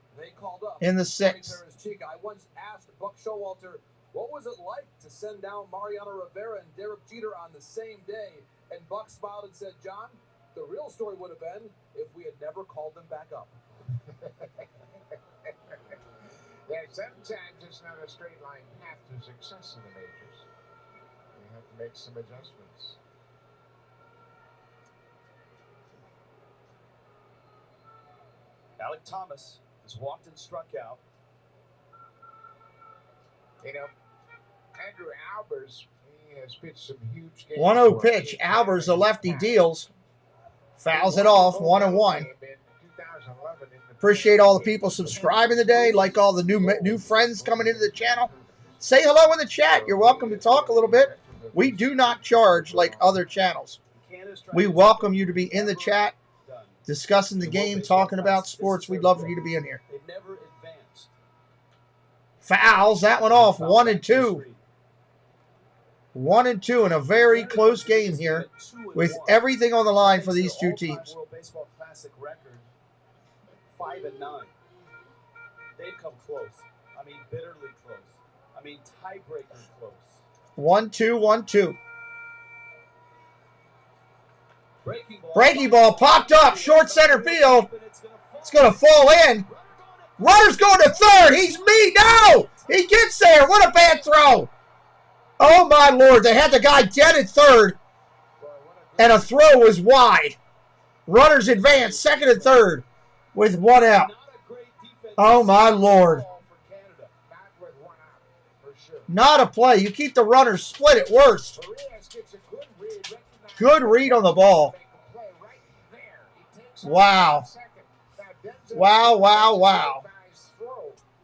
in the 6th. I once asked Buck Showalter, what was it like to send down Mariano Rivera and Derek Jeter on the same day? And Buck smiled and said, John, the real story would have been if we had never called them back up. Yeah, sometimes it's not a straight line path to success in the majors. You have to make some adjustments. Alec Thomas has walked and struck out. You know, Andrew Albers, he has pitched some huge games. 1-0 pitch. Albers, the lefty, deals. Fouls it off, 1-1. Appreciate all the people subscribing today. Like all the new friends coming into the channel. Say hello in the chat. You're welcome to talk a little bit. We do not charge like other channels. We welcome you to be in the chat, discussing the game, talking about sports. We'd love for you to be in here. Fouls that one off, 1-2. 1-2 in a very close game here with everything on the line for these two teams. World Baseball Classic record, 5-9. They've come close. I mean, bitterly close. I mean, tiebreaker close. 1-2, 1-2. Breaking ball popped up, short center field. It's going to fall in. Runner's going to third. He's me. No! He gets there. What a bad throw. Oh, my Lord. They had the guy dead at third, and a throw was wide. Runners advance, second and third, with 1 out. Oh, my Lord. Not a play. You keep the runners split at worst. Good read on the ball. Wow. Wow, wow, wow.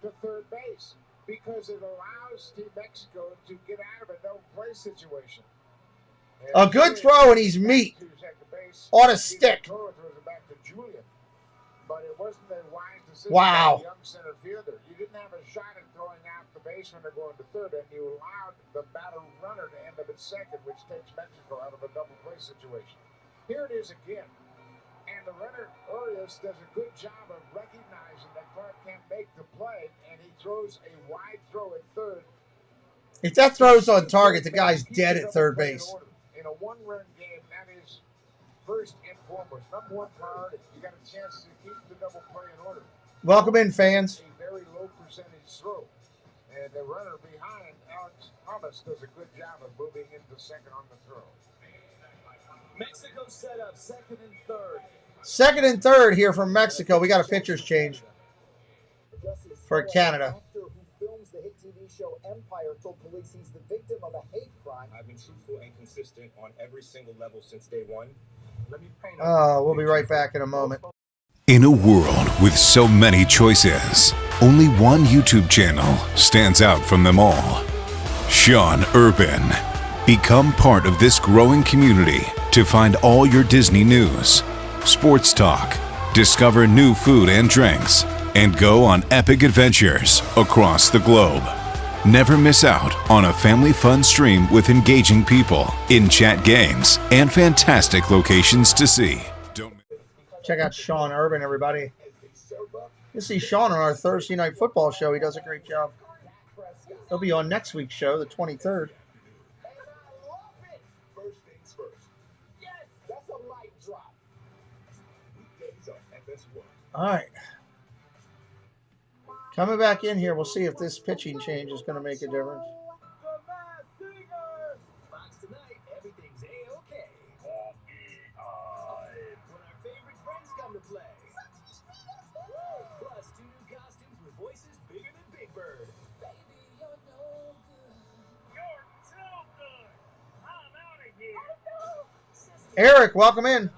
To third base because it allows Team Mexico to get out of a no-play situation. A good throw, and he's meat on a stick. But it wasn't a wise decision Wow. by the young center fielder. You didn't have a shot at throwing out the baseman or going to third, and you allowed the batter runner to end up at second, which takes Mexico out of a double play situation. Here it is again. And the runner, Urias, does a good job of recognizing that Clark can't make the play, and he throws a wide throw at third. If that throw's on target, the guy's dead at third base. In a one-run game, that is first and foremost. Number one priority. You got a chance to keep the double play in order. Welcome in, fans. A very low percentage throw. And the runner behind, Alex Thomas, does a good job of moving into second on the throw. Mexico set up second and third. Second and third here from Mexico. We got a pitcher's change for Canada. Actor who films the hit TV show Empire told police he's the victim of a hate crime. I've been truthful and consistent on every single level since day one. Let me paint We'll be right back in a moment. In a world with so many choices, only one YouTube channel stands out from them all. Sean Urban. Become part of this growing community to find all your Disney news, sports talk, discover new food and drinks, and go on epic adventures across the globe. Never miss out on a family fun stream with engaging people, in-chat games, and fantastic locations to see. Check out Sean Urban, everybody. You'll see Sean on our Thursday Night Football show. He does a great job. He'll be on next week's show, the 23rd. All right. Coming back in here, we'll see if this pitching change is going to make a difference. Fox tonight, everything's A-okay. When our favorite friends come to play. Plus, 2 new costumes with voices bigger than Big Bird. Baby, you're no good. You're so good. I'm out of here. Eric, welcome in.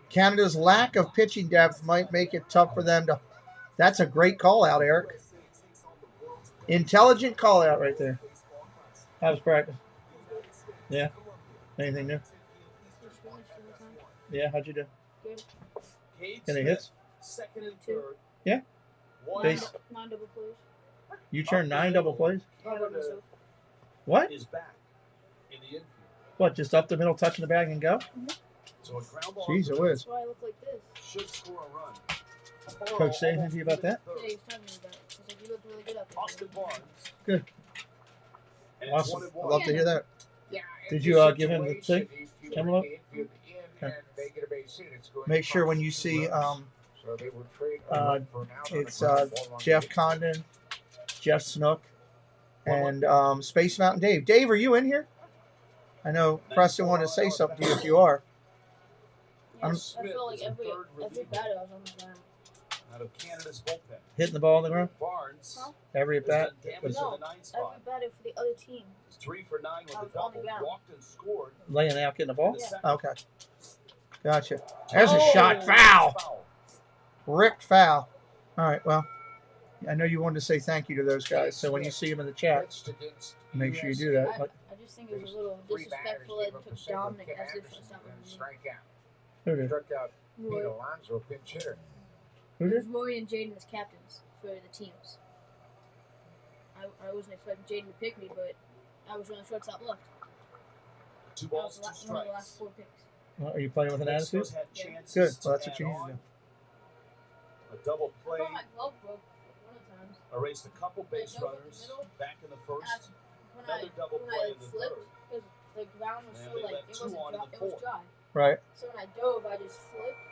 Canada's lack of pitching depth might make it tough for them to... That's a great call out, Eric. Intelligent call out right there. How was practice? Yeah. Anything new? Yeah, how'd you do? Good. Any hits? Second and third. Yeah. Base. 9 double plays. You turned 9 double plays? Canada What? is back in the infield. What, just up the middle, touching the bag and go? So a ground ball. Jeez, it was. That's why I look like this. Should score a run. Coach say anything to you about that? Yeah, he's talking about it. He's like, you looked really good up there. Austin Barnes. Good. And Awesome. it's I'd 1-1. love to hear that. Yeah, Did you give him the thing? Envelope? Okay. Make sure when you see it's Jeff Condon, Jeff Snook, and Space Mountain Dave. Dave, are you in here? I know Preston wanted to say something to you if you are. Yeah, I feel like every bat I was on the ground. Out of Canada's bullpen. Hitting the ball on the ground? Barnes. Every at bat? Damage No, to the 9 spot. every batter for the other team. It's 3 for 9 with I the was on the double. ground. Walked and scored. Laying out, getting the ball? Yeah. Okay. Gotcha. There's a shot. Foul. Ripped foul. All right, well, I know you wanted to say thank you to those guys, so when you see them in the chat, make sure you do that. I just think it was a little disrespectful that it took Dominic as if it's not Who did? Struck out Roy. Pete Alonso, pinch hitter. Who It was did? Roy and Jaden as captains for the teams. I wasn't expecting Jaden to pick me, but I was on the shortstop left. 2 That was balls, 2 one of the strikes. last 4 picks. Well, are you playing with an attitude? Mexico's had chances Good. to Well, that's what add you need to on. do. A double I play. thought my glove broke one of the times. Erased a couple base Like, over the runners middle. back in the first. When Another double when play I in the flipped, third. because the ground was And so they like left it 2 wasn't on in dry, the it was fourth. dry. Right. So when I dove, I just flipped.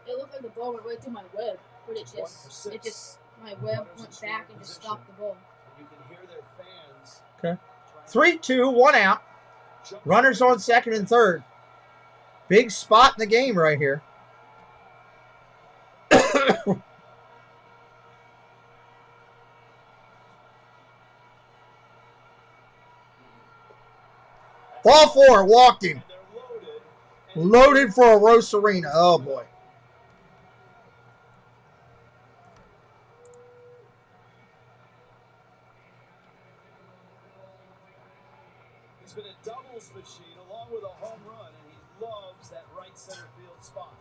It looked like the ball went right through my web, but it Just 1 for just 6. my web went back and just stopped the ball. You can hear their fans. Okay. 3-2, 1 out. Runners on second and third. Big spot in the game right here. Ball 4, walked him. Loaded for a Rosarina. Oh, boy. He's been a doubles machine along with a home run, and he loves that right center field spot.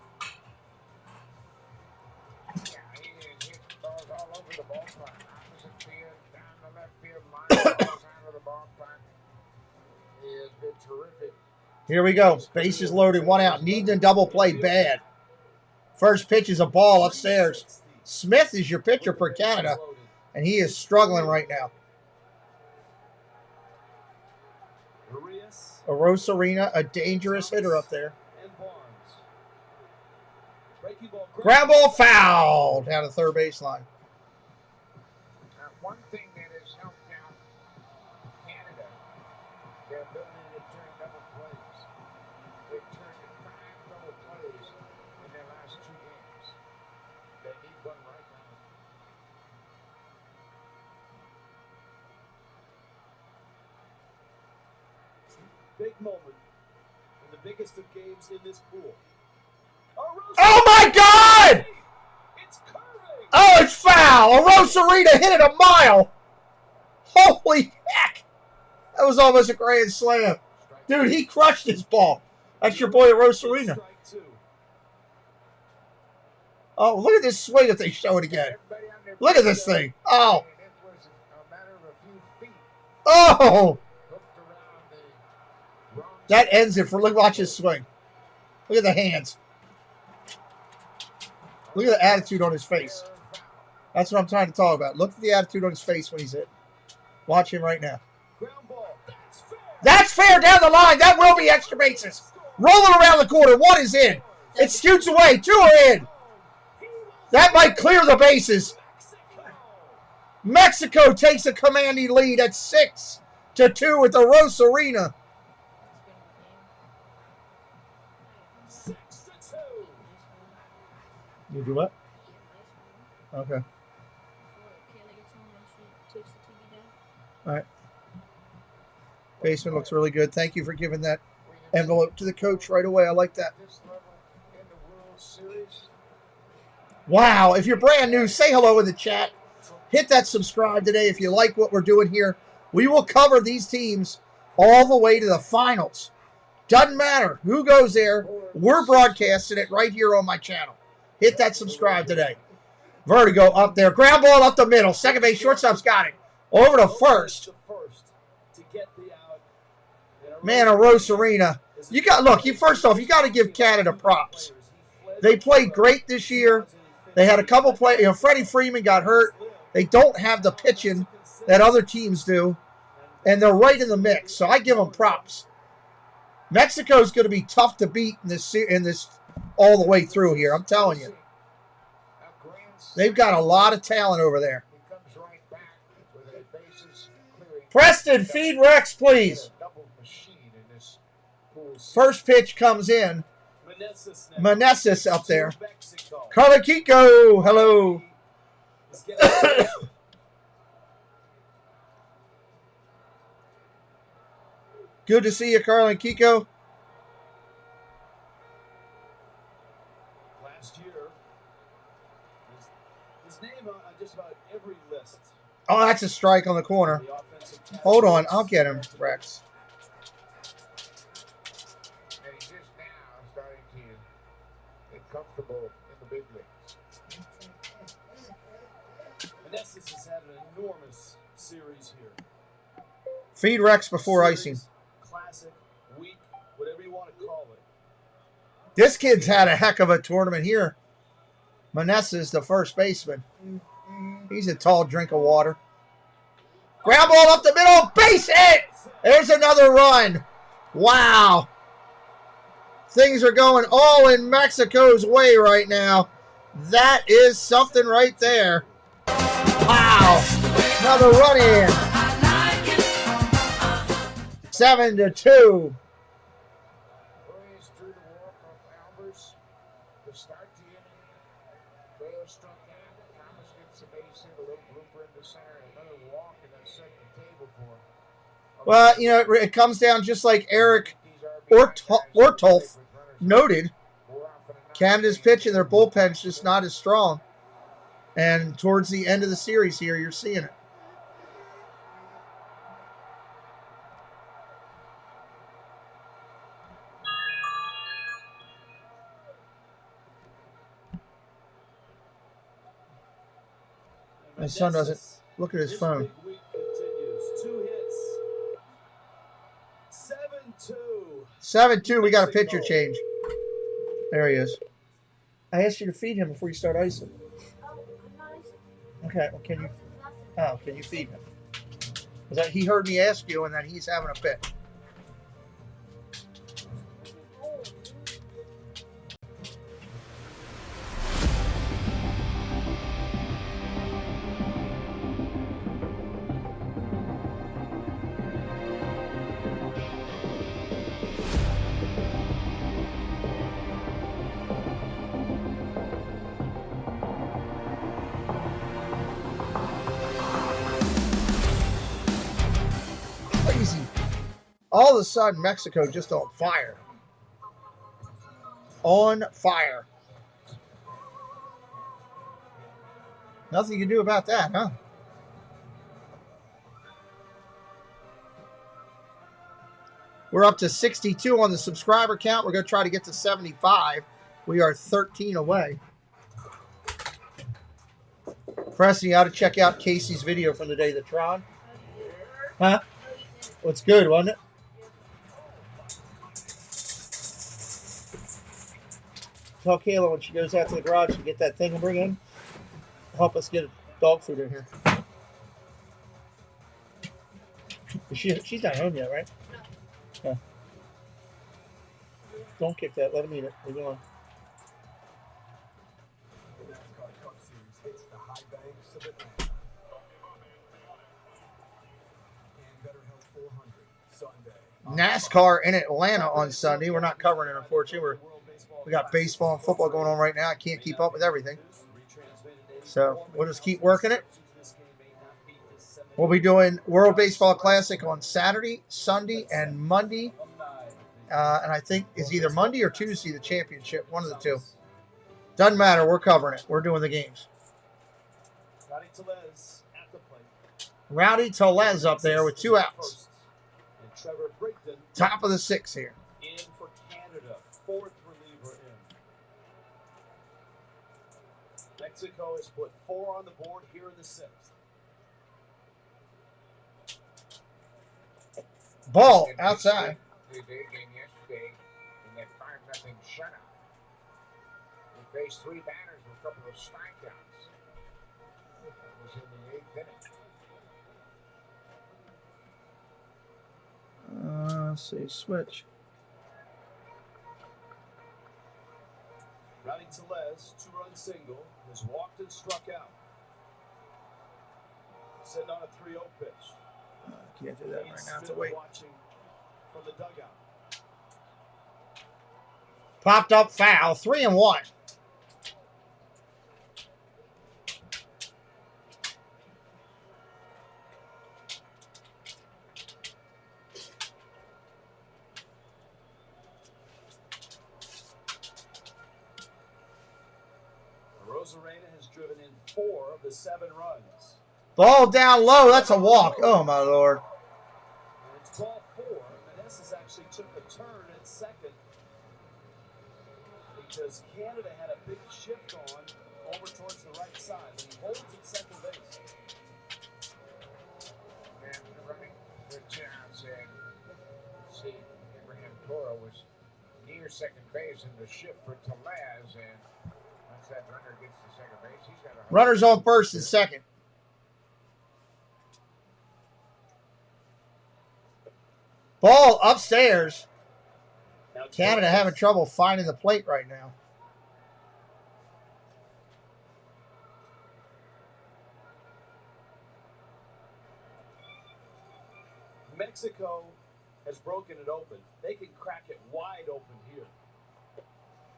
Yeah, he hit balls all over the ballpark. Opposite field, down the left field line, balls out of the ballpark. He has been terrific. Here we go. Bases loaded, 1 out. Needing a double play bad. First pitch is a ball upstairs. Smith is your pitcher for Canada, and he is struggling right now. Arias A Rosarina, a dangerous hitter up there. and Barnes. Breaking ball. Ground ball foul down the third baseline. Now, one thing that has helped out Canada, their ability to turn double plays. They've turned 5 double plays in their last 2 games. They need one right now. Big moment in the biggest of games in this pool. Oh, my God! Oh, it's foul. A Rosarina hit it a mile. Holy heck. That was almost a grand slam. Dude, he crushed his ball. That's your boy, Rosarina. Oh, look at this swing if they show it again. Look at this thing. Oh. Oh. That ends it for, look, watch his swing. Look at the hands. Look at the attitude on his face. That's what I'm trying to talk about. Look at the attitude on his face when he's hit. Watch him right now. That's fair down the line. That will be extra bases. Rolling around the corner. 1 is in. It scoots away. 2 are in. That might clear the bases. Mexico takes a commanding lead at 6-2 at the Rosarina. 6-2. You do what? Okay. All right. Basement looks really good. Thank you for giving that envelope to the coach right away. I like that. Wow. If you're brand new, say hello in the chat. Hit that subscribe today if you like what we're doing here. We will cover these teams all the way to the finals. Doesn't matter who goes there. We're broadcasting it right here on my channel. Hit that subscribe today. Vertigo up there. Ground ball up the middle. Second base shortstop's got it. Over to first. Man, a Rosarina. You got look. First off, you got to give Canada props. They played great this year. They had a couple play. Freddie Freeman got hurt. They don't have the pitching that other teams do, and they're right in the mix. So I give them props. Mexico's going to be tough to beat in this all the way through here. I'm telling you. They've got a lot of talent over there. Preston, feed Rex, please. First pitch comes in. Meneses up there. Carla Kiko, hello. Good to see you, Carla Kiko. Last year, his name on just about every list. Oh, that's a strike on the corner. Hold on, I'll get him, Rex. And he's just now starting to get comfortable in the big leagues. Meneses has had an enormous series here. Feed Rex before icing. Classic, weak, whatever you want to call it. This kid's had a heck of a tournament here. Meneses, the first baseman. He's a tall drink of water. Ground ball up the middle. Base hit. There's another run. Wow. Things are going all in Mexico's way right now. That is something right there. Wow. Another run in. 7-2. Well, you know, it comes down just like Eric Ortolf noted. Canada's pitching, their bullpen's just not as strong. And towards the end of the series here, you're seeing it. My son doesn't look at his phone. 2 hits. 7-2. We got a pitcher change. There he is. I asked you to feed him before you start icing. Okay. Well, can you feed him? Because he heard me ask you, and that he's having a fit. All of a sudden, Mexico just on fire. On fire. Nothing you can do about that, huh? We're up to 62 on the subscriber count. We're going to try to get to 75. We are 13 away. Preston, you ought to check out Casey's video from the day of the Tron. Huh? Well, it's good, wasn't it? Tell Kayla when she goes out to the garage to get that thing and bring in. Help us get dog food in here. She's not home yet, right? No. Yeah. Don't kick that. Let him eat it. Leave it alone. High Banks of Atlanta. And Better Health 400 Sunday. NASCAR in Atlanta on Sunday. We're not covering it, unfortunately. We got baseball and football going on right now. I can't keep up with everything. So we'll just keep working it. We'll be doing World Baseball Classic on Saturday, Sunday, and Monday. And I think it's either Monday or Tuesday, the championship. One of the two. Doesn't matter. We're covering it. We're doing the games. Rowdy Tellez up there with 2 outs. Top of the 6th here. In for Canada, 4th reliever in. Mexico has put 4 on the board here in the 6th. Ball outside. The game yesterday in that 5-0 shutout. We faced 3 batters with a couple of strikeouts. That was in the 8th inning. Let's see, switch. Rowdy Tellez, 2-run single, has walked and struck out. Sitting on a 3-0 pitch. Can't do that right now. I have to wait. Watching from the dugout. Popped up foul. 3-1. Rosarena has driven in 4 of the 7 runs. Ball down low. That's a walk. Oh, my Lord. And it's ball 4. Meneses actually took a turn at second because Canada had a big shift on over towards the right side. And he holds at second base. And running for Johnson. Let's see, Abraham Toro was near second base in the shift for Tellez. And once that runner gets to second base, he's got a Runners on first and second. Ball upstairs. Canada having trouble finding the plate right now. Mexico has broken it open. They can crack it wide open here.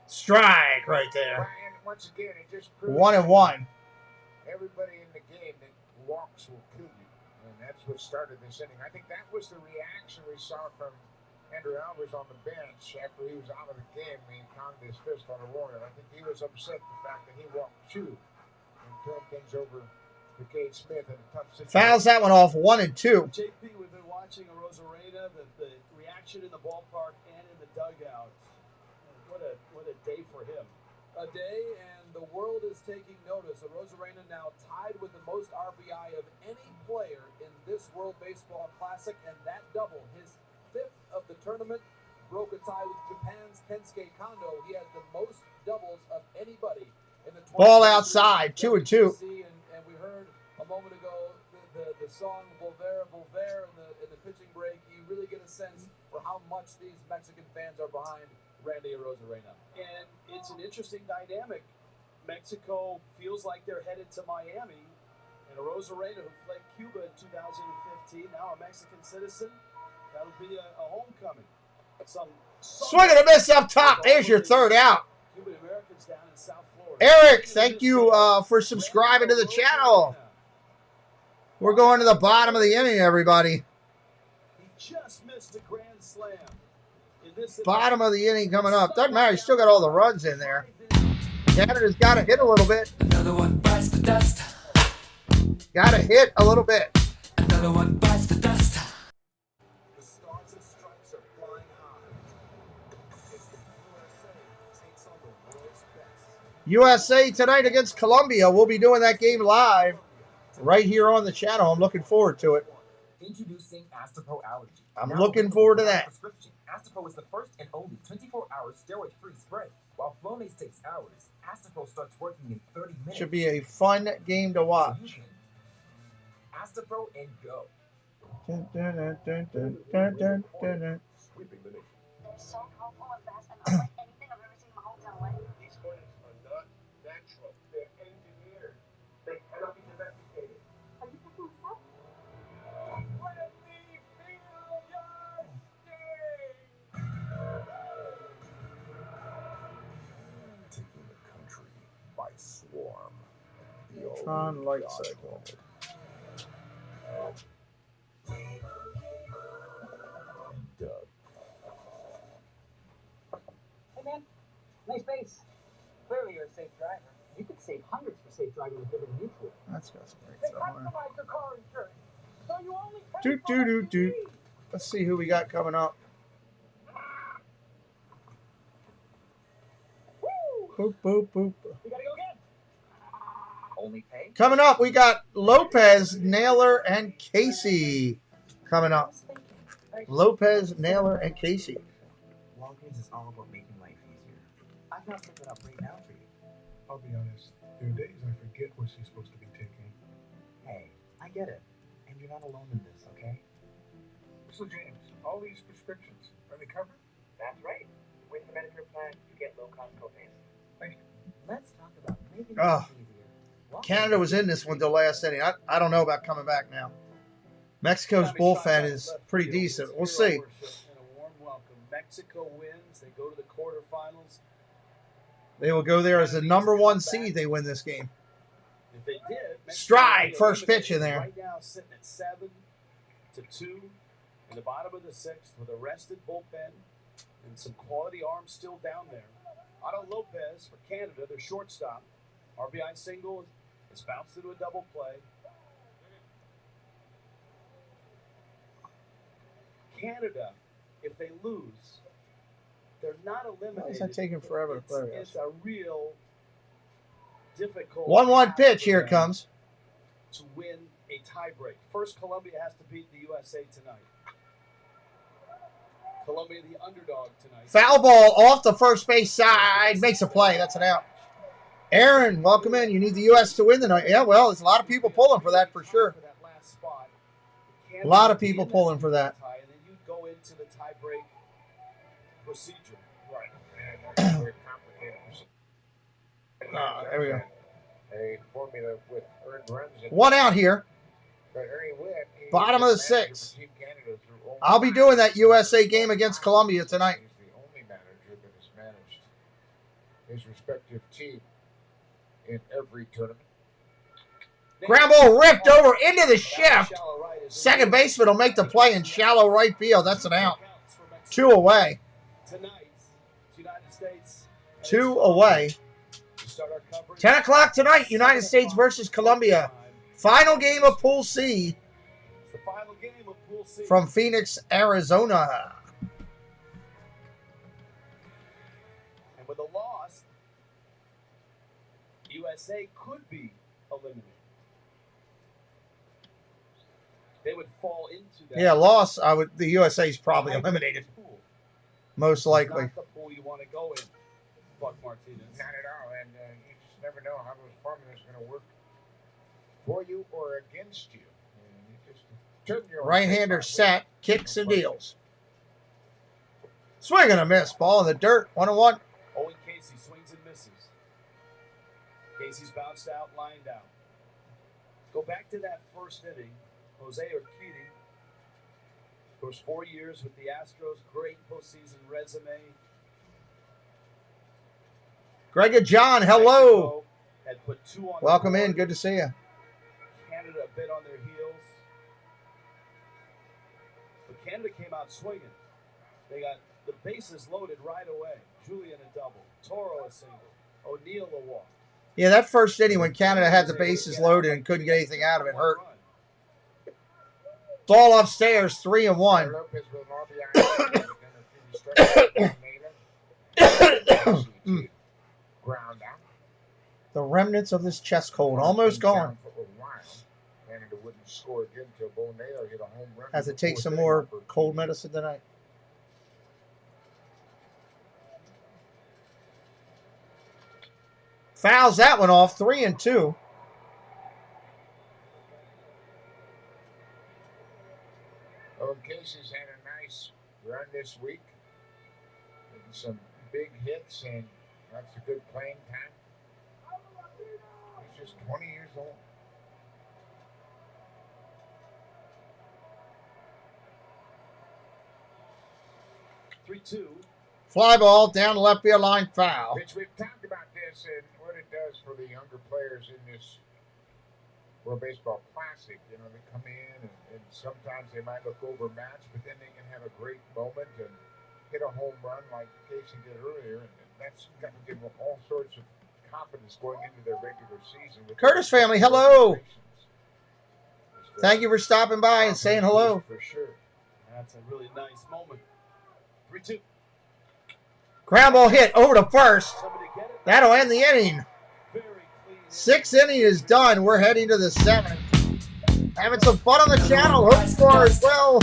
Strike right there. And once again, it just proves 1-1. everybody in the game that walks will kill you. And that's what started this inning. I think that was the reaction we saw from Andrew Albers on the bench after he was out of the game. He pounded his fist on the Warrior. I think he was upset the fact that he walked 2 and turned things over to Cade Smith in a tough situation. Fouls that one off 1-2. JP, we've been watching Rosarena, the reaction in the ballpark and in the dugout. What a day for him. A day, and the world is taking notice. Rosarena now tied with the most RBI of any player in this World Baseball Classic, and that double, his 5th of the tournament, broke a tie with Japan's Kensuke Kondo. He has the most doubles of anybody in the 20 Ball outside, 2-2. And we heard a moment ago the song Volver, Volver in the pitching break. You really get a sense for how much these Mexican fans are behind Randy Rosarena. And it's an interesting dynamic. Mexico feels like they're headed to Miami. And Rosarena, who fled Cuba in 2015, now a Mexican citizen, that'll be a homecoming. Swing and a miss up top. There's your 3rd out. Cuban Americans down in South Florida. Eric, thank you for subscribing to the channel. We're going to the bottom of the inning, everybody. He just missed a grand slam. Bottom of the inning coming up. Doesn't matter. He's still got all the runs in there. Canada's got to hit a little bit. Another one bites the dust. Got to hit a little bit. Another one bites the dust. The stars and stripes are flying high. As the USA takes on the world's best. USA tonight against Colombia. We'll be doing that game live right here on the channel. I'm looking forward to it. Introducing Astapro Allergy. I'm looking forward to that. Astapro is the first and only 24-hour steroid-free spray. While Flonase takes hours, Astapro starts working in 30 minutes. Should be a fun game to watch. Astapro and go. Sweeping the nation. They're so helpful and fast and unlike anything I've ever seen in my whole entire life. These hornets are not natural. They're engineered. They warm. The old Tron light cycle. Doug. Hey man, nice base. Clearly you're a safe driver. You could save hundreds for safe driving with Liberty Mutual. That's got some great They stuff on customize your car insurance, so you only pay Doot, for doot, what you doot, doot. need. Let's see who we got coming up. Boop, boop, boop. We gotta go again. Only pay. Coming up, we got Lopez, Naylor, and Casey coming up. Lopez, Naylor, and Casey. Walgreens is all about making life easier. I can set that up right now for you. I'll be honest. There are days I forget what she's supposed to be taking. Hey, I get it. And you're not alone in this, okay? So, James, all these prescriptions, are they covered? That's right. With the Medicare plan, you get low-cost copays. Thank you. Let's talk about making Oh, life easier. Canada was in this one the last inning. I don't know about coming back now. Mexico's bullpen is pretty decent. We'll see. And a warm welcome. Mexico wins. They go to the quarterfinals. They will go there as the #1 seed. They win this game. If they did, Mexico Stride, would be first pitch in eliminated. there. Right now, sitting at 7-2 in the bottom of the 6th with a rested bullpen and some quality arms still down there. Otto Lopez for Canada, their shortstop. RBI single is bounced into a double play. Canada, if they lose, they're not eliminated. Why is that taking forever to play? It's a real difficult 1-1 task pitch. for Here it them comes. to win a tiebreak. First, Colombia has to beat the USA tonight. Colombia, the underdog tonight. Foul ball off the first base side. Makes a play. That's an out. Aaron, welcome in. You need the U.S. to win tonight. Yeah, well, there's a lot of people pulling for that for sure. For that last spot. A lot of people pulling for that. Tie, and then you go into the tiebreak procedure. Right. And that's a very complicated procedure. There we go. A formula with earned runs. One out here. But Ernie Witt, he Bottom of the is manager 6th. for Team Canada through only I'll be doing that USA game against Colombia tonight. He's the only manager that has managed his respective team in every tournament. Ground ball ripped over into the shift. Second baseman will make the play in shallow right field. That's an out. 2 away. Tonight, United States. 2 away. 10 o'clock tonight, United States versus Colombia. Final game of Pool C It's the final game of Pool C. from Phoenix, Arizona. And with a loss, USA could be eliminated. They would fall into that. Yeah, loss. The USA's probably eliminated. Pool. Most likely. Not the pool you want to go in, Buck Martinez. Not at all, and you just never know how those formulas are going to work for you or against you. And you just turn your own Right-hander face set, kicks and deals. Swing and a miss. Ball in the dirt. 1-1. Owen Casey swings and misses. Casey's bounced out, lined out. Go back to that first inning. Jose Urquidy, of course, 4 years with the Astros, great postseason resume. Greg and John, hello. Mexico had put 2 on the Welcome board. in. Good to see you. Canada a bit on their heels. But Canada came out swinging. They got the bases loaded right away. Julian a double. Toro a single. O'Neill a walk. Yeah, that first inning when Canada had the bases loaded and couldn't get anything out of it hurt. Ball upstairs, 3-1. Lopez with an RBI. Ground out. The remnants of this chest cold almost gone. For a while. Canada wouldn't score again until Bo Naylor hit a home run. Has to take some more cold medicine tonight. Fouls that one off, 3-2. Oh, Casey's had a nice run this week. Getting some big hits, and that's a good playing time. He's just 20 years old. Three-two. Fly ball down the left field line, foul. Which we've talked about this and what it does for the younger players in this World Baseball Classic. You know, they come in and sometimes they might look overmatched, but then they can have a great moment and hit a home run like Casey did earlier, and that's going to give them all sorts of confidence going into their regular season. Curtis family, hello. Thank you for stopping by and saying hello. For sure. That's a really nice moment. 3-2. Ground ball hit over to first. That'll end the inning. 6th inning is done. We're heading to the 7th. Having some fun on the channel. Hope you are as well.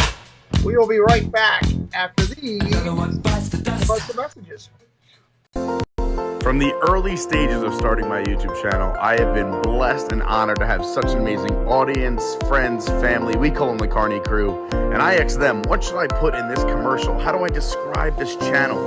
We will be right back after these messages. From the early stages of starting my YouTube channel, I have been blessed and honored to have such an amazing audience, friends, family. We call them the Carney Crew. And I asked them, what should I put in this commercial? How do I describe this channel?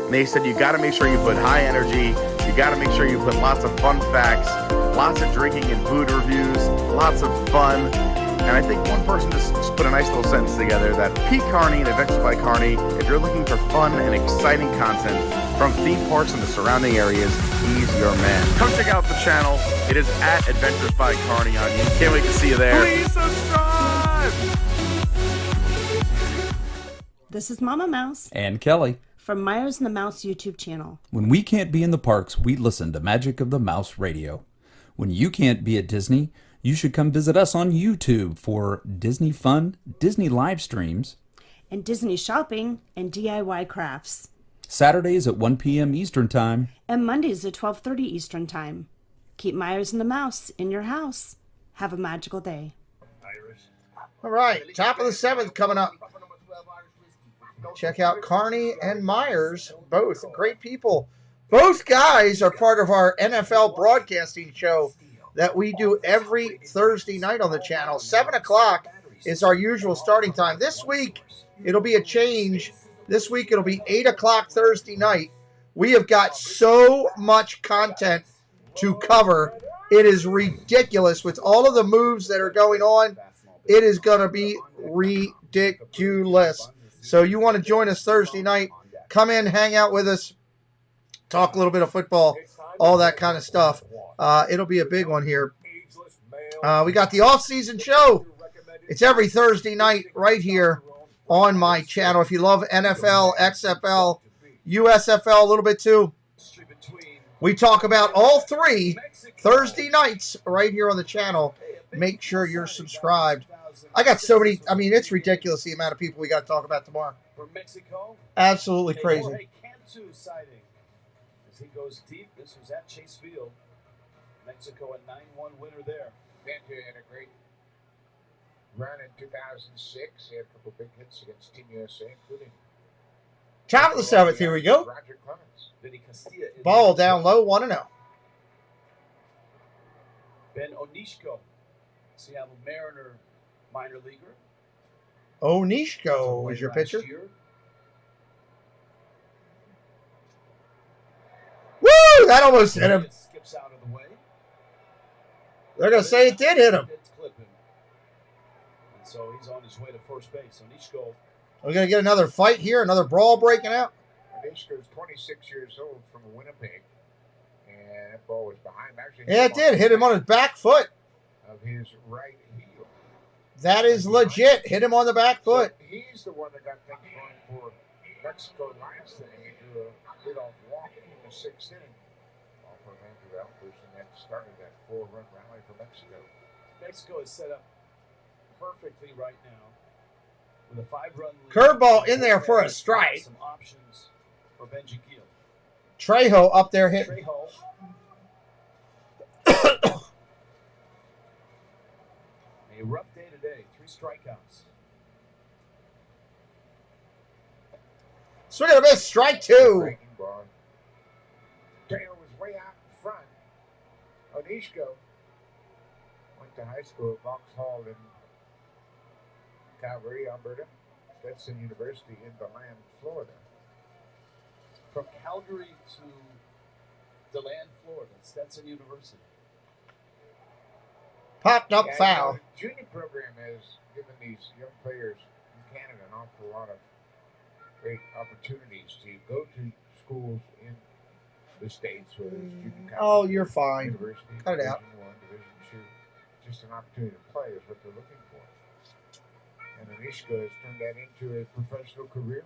And they said, you got to make sure you put high energy. You got to make sure you put lots of fun facts, lots of drinking and food reviews, lots of fun. And I think one person just put a nice little sentence together that Pete Carney and Adventures by Carney, if you're looking for fun and exciting content from theme parks and the surrounding areas, he's your man. Come check out the channel. It is at Adventures by Carney on YouTube. Can't wait to see you there. Please subscribe! This is Mama Mouse And Kelly. from Myers and the Mouse YouTube channel. When we can't be in the parks, we listen to Magic of the Mouse Radio. When you can't be at Disney, you should come visit us on YouTube for Disney fun, Disney live streams, And Disney shopping and DIY crafts. Saturdays at 1 p.m. Eastern Time. And Mondays at 12:30 Eastern Time. Keep Myers and the Mouse in your house. Have a magical day. All right, top of the 7th coming up. Check out Carney and Myers, both great people. Both guys are part of our NFL broadcasting show that we do every Thursday night on the channel. 7 o'clock is our usual starting time. This week, it'll be a change. This week, it'll be 8 o'clock Thursday night. We have got so much content to cover. It is ridiculous with all of the moves that are going on. It is going to be ridiculous. So you want to join us Thursday night, come in, hang out with us, talk a little bit of football, all that kind of stuff. It'll be a big one here. We got the off-season show. It's every Thursday night right here on my channel. If you love NFL, XFL, USFL a little bit too, we talk about all three Thursday nights right here on the channel. Make sure you're subscribed. I got so many. I mean, it's ridiculous the amount of people we got to talk about tomorrow. From Mexico, Absolutely crazy. Cantu sighting as he goes deep. This was at Chase Field. Mexico a 9-1 winner there. Cantu had a great run in 2006. He had a couple big hits against Team USA, including Top of the 7th. Here we go. Roger Clemens. Vinny Castilla. Ball down low, 1-0. Ben Onishko, Seattle Mariner minor leaguer. Onishko is your pitcher. Woo! That almost hit him. Skips out of the way. They're going to say it did hit him. And so he's on his way to first base. Onishko. We're going to get another fight here, another brawl breaking out. Onishko's 26 years old from Winnipeg. And that ball was behind. Actually, Yeah, it did. Hit him on his back foot. Of his right heel. That is legit. Hit him on the back foot. So he's the one that got things going for Mexico last inning. He drew a leadoff walk in the 6th inning. All for Andrew Albers, and that started that 4-run rally for Mexico. Mexico is set up perfectly right now with a 5-run lead. Curveball in there for a strike. Some options for Benji Gill. Trejo up there hitting. Trejo. A rough day today. 3 strikeouts. Swing and a miss. Strike 2. Trejo was way out in front. Onishko went to high school at Vauxhall in Calgary, Alberta. Stetson University in DeLand, Florida. From Calgary to DeLand, Florida. Stetson University. Popped up Yeah, foul. The junior program has given these young players in Canada an awful lot of great opportunities to go to schools in the States, whether it's junior college, Oh, you're fine. university, Cut it out. Division I, Division II. Just an opportunity to play is what they're looking for. And Onishka has turned that into a professional career.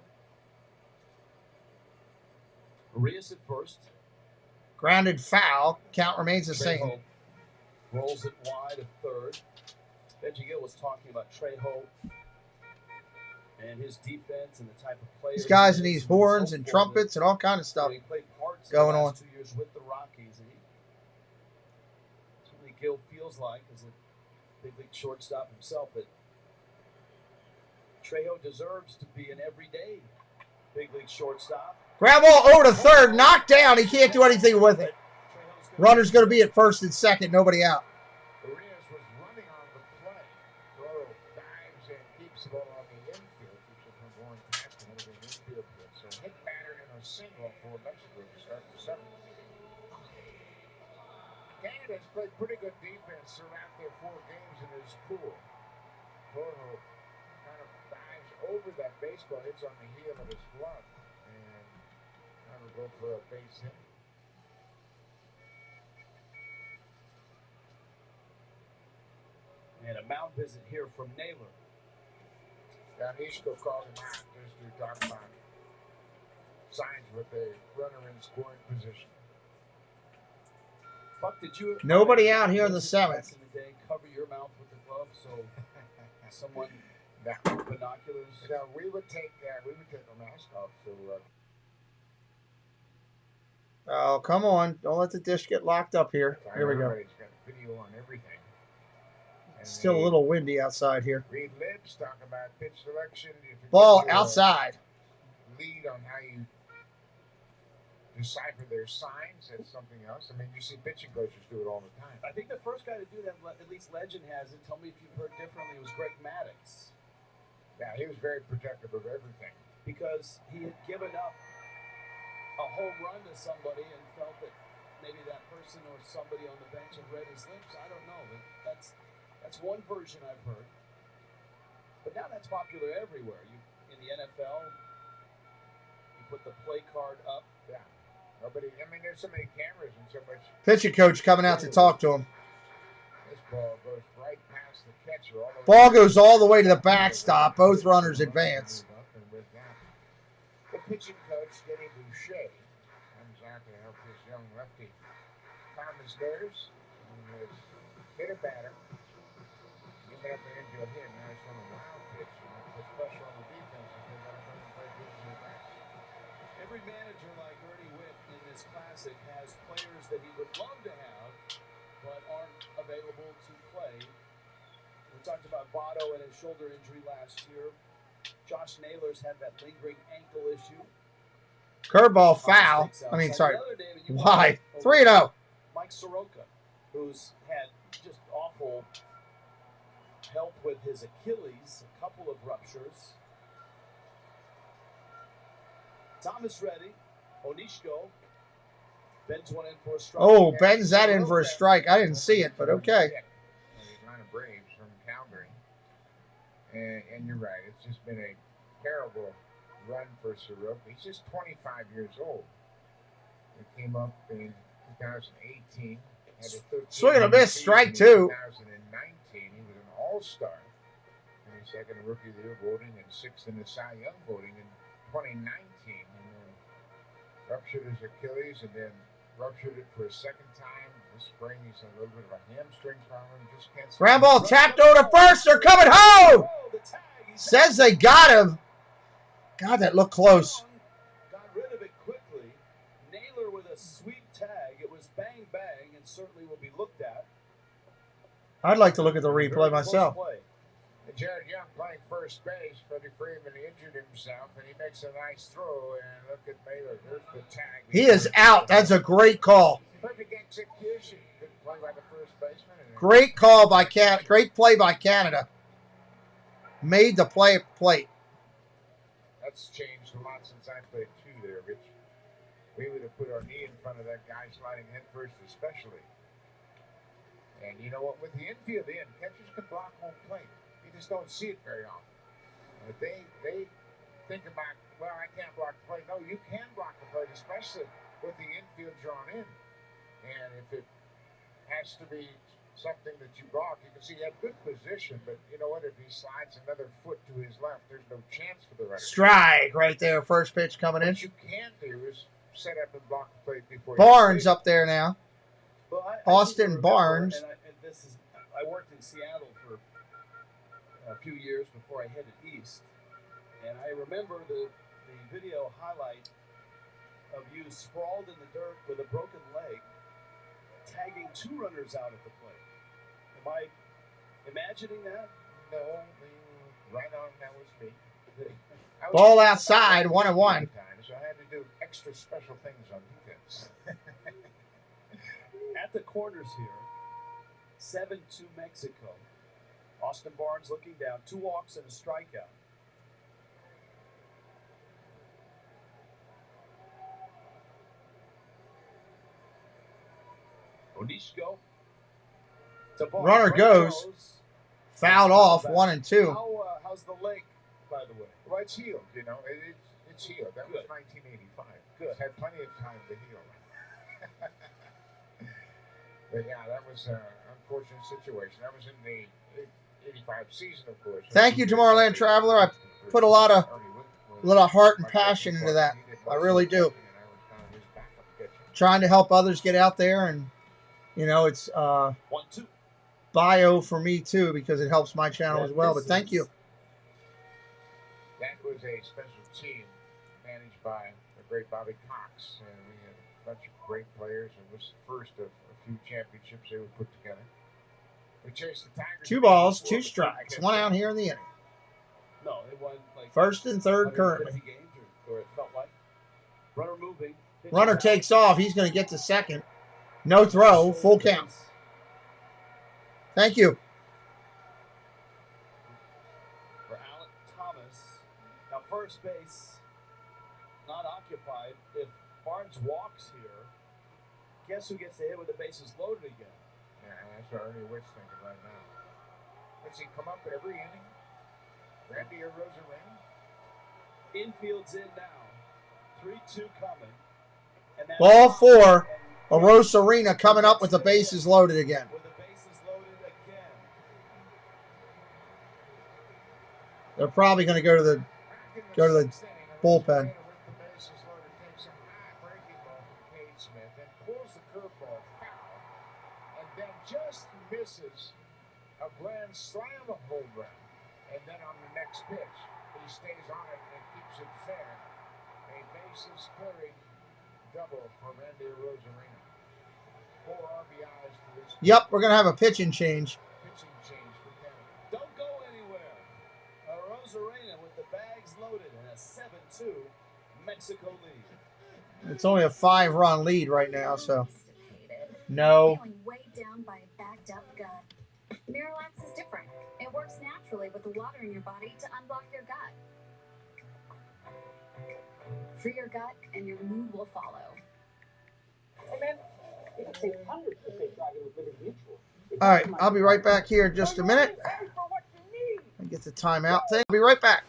Arias at first. Grounded foul. Count remains the same. Trejo rolls it wide at third. Benji Gill was talking about Trejo and his defense and the type of players. These guys need horns and trumpets and all kind of stuff He played parts going the on. last 2 years with the Rockies. And certainly Gill feels like, as a big league shortstop himself, that Trejo deserves to be an everyday big league shortstop. Ground ball over to third. Knocked down. He can't do anything with it. Runner's going to be at first and second. Nobody out. Arias was running on the play. Toro dives and keeps the ball on the infield, keeps it from going past him into the infield field. So hit batter in a single for Mexico to start the seventh. Canada's played pretty good defense throughout their 4 games in his pool. Toro kind of dives over that baseball, hits on the heel of his glove, and kind of go for a base hit. And a mound visit here from Naylor. Onishka called him out just to talk about signs with a runner in scoring position. Buck, did you Nobody out here in the back 7th. in the day cover your mouth with the glove so someone with binoculars? No, we would take a mask off. So Oh, come on. Don't let the dish get locked up here. Here we go. everybody's got video on everything. And Still a little windy outside here. Read lips, talk about pitch selection. If you Ball get to a outside. Lead on how you decipher their signs. That's something else. I mean, you see pitching coaches do it all the time. I think the first guy to do that, at least legend has it, tell me if you've heard differently, was Greg Maddux. Yeah, he was very protective of everything. Because he had given up a home run to somebody and felt that maybe that person or somebody on the bench had read his lips. I don't know. That's one version I've heard. But now that's popular everywhere. In the NFL, you put the play card up. Yeah. There's so many cameras and so much. Pitching coach coming out to talk to him. This ball goes right past the catcher. Ball goes all the way to the backstop. Both runners advance. The pitching coach, Denny Boucher, comes out to help this young lefty calm his nerves and hit a batter. Get up there into a hit. Now it's on a wild pitch. And puts pressure on the defense and they got to bring the play pitch in the back. Every manager like Ernie Witt in this classic has players that he would love to have, but aren't available to play. We talked about Votto and his shoulder injury last year. Josh Naylor's had that lingering ankle issue. Curveball foul. Wide. 3-0. Mike Soroka, who's had just awful help with his Achilles, a couple of ruptures. Thomas Reddy, Onishko, bends one in for a strike. Oh, bends that in for a strike. I didn't see it, but okay. The Atlanta Braves from Calgary. And you're right, it's just been a terrible run for Soroka. He's just 25 years old. He came up in 2018. Had a Swing and a miss, strike 2. 2019, he was an all-star. And he's second in Rookie of the Year voting and 6th in the Cy Young voting in 2019. And then ruptured his Achilles and then ruptured it for a second time. This spring, he's had a little bit of a hamstring problem. Just can't. Ground ball tapped over to first. They're coming home. Says they got him. God, that looked close. Got rid of it quickly. Naylor with a sweet tag. It was bang bang and certainly will be looked at. I'd like to look at the replay myself. And Jared Young playing first base. Freddie Freeman injured himself, and he makes a nice throw. And look at Naylor. There's the tag. He is out. That's a great call. Perfect execution. Good play by the first baseman. Great call by Canada. Great play by Canada. Made the play at the plate. That's changed a lot since I played too there, Rich. We would have put our knee in front of that guy sliding head first especially. And you know what? With the infield in, catchers can block home plate. You just don't see it very often. But they think about well, I can't block the play. No, you can block the play, especially with the infield drawn in. And if it has to be something that you block, you can see he had good position, but you know what? If he slides another foot to his left, there's no chance for the runner. Strike right there. First pitch coming in. What you can do is set up and block the play before Barnes up there now. Well, Austin Barnes. I worked in Seattle for a few years before I headed east, and I remember the video highlight of you sprawled in the dirt with a broken leg, tagging 2 runners out at the plate. Am I imagining that? No, right on, that was me. Ball outside, 1-1. So I had to do extra special things on defense. At the corners here, 7-2 Mexico. Austin Barnes looking down, 2 walks and a strikeout. Onishko. Runner goes. Fouled off, 1-2. How's the leg, by the way? Well, it's healed, you know. It's healed. That was 1985. Good. It's had plenty of time to heal. But yeah, that was an unfortunate situation. That was in the 85 season, of course. Thank you, Tomorrowland Traveler. I put a lot of heart and passion into that. I really do. Trying to help others get out there, and you know, it's 1-2 bio for me too, because it helps my channel as well. But thank you. That was a special team managed by the great Bobby Cox, and we had a bunch of great players. It was the first of a few championships they would put together. We chased the Tigers. 2 balls, 2 strikes, 1 out here in the inning. No, they won like first and third currently. Games or it felt like. Runner moving. Runner takes off. He's going to get to second. No throw. Full count. Thank you. For Alec Thomas. Now first base not occupied. If Barnes walks here, guess who gets the hit with the bases loaded again? Yeah, that's what Ernie Witt's thinking right now. Does he come up every inning? Randy Arozarena? Infield's in now. 3-2 coming. And Ball 4. Arozarena coming up with the bases loaded again. With the bases loaded again. They're probably going to go to the bullpen. Just misses a grand slam of home run, and then on the next pitch, he stays on it and keeps it fair. A bases clearing double for Randy Arozarena. 4 RBIs to this. Yep, we're gonna have a pitching change. Pitching change for Canada. Don't go anywhere. Arozarena with the bags loaded and a 7-2 Mexico lead. It's only a 5-run lead right now, so no. Feeling weighed down by a backed up gut. Miralax is different. It works naturally with the water in your body to unblock your gut. Free your gut and your mood will follow. Hey man, you can save hundreds to save driving with Liberty Mutual. All right, I'll be right back here in just a minute. I get the timeout thing. I'll be right back.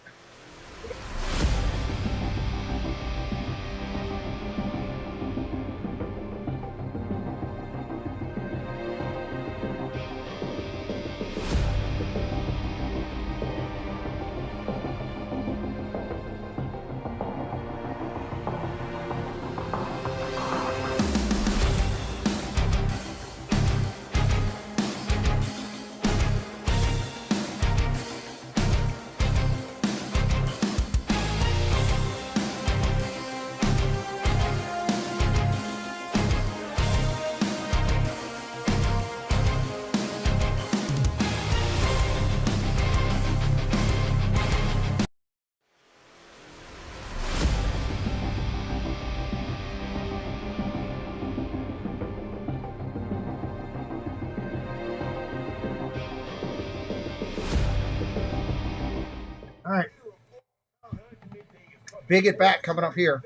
All right. Big at bat coming up here.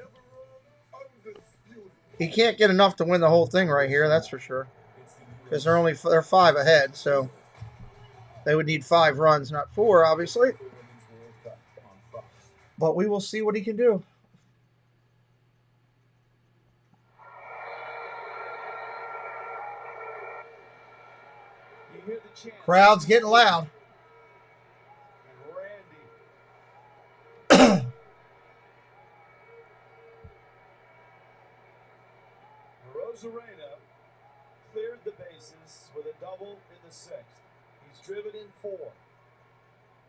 He can't get enough to win the whole thing right here, that's for sure. Because they're 5 ahead, so they would need 5 runs, not 4, obviously. But we will see what he can do. You hear the chant. Crowd's getting loud. And Randy. Rosarena cleared the bases with a double in the 6th. He's driven in 4.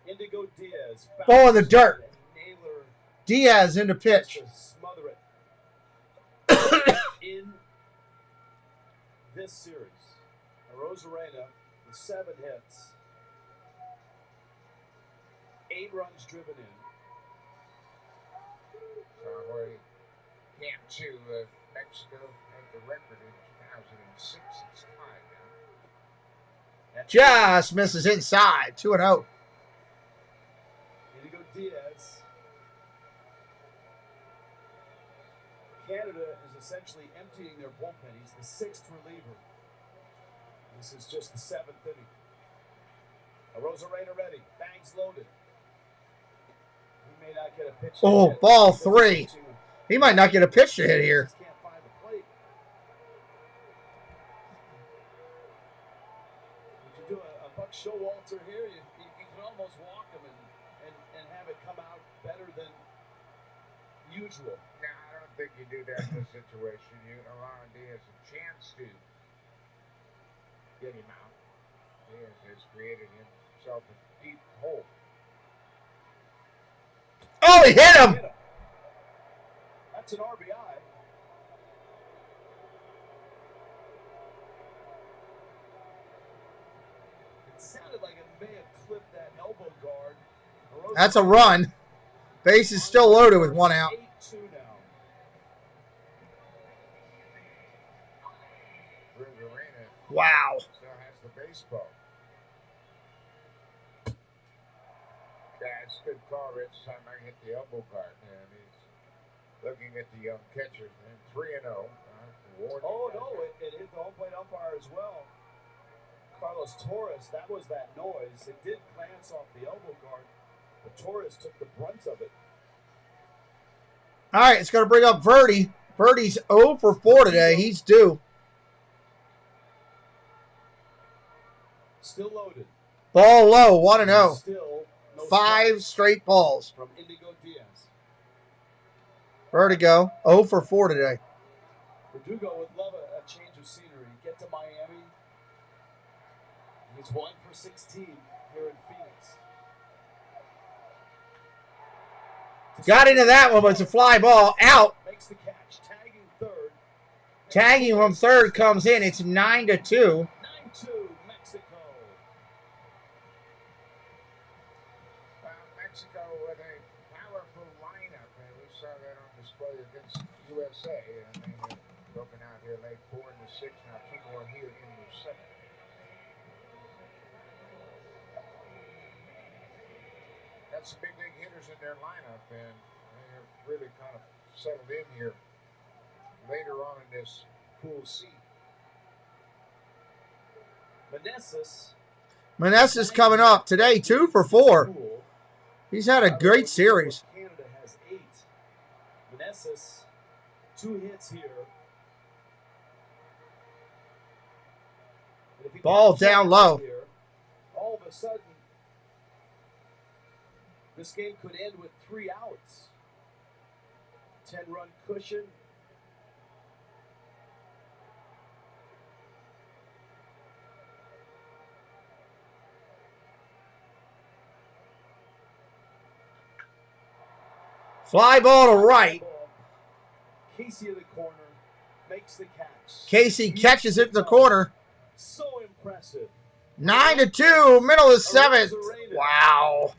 Indigo Diaz. Ball in the dirt. Naylor Diaz into pitch. to smother it in this series. Rosarena with 7 hits, 8 runs driven in. So Jorge Camp 2 of Mexico had the record in 2006. It's tied now. Just misses inside. 2-0. Indigo Diaz. Canada is essentially emptying their bullpen. He's the 6th reliever. This is just the 7th inning. Rosarena ready. Bangs loaded. He may not get a pitch. Oh, ball 3. He might not get a pitch to hit here. Can't find the plate. If you do a Buck Showalter here, you can almost walk him and have it come out better than usual. No, I don't think you do that in this situation. You allow Diaz a chance to get him out. Diaz has created himself a deep hole. Oh, he hit him! That's an RBI. It sounded like it may have clipped that elbow guard. That's a run. Base is still loaded with 1 out. 8-2 now. Rosarena Wow. still has the baseball. Yeah, it's a good call, Rich. Time I hit the elbow guard. And he's looking at the young catchers. And 3-0. Oh, no, it hit the home plate umpire as well. Carlos Torres, that was that noise. It did glance off the elbow guard, but Torres took the brunt of it. All right, it's going to bring up Verdi. Verdi's 0 for 4 today. He's due. Still loaded. Ball low, 1-0. Still no 5 straight balls. from Indigo Diaz. Vertigo, 0 for 4 today. Verdugo would love a change of scenery. Get to Miami. He's 1 for 16 here in Phoenix. Got into that one, but it's a fly ball. Out. Makes the catch. Tagging third. Tagging from third comes in. It's 9-2. 9-2 Mexico. Well, Mexico with a powerful lineup. And we saw that on display against USA. And they have broken out here late 4 in the 6th. Now 2 more here in the 7th. Got some big hitters in their lineup, and they're really kind of settled in here later on in this Pool C. Meneses coming up today, 2 for 4. He's had a great series. Canada has 8. Meneses, 2 hits here. And if he Ball gets down out low. Here, all of a sudden, this game could end with 3 outs. 10-run cushion. Fly ball to right. Casey in the corner makes the catch. Casey catches it in the corner. So impressive. 9-2, middle of the 7th. Wow.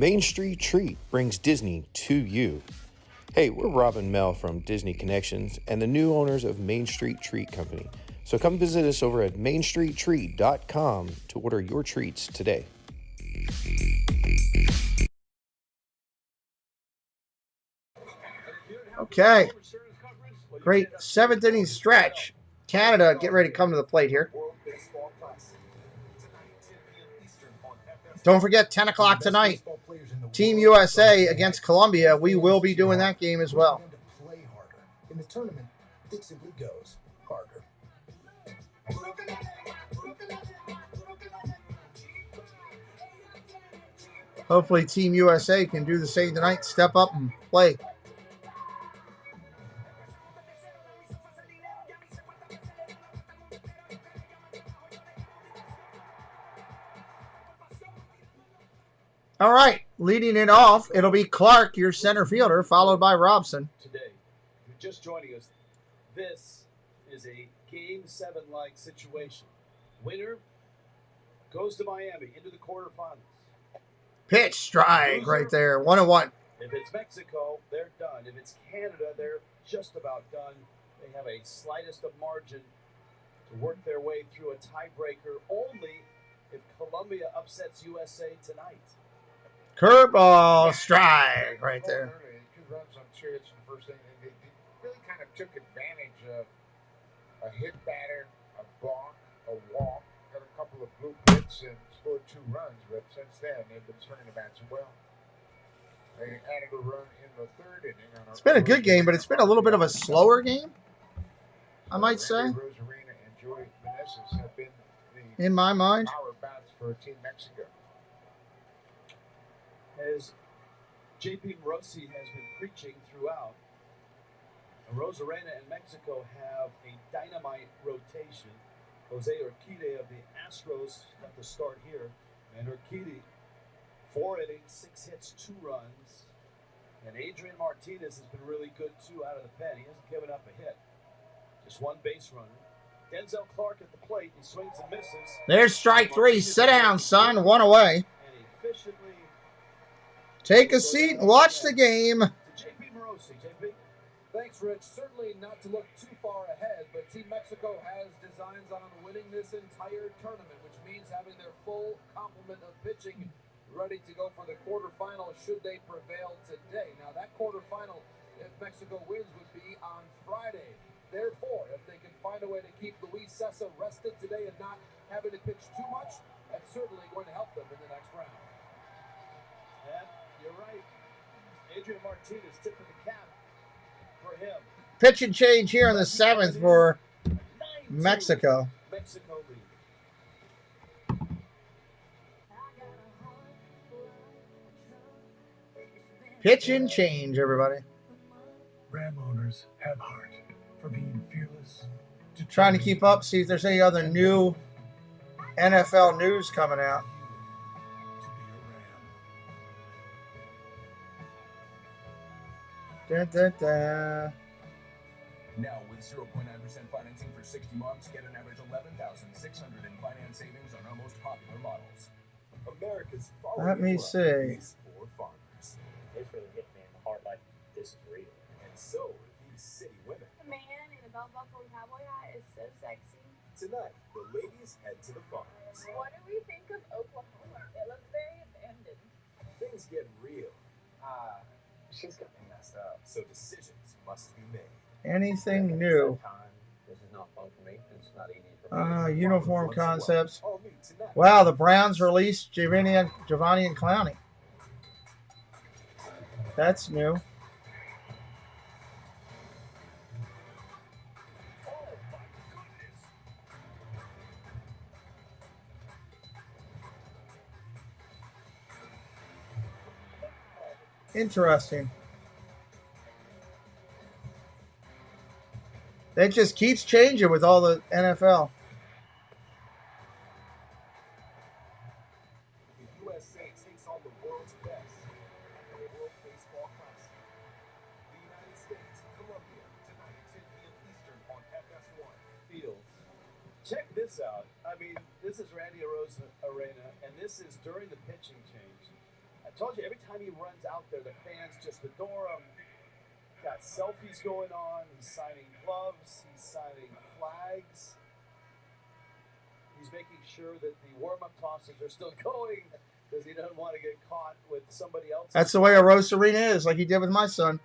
Main Street Treat brings Disney to you. Hey, we're Rob and Mel from Disney Connections and the new owners of Main Street Treat Company. So come visit us over at mainstreettreat.com to order your treats today. Okay. Great 7th inning stretch. Canada, get ready to come to the plate here. Don't forget, 10 o'clock tonight, Team USA against Colombia. We will be doing that game as well. In the tournament, it simply goes harder. Hopefully Team USA can do the same tonight, step up and play. All right, leading it off, it'll be Clark, your center fielder, followed by Robson. Today, if you're just joining us, this is a Game 7-like situation. Winner goes to Miami into the quarterfinals. Pitch strike right there, 1-1. If it's Mexico, they're done. If it's Canada, they're just about done. They have a slightest of margin to work their way through a tiebreaker only if Colombia upsets USA tonight. Curveball strike right there. 2 runs on Church in the first inning. They really kind of took advantage of a hit batter, a balk, a walk, got a couple of blue hits and scored 2 runs. But since then, they've been swinging the bats well. They added a run in the 3rd inning. It's been a good game, but it's been a little bit of a slower game, I might say, Rosarina and Joy Meneses have been the in my mind. power bats for Team Mexico. As J.P. Rossi has been preaching throughout, Rosarena and Mexico have a dynamite rotation. Jose Urquidy of the Astros got the start here, and Urquidy, 4 innings, 6 hits, 2 runs. And Adrian Martinez has been really good too out of the pen. He hasn't given up a hit. Just 1 base runner. Denzel Clark at the plate. He swings and misses. There's strike 3. Sit down, son. 1 away. And efficiently. Take a seat and watch the game. J.P. Morosi. J.P. Thanks, Rich. Certainly not to look too far ahead, but Team Mexico has designs on winning this entire tournament, which means having their full complement of pitching ready to go for the quarterfinal should they prevail today. Now, that quarterfinal, if Mexico wins, would be on Friday. Therefore, if they can find a way to keep Luis Cessa rested today and not having to pitch too much, that's certainly going to help them in the next round. Yeah, you're right. Adrian Martinez tipping the cap for him. Pitch and change here in the 7th for Mexico. Mexico lead. Pitch and change, everybody. Ram owners have heart for being fearless. Trying to keep up, see if there's any other new NFL news coming out. Da, da, da. Now, with 0.9% financing for 60 months, get an average $11,600 in finance savings on our most popular models. America's Let me see. for farmers. It's really hit me in the heart like this is real. And so are these city women. The man in a belt buckle and cowboy hat is so sexy. Tonight, the ladies head to the farms. What do we think of Oklahoma? It looks very abandoned. Things get real. She's got me messed up. So decisions must be made. Anything new? This is not fun for me. It's not easy for me. Uniform concepts. Wow, the Browns released Giovanni and Clowney. That's new. Interesting. It just keeps changing with all the NFL. The USA takes on the world's best at the World Baseball Classic. The United States, Colombia, tonight at 10 p.m. Eastern on FS1. Fields. Check this out. I mean, this is Randy Arena, and this is during the pitching change. I told you, every time he runs out there, the fans just adore him. Got selfies going on. He's signing gloves. He's signing flags. He's making sure that the warm-up tosses are still going because he doesn't want to get caught with somebody else. That's the way a Rosarina is, like he did with my son.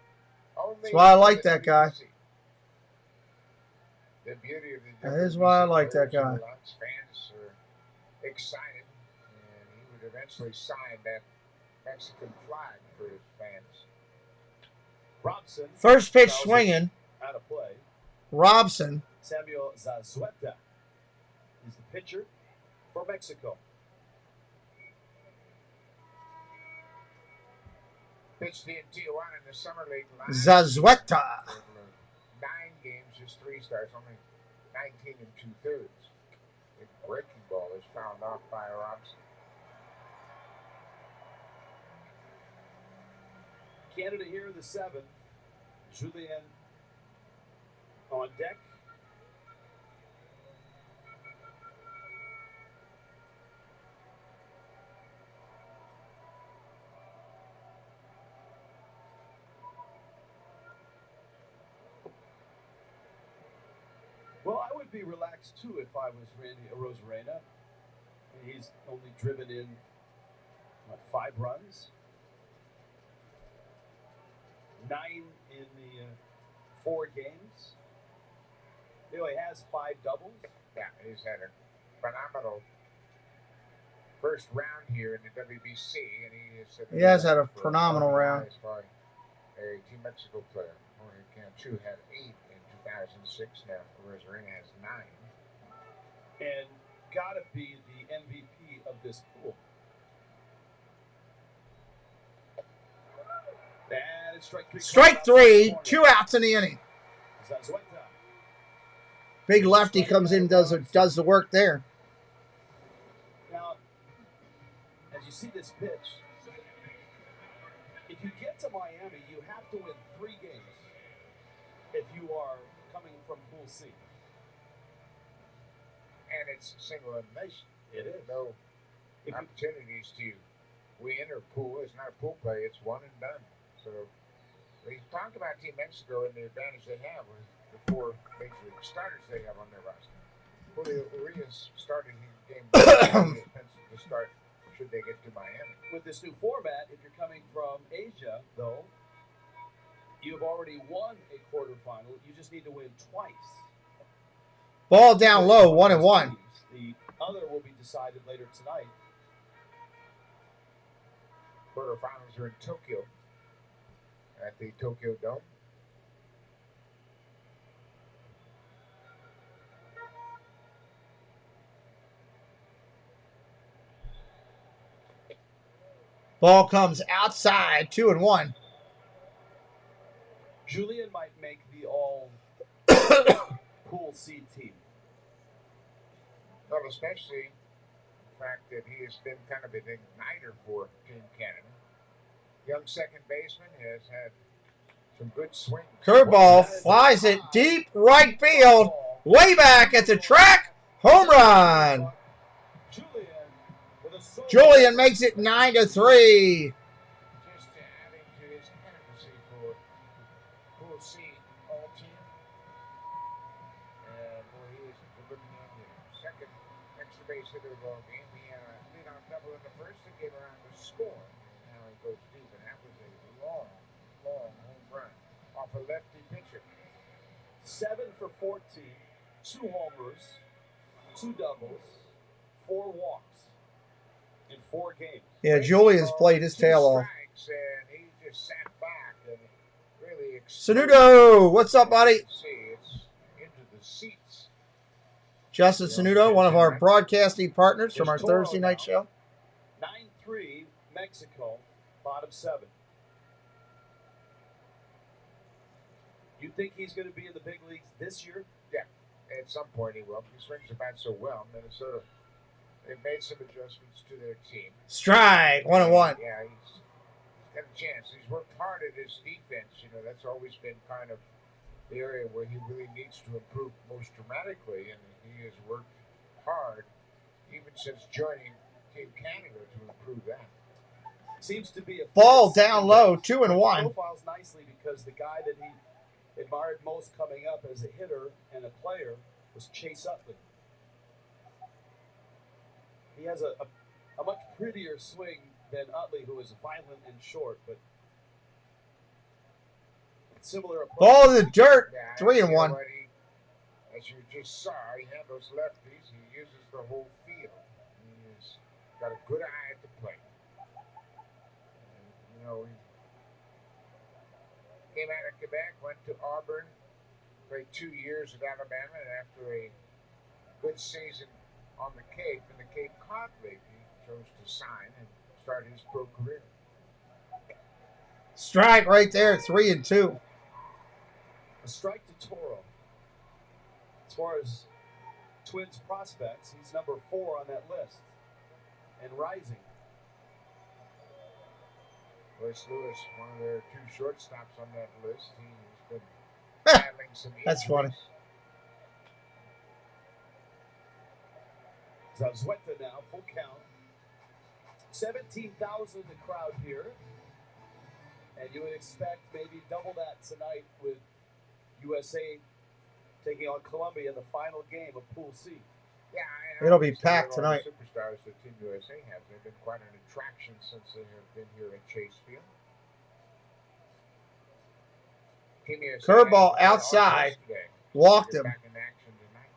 That's why I like that guy. The beauty of the That is why I like that guy. Fans are excited, and he would eventually sign that Mexican flag for his fans. Robson. First pitch swinging. Out of play. Robson. Samuel Zazueta is the pitcher for Mexico. Pitched in Tijuana in the Summer League. Zazueta. 9 games, just 3 starts, only 19 2/3. The breaking ball is fouled off by Robson. Canada here in the 7th. Julien on deck. Well, I would be relaxed too if I was Randy Arozarena. He's only driven in, 5 runs? 9 in the 4 games. He has 5 doubles. Yeah, he's had a phenomenal first round here in the WBC, and he has had a phenomenal round. By a Team Mexico player. Jorge Cantu had 8 in 2006. Now Rosarina has 9, and gotta be the MVP of this pool. And strike 3, 2 outs in the inning. Big lefty comes in, does the work there. Now, as you see this pitch, if you get to Miami, you have to win 3 games if you are coming from Pool C. And it's single elimination. It is. No opportunities to win or pool. It's not a pool play. It's one and done. So we talked about Team Mexico and the advantage they have with the 4 major league starters they have on their roster. Julio Urias started his game to start should they get to Miami. With this new format, if you're coming from Asia, though, you've already won a quarterfinal. You just need to win twice. Ball down low, 1-1. The other will be decided later tonight. Quarterfinals are in Tokyo, at the Tokyo Dome. Ball comes outside, 2-1. Julien might make the all Pool C team. Well, especially the fact that he has been kind of an igniter for Team Canada. Young second baseman has had some good swing. Curveball flies it deep right field, way back at the track, home run. Julien makes it 9-3. Just adding to his candidacy for Pool C all team. And boy, he is looking at the second extra base hitter of all game. He had a lead-off double in the first that gave around the score. Now he goes deep, and that was a long home run off a lefty pitcher. 7 for 14, 2 homers, 2 doubles, 4 walks in 4 games. Yeah, Julien's played his tail off. And he just sat back and really Sanudo, what's up, buddy? It's into the seats. Justin Sanudo, one of our broadcasting partners from our Thursday night show. 9-3, Mexico, bottom 7. You think he's going to be in the big leagues this year? Yeah, at some point he will. He swings the bat so well. Minnesota, they've made some adjustments to their team. Strike, 1-1. Yeah, he's got a chance. He's worked hard at his defense. You know, that's always been kind of the area where he really needs to improve most dramatically, and he has worked hard even since joining Team Canada to improve that. Seems to be a Ball down low, 2-1. profiles nicely because the guy that he admired most coming up as a hitter and a player was Chase Utley. He has a much prettier swing than Utley, who is violent and short, but similar approach. Ball in the dirt, Yeah, 3-1. As you just saw, he handles lefties. He uses the whole field. He's got a good eye at the plate. And, you know, he came out of Quebec, went to Auburn, played 2 years at Alabama, and after a good season on the Cape, in the Cape Cod League, he chose to sign and start his pro career. Strike right there, 3-2. A strike to Toro. As far as Twins prospects, he's number 4 on that list and rising. Royce Lewis, one of their 2 shortstops on that list. He's been battling some injuries. That's funny. Zazueta now, full count. 17,000 the crowd here. And you would expect maybe double that tonight with USA taking on Colombia in the final game of Pool C. Yeah, It'll be packed tonight. Superstars that Team USA has. They've been quite an attraction since they have been here at Chase Field. Team USA Curveball has outside. yesterday. Walked They're him. back in action tonight.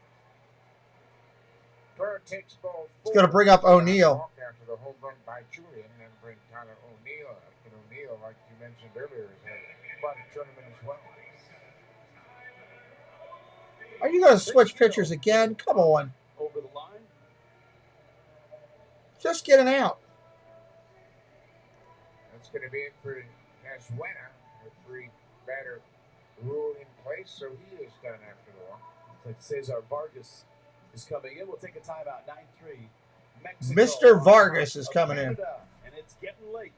Burr takes ball It's going to bring up O'Neal. walk after the home run by Julian, and then bring Tyler O'Neal up. And O'Neal, like you mentioned earlier, has had quite a tournament as well. Are you going to switch pitchers again? Come on. Over the line. Just get an out. That's going to be it for Zazueta with 3-batter rule in place, so he is done after the walk. Looks like Cesar Vargas is coming in. We'll take a timeout. 9-3. Mexico. Mr. Vargas is coming in. Canada, and it's getting late.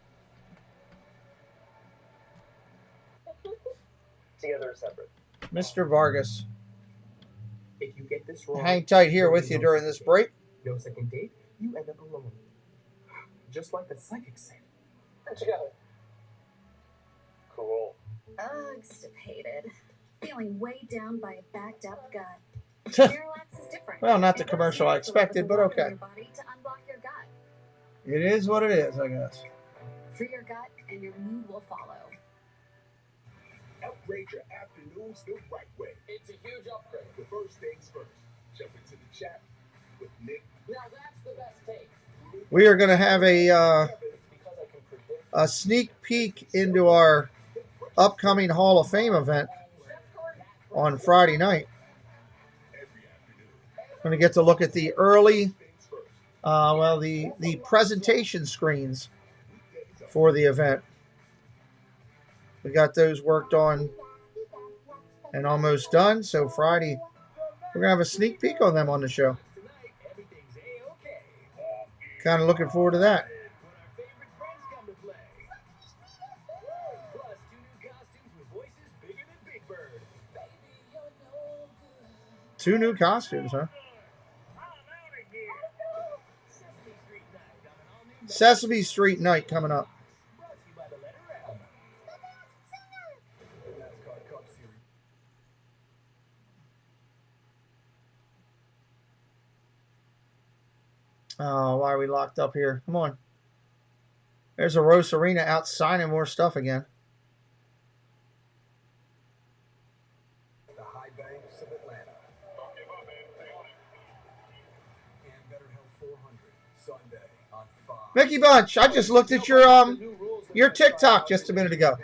Together or separate? Mr. Vargas. If you get this wrong, Hang tight here with you during this break. no second date, you end up alone. Just like the psychic said. Together. Cool. Ugh-stipated. Feeling weighed down by a backed up gut. Miralax is different. Well, not the It commercial I works miracle expected, but with the okay. water in your body to unblock your gut. It is what it is, I guess. Free your gut and your mood will follow. Upgrade your afternoons the right way. It's a huge upgrade. The first things first. Jump into the chat with Nick. Now that's the best take. We are going to have a sneak peek into our upcoming Hall of Fame event on Friday night. Going to get to look at the early, the presentation screens for the event. We got those worked on and almost done. So Friday, we're going to have a sneak peek on them on the show. Kind of looking forward to that. Two new costumes, huh? Sesame Street night coming up. Oh, why are we locked up here? Come on. There's a Rose Arena out signing more stuff again. The high banks of Atlanta. And Better Health 400 Sunday on 5. Mickey Bunch, I just looked at your TikTok just a minute ago.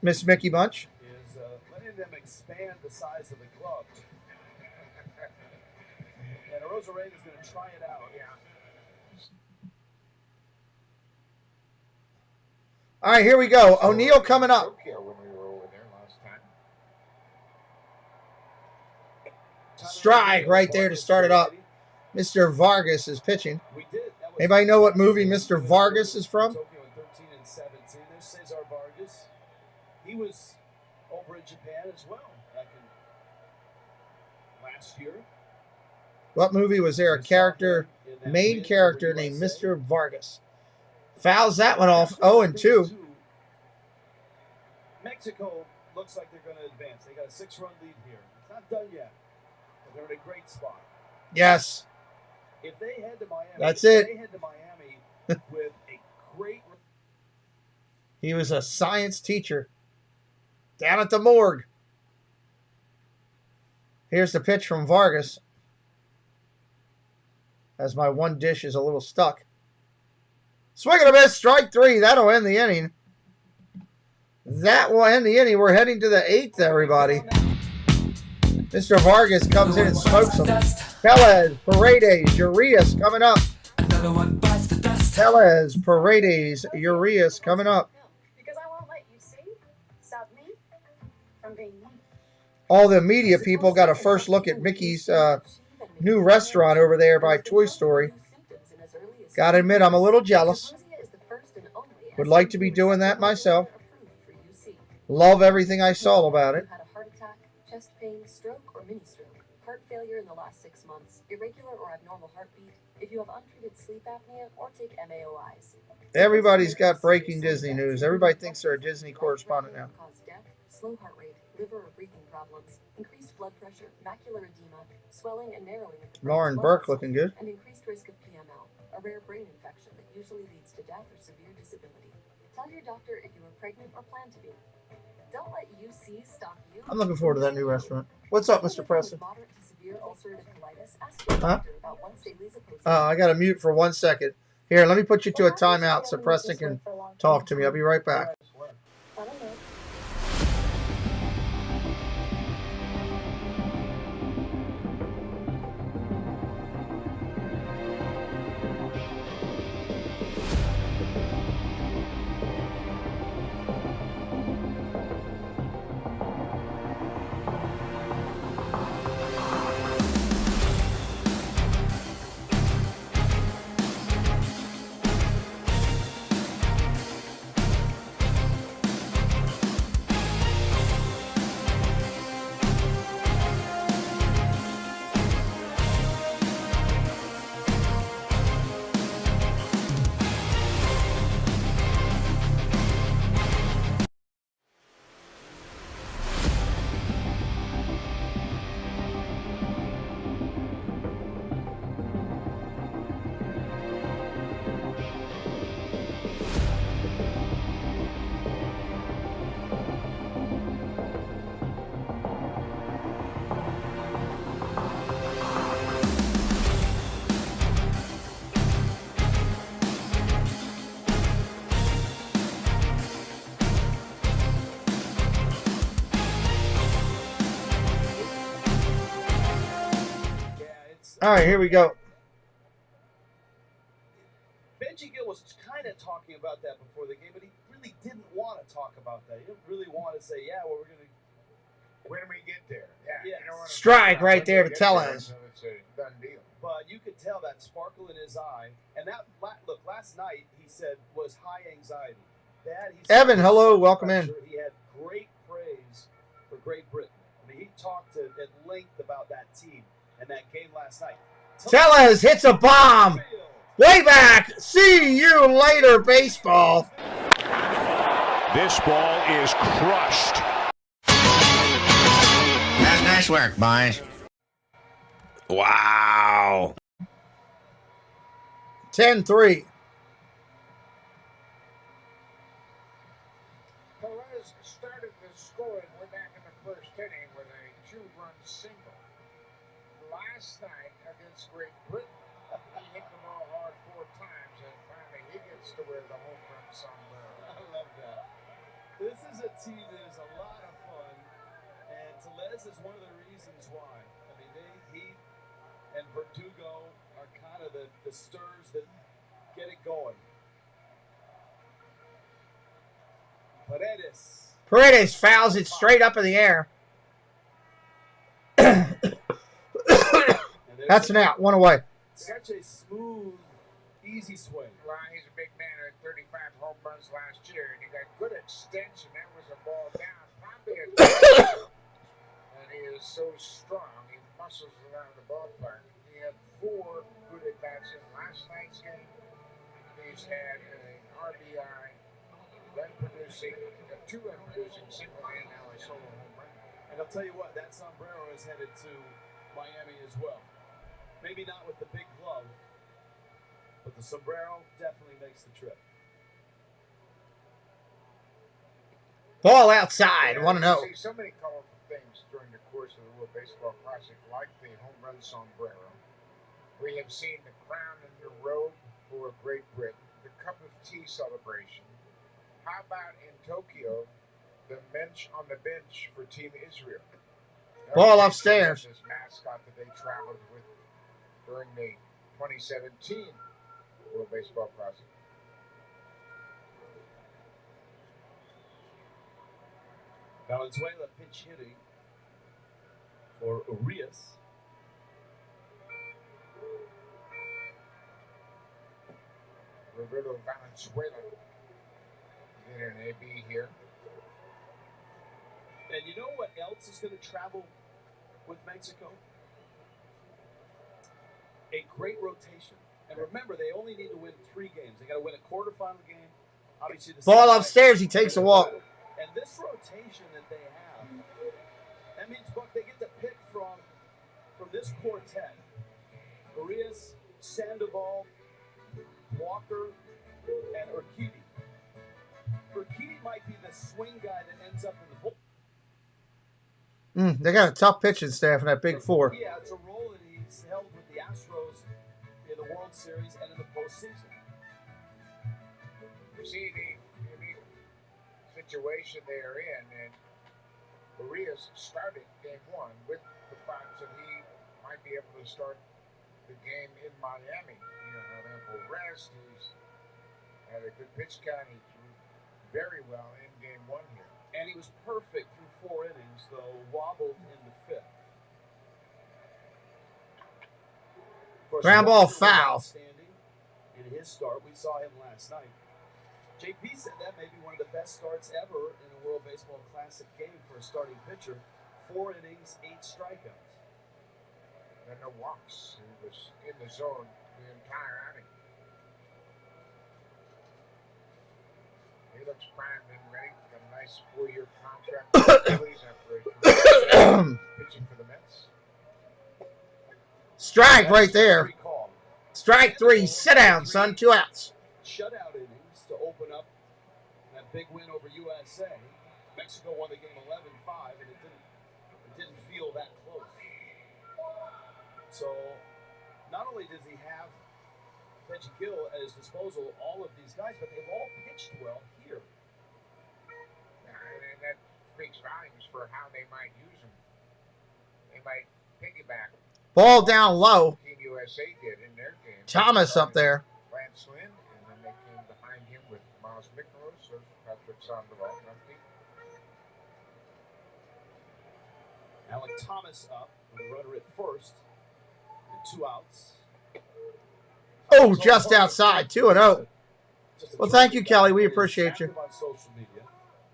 Miss Mickey Bunch. Is letting them expand the size of the glove. And Rosarena is going to try it out. Yeah. All right, here we go. O'Neal coming up. When we were over there last time. Strike right there to start it up. Mr. Vargas is pitching. Anybody know what movie Mr. Vargas is from? Tokyo in 13 and 17. There's Cesar Vargas. He was over in Japan as well back in last year. What movie was there a character, main character named Mr. Vargas? Fouls that one off. 0-2. Mexico looks like they're going to advance. They got a 6-run lead here. It's not done yet, but they're in a great spot. Yes. If they head to Miami, That's it. They head to Miami with a great. He was a science teacher down at the morgue. Here's the pitch from Vargas. As my one dish is a little stuck. Swing and a miss, strike 3. That'll end the inning. That will end the inning. We're heading to the 8th, everybody. Mr. Vargas comes in and smokes him. Tellez, Paredes, Urias coming up. Tellez, Paredes, Urias coming up. Because I won't let you see, stop me from being me. All the media people got a first look at Mickey's new restaurant over there by Toy Story. Gotta admit, I'm a little jealous. Would like to be doing that myself. Love everything I saw about it. Had a heart attack, chest pain, stroke, or mini stroke, heart failure in the last 6 months, irregular or abnormal heartbeat, if you have untreated sleep apnea, or take MAOIs. Everybody's got breaking Disney news. Everybody thinks they're a Disney correspondent now. Cause death, slow heart rate, liver or breathing problems, increased blood pressure, macular edema, swelling and narrowing of the Lauren brain's Burke lungs, looking good. and increased risk of PML, a rare brain infection that usually leads to death or severe disability. Tell your doctor if you are pregnant or plan to be. Don't let UC stop you. I'm looking forward to that new restaurant. What's up, Mr. Preston? Moderate to severe ulcerative colitis, ask your Huh? doctor about once daily supposed. I got to mute for 1 second. Here, let me put you to a timeout so Preston can talk to me. I'll be right back. I don't know. All right, here we go. Benji Gill was kind of talking about that before the game, but he really didn't want to talk about that. He didn't really want to say, yeah, well, we're going to. When we get there. Yeah. Yes. You know what I'm Strike saying? right When there we to get tell there, us. so it's a done deal. But you could tell that sparkle in his eye. And that, look, last night he said was high anxiety. Evan, hello, welcome in. He had great praise for Great Britain. I mean, he talked at length about that team and that game last night. Tellez hits a bomb. Way back. See you later, baseball. This ball is crushed. That's nice work, boys. Wow. 10-3. Perez started the scoring way back in the first inning with a 2-run single. Last night against Great Britain, he hit the ball hard 4 times, and finally he gets to wear the home run somewhere. I love that. This is a team that is a lot of fun, and Tellez is one of the reasons why. I mean, he and Verdugo are kind of the stirs that get it going. Paredes fouls it straight up in the air. That's an out. One away. Such a smooth, easy swing. Well, he's a big man who had 35 home runs last year, and he got good extension. That was a ball down. Probably and he is so strong. He muscles around the ballpark. He had 4 good at-bats in last night's game. He's had a RBI, then producing a two-run producing single and now a solo home run. And I'll tell you what, that sombrero is headed to Miami as well. Maybe not with the big glove, but the sombrero definitely makes the trip. Ball outside, 1-0. See so many colorful things during the course of the World Baseball Classic, like the home run sombrero. We have seen the crown and the robe for Great Britain, the cup of tea celebration. How about in Tokyo, the bench on the bench for Team Israel? Ball upstairs. This mascot that they traveled with during the 2017 World Baseball Classic. Valenzuela pitch hitting for Urias. Roberto Valenzuela in an AB here. And you know what else is going to travel with Mexico? A great rotation. And remember, they only need to win 3 games. They got to win a quarterfinal game. Obviously, the ball upstairs. He takes a walk. And this rotation that they have, that means, Buck, they get to pick from this quartet. Urias, Sandoval, Walker, and Urquidy. Urquidy might be the swing guy that ends up in the bullpen. They got a tough pitching staff in that big four. Yeah, it's a role that he's held with the Astros in the World Series and in the postseason. You see the unique situation they're in, and Urias started game 1 with the fact that he might be able to start the game in Miami. You know, have ample rest. He's had a good pitch count. He threw very well in game 1 here. And he was perfect through 4 innings, though wobbled in the 5th. Ground ball foul. In his start, we saw him last night. JP said that may be one of the best starts ever in a World Baseball Classic game for a starting pitcher. 4 innings, 8 strikeouts. And no walks. He was in the zone the entire inning. He looks primed and ready. Got a nice 4-year contract with the Phillies after pitching for the Mets. Strike right there. Strike 3. Sit down, son. 2 outs. Shutout innings to open up that big win over USA. Mexico won the game 11-5, and it didn't feel that close. So, not only does he have Reggie Gill at his disposal, all of these guys, but they've all pitched well here. And that speaks volumes for how they might use him. They might piggyback. Ball down low. Team USA did in their game. Thomas up there. Lance Lynn, and then they came behind him with Miles Mikolas, Patrick Sandoval, Alec Thomas up, the runner at first, and 2 outs. Oh, just outside, 2-0. Well, thank you, Kelly. We appreciate you. On social media,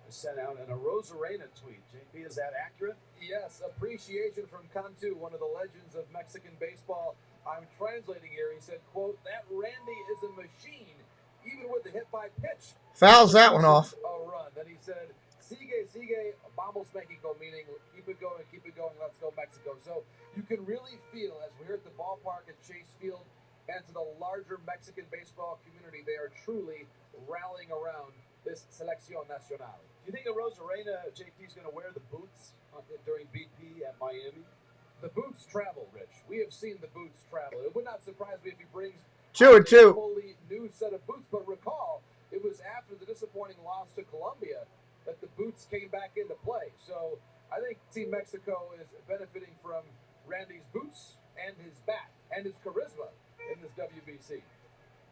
sent out in a Rosarena tweet. JP, is that accurate? Yes, appreciation from Cantu, one of the legends of Mexican baseball. I'm translating here. He said, quote, "That Randy is a machine, even with the hit by pitch." Fouls that one off. A run. Then he said, sigue, vamos Mexico, meaning keep it going, let's go Mexico. So you can really feel, as we're at the ballpark at Chase Field, and to the larger Mexican baseball community, they are truly rallying around this Selección Nacional. Do you think a Rosarena, JP, is going to wear the boots during BP at Miami? The boots travel, Rich. We have seen the boots travel. It would not surprise me if he brings 2-2. a fully new set of boots. But recall, it was after the disappointing loss to Colombia that the boots came back into play. So I think Team Mexico is benefiting from Randy's boots and his bat and his charisma in this WBC.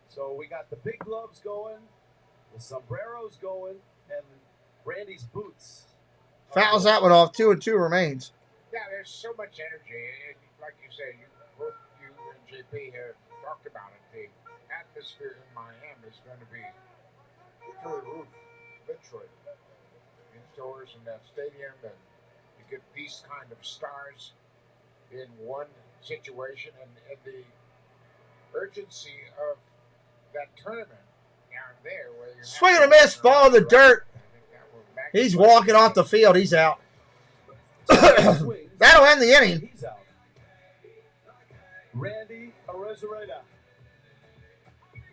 So we got the big gloves going, the sombreros going, and Randy's boots. Fouls that one off. 2-2 remains. Yeah, there's so much energy. And like you said, both you and JP have talked about it. The atmosphere in Miami is going to be through the roof, literally. Indoors in that stadium, and you get these kind of stars in one situation, and the urgency of that tournament. Yeah, there where you're Swing and a miss, ball in the dirt. He's walking off the field. He's out. That'll end the inning. He's out. Randy Arozarena.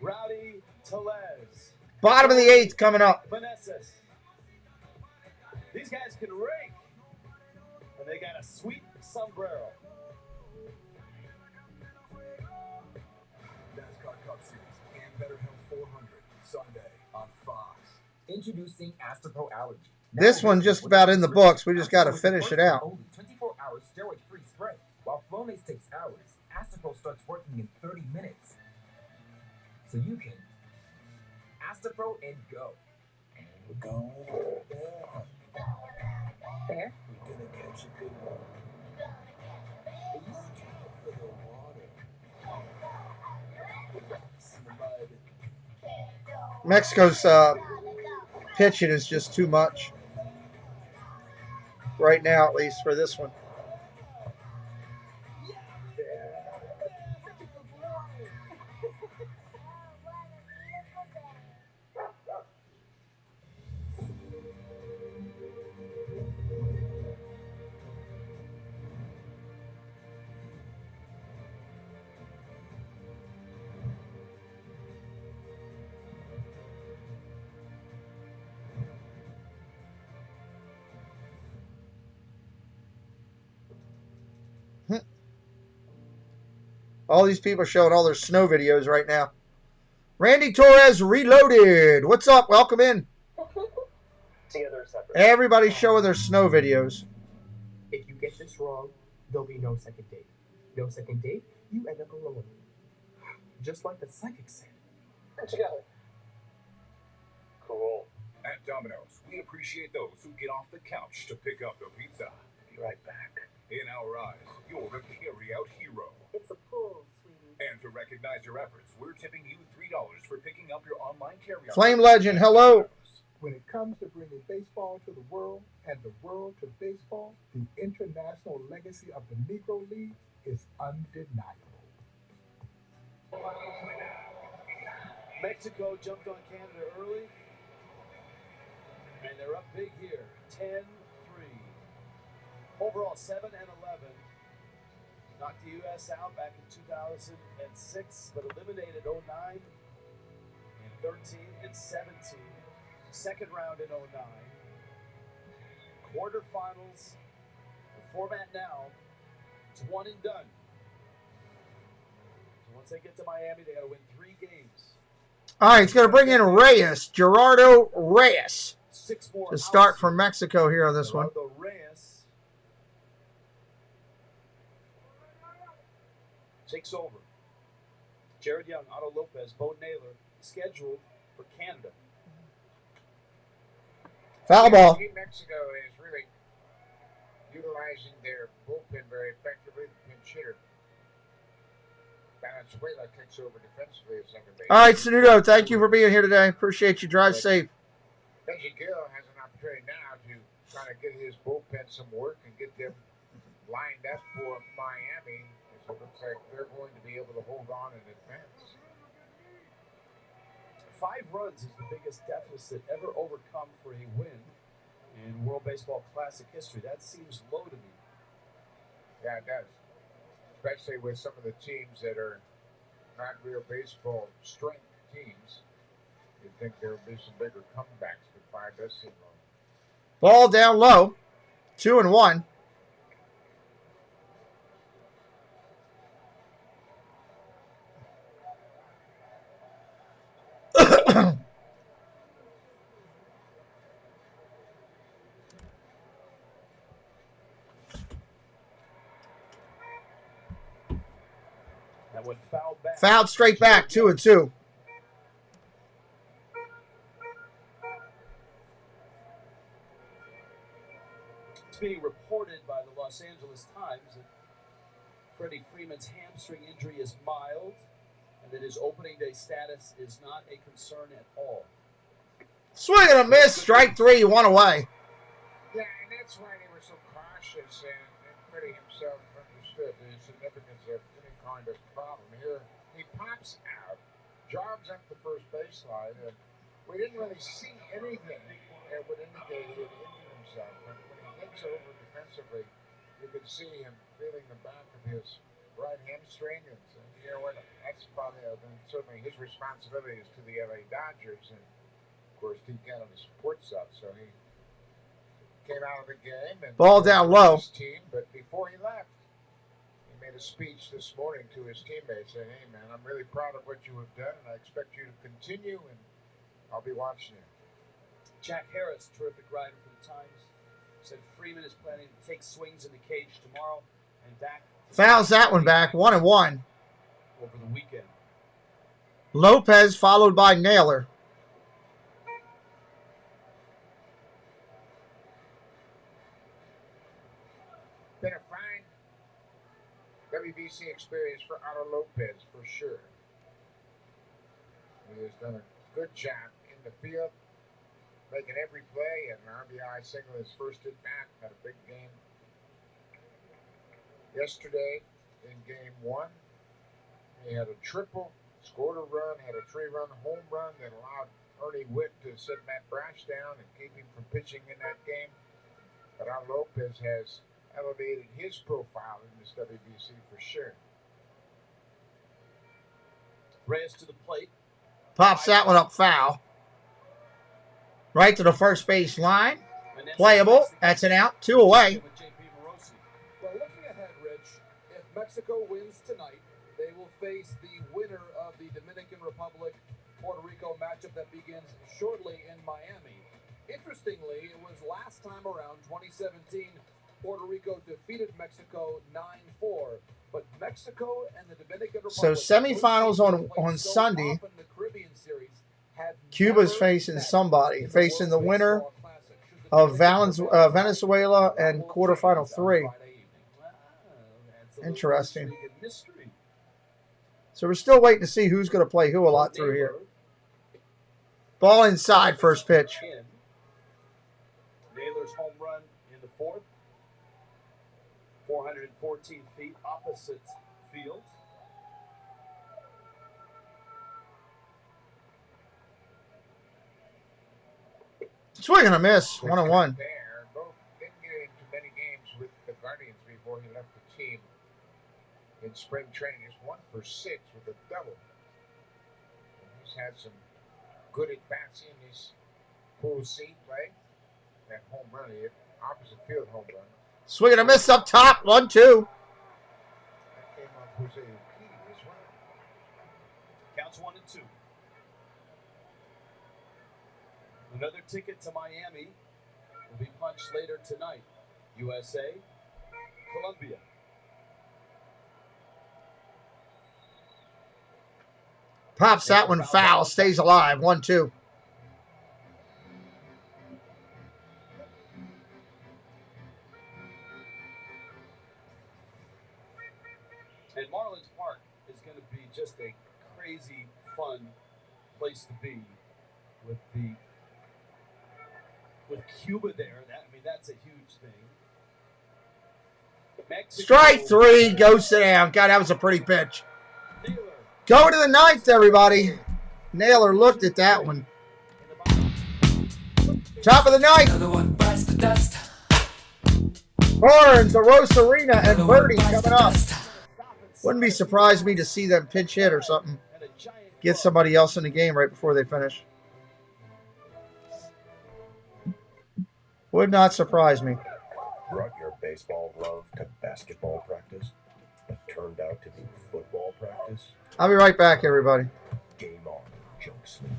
Rowdy Telez. Bottom of the 8th coming up. Vanessas. These guys can rake. And they got a sweet sombrero. NASCAR Cup Series and Better Health 400 Sunday on Fox. Introducing Astapro Allergy. This one just about in the books. We just got to finish it out. Only 24-hour steroid-free spray. While Flonase takes hours, Astapro starts working in 30 minutes. So you can Astapro and go. Go. There. We're gonna catch a good one. Look out for the water. It's in the mud. Mexico's pitching is just too much. Right now, at least, for this one. All these people showing all their snow videos right now. Randy Torres Reloaded. What's up? Welcome in. Together separate. Everybody's showing their snow videos. If you get this wrong, there'll be no second date. No second date, you end up alone. Just like the psychic said. Together. Cool. At Domino's, we appreciate those who get off the couch to pick up the pizza. Be right back. In our eyes, you're the carry-out hero. It's a pull, sweetie. And to recognize your efforts, we're tipping you $3 for picking up your online carry-out. Flame Legend, hello. When it comes to bringing baseball to the world and the world to baseball, the international legacy of the Negro League is undeniable. Mexico jumped on Canada early. And they're up big here. 10-3. Overall, 7-11. Knocked the U.S. out back in 2006, but eliminated 09 and 13 and 17. Second round in 09. Quarterfinals. The format now, it's one and done. So once they get to Miami, they got to win 3 games. All right, it's going to bring in Reyes, Gerardo Reyes, 6 more to start from Mexico here on this one. Gerardo Reyes takes over. Jared Young, Otto Lopez, Bo Naylor scheduled for Canada. Foul ball. Team Mexico is really utilizing their bullpen very effectively. The pinch hitter Venezuela takes over defensively at second base. All right, Sanudo, thank you for being here today. Appreciate you. Drive safe. Benji Gill has an opportunity now to try to get his bullpen some work and get them lined up for Miami. It looks like they're going to be able to hold on in advance. 5 runs is the biggest deficit ever overcome for a win in World Baseball Classic history. That seems low to me. Yeah, it does. Especially with some of the teams that are not real baseball strength teams. You'd think there would be some bigger comebacks, but 5 does seem low. Ball down low. 2-1. That one fouled back. Fouled straight back, 2-2. It's being reported by the Los Angeles Times that Freddie Freeman's hamstring injury is mild and that his opening day status is not a concern at all. Swing and a miss. Strike 3. 1 away. Yeah, and that's why they were so cautious, and Freddie himself understood the significance of any kind of problem. Here, he pops out, jogs up the first baseline, and we didn't really see anything that would indicate he had injured himself. But when he gets over defensively, you can see him feeling the back of his right hamstring. And you know what? That's probably certainly his responsibility is to the LA Dodgers, and of course Team Canada supports us. So he came out of the game and ball down low. His team, but before he left, he made a speech this morning to his teammates saying, "Hey man, I'm really proud of what you have done, and I expect you to continue, and I'll be watching you." Jack Harris, terrific writer for the Times, said Freeman is planning to take swings in the cage tomorrow, and Dak Fouls that one back, 1-1. over the weekend. Lopez followed by Naylor. Been a fine WBC experience for Otto Lopez, for sure. He has done a good job in the field, making every play, and an RBI single his first at bat. Had a big game yesterday in game 1. He had a triple, scored a run, had a 3-run home run that allowed Ernie Witt to sit Matt Brash down and keep him from pitching in that game. But Otto Lopez has elevated his profile in this WBC for sure. Reyes to the plate. Pops that one up foul. Right to the first base line. Playable. That's an out. 2 away. Well, looking ahead, Rich, if Mexico wins tonight, they will face the winner of the Dominican Republic-Puerto Rico matchup that begins shortly in Miami. Interestingly, it was last time around, 2017, Puerto Rico defeated Mexico 9-4. But Mexico and the Dominican Republic... So semifinals on Sunday. The Caribbean Series have Cuba's facing somebody. Facing the winner of Venezuela and quarterfinal 3. Interesting. So we're still waiting to see who's going to play who a lot through here. Ball inside, first pitch. Naylor's home run in the 4th. 414 feet opposite field. Swing and a miss. 1-1. Both didn't get into many games with the Guardians before he left the team in spring training. He's 1 for 6 with a double. And he's had some good at-bats in his pool C play. That home run, he hit opposite field home run. Swing and a miss up top. 1-2. That came off Jose Urquidy as well. Counts 1-2. Another ticket to Miami will be punched later tonight. USA, Colombia. Pops that one foul. Stays alive. 1-2. And Marlins Park is going to be just a crazy, fun place to be with Cuba there. That's a huge thing. Mexico. Strike 3. Go sit down. God, that was a pretty pitch. Go to the 9th, everybody. Naylor looked at that one. Top of the 9th. Horns, the Rosarina, and Birdie coming up. Wouldn't be surprised me to see them pinch hit or something. Get somebody else in the game right before they finish. Would not surprise me. Brought your baseball love to basketball practice, but turned out to be football practice? I'll be right back, everybody. Game on, junk sleep.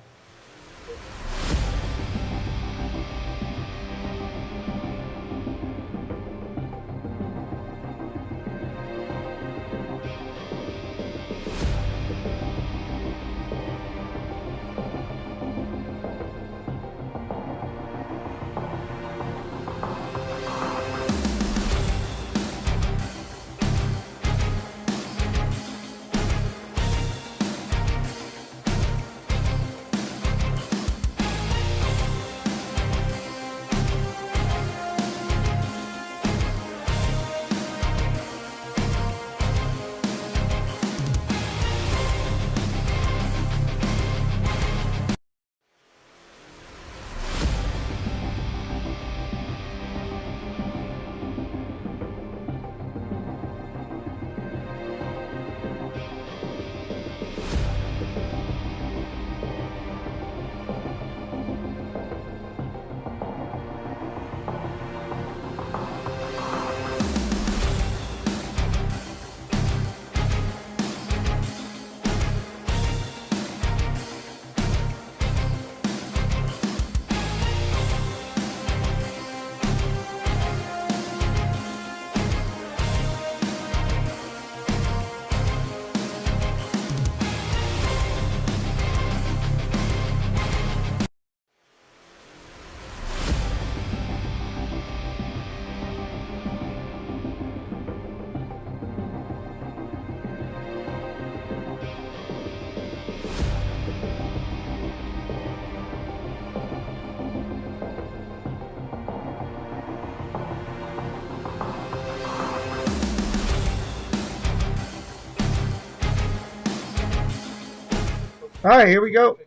All right, here we go.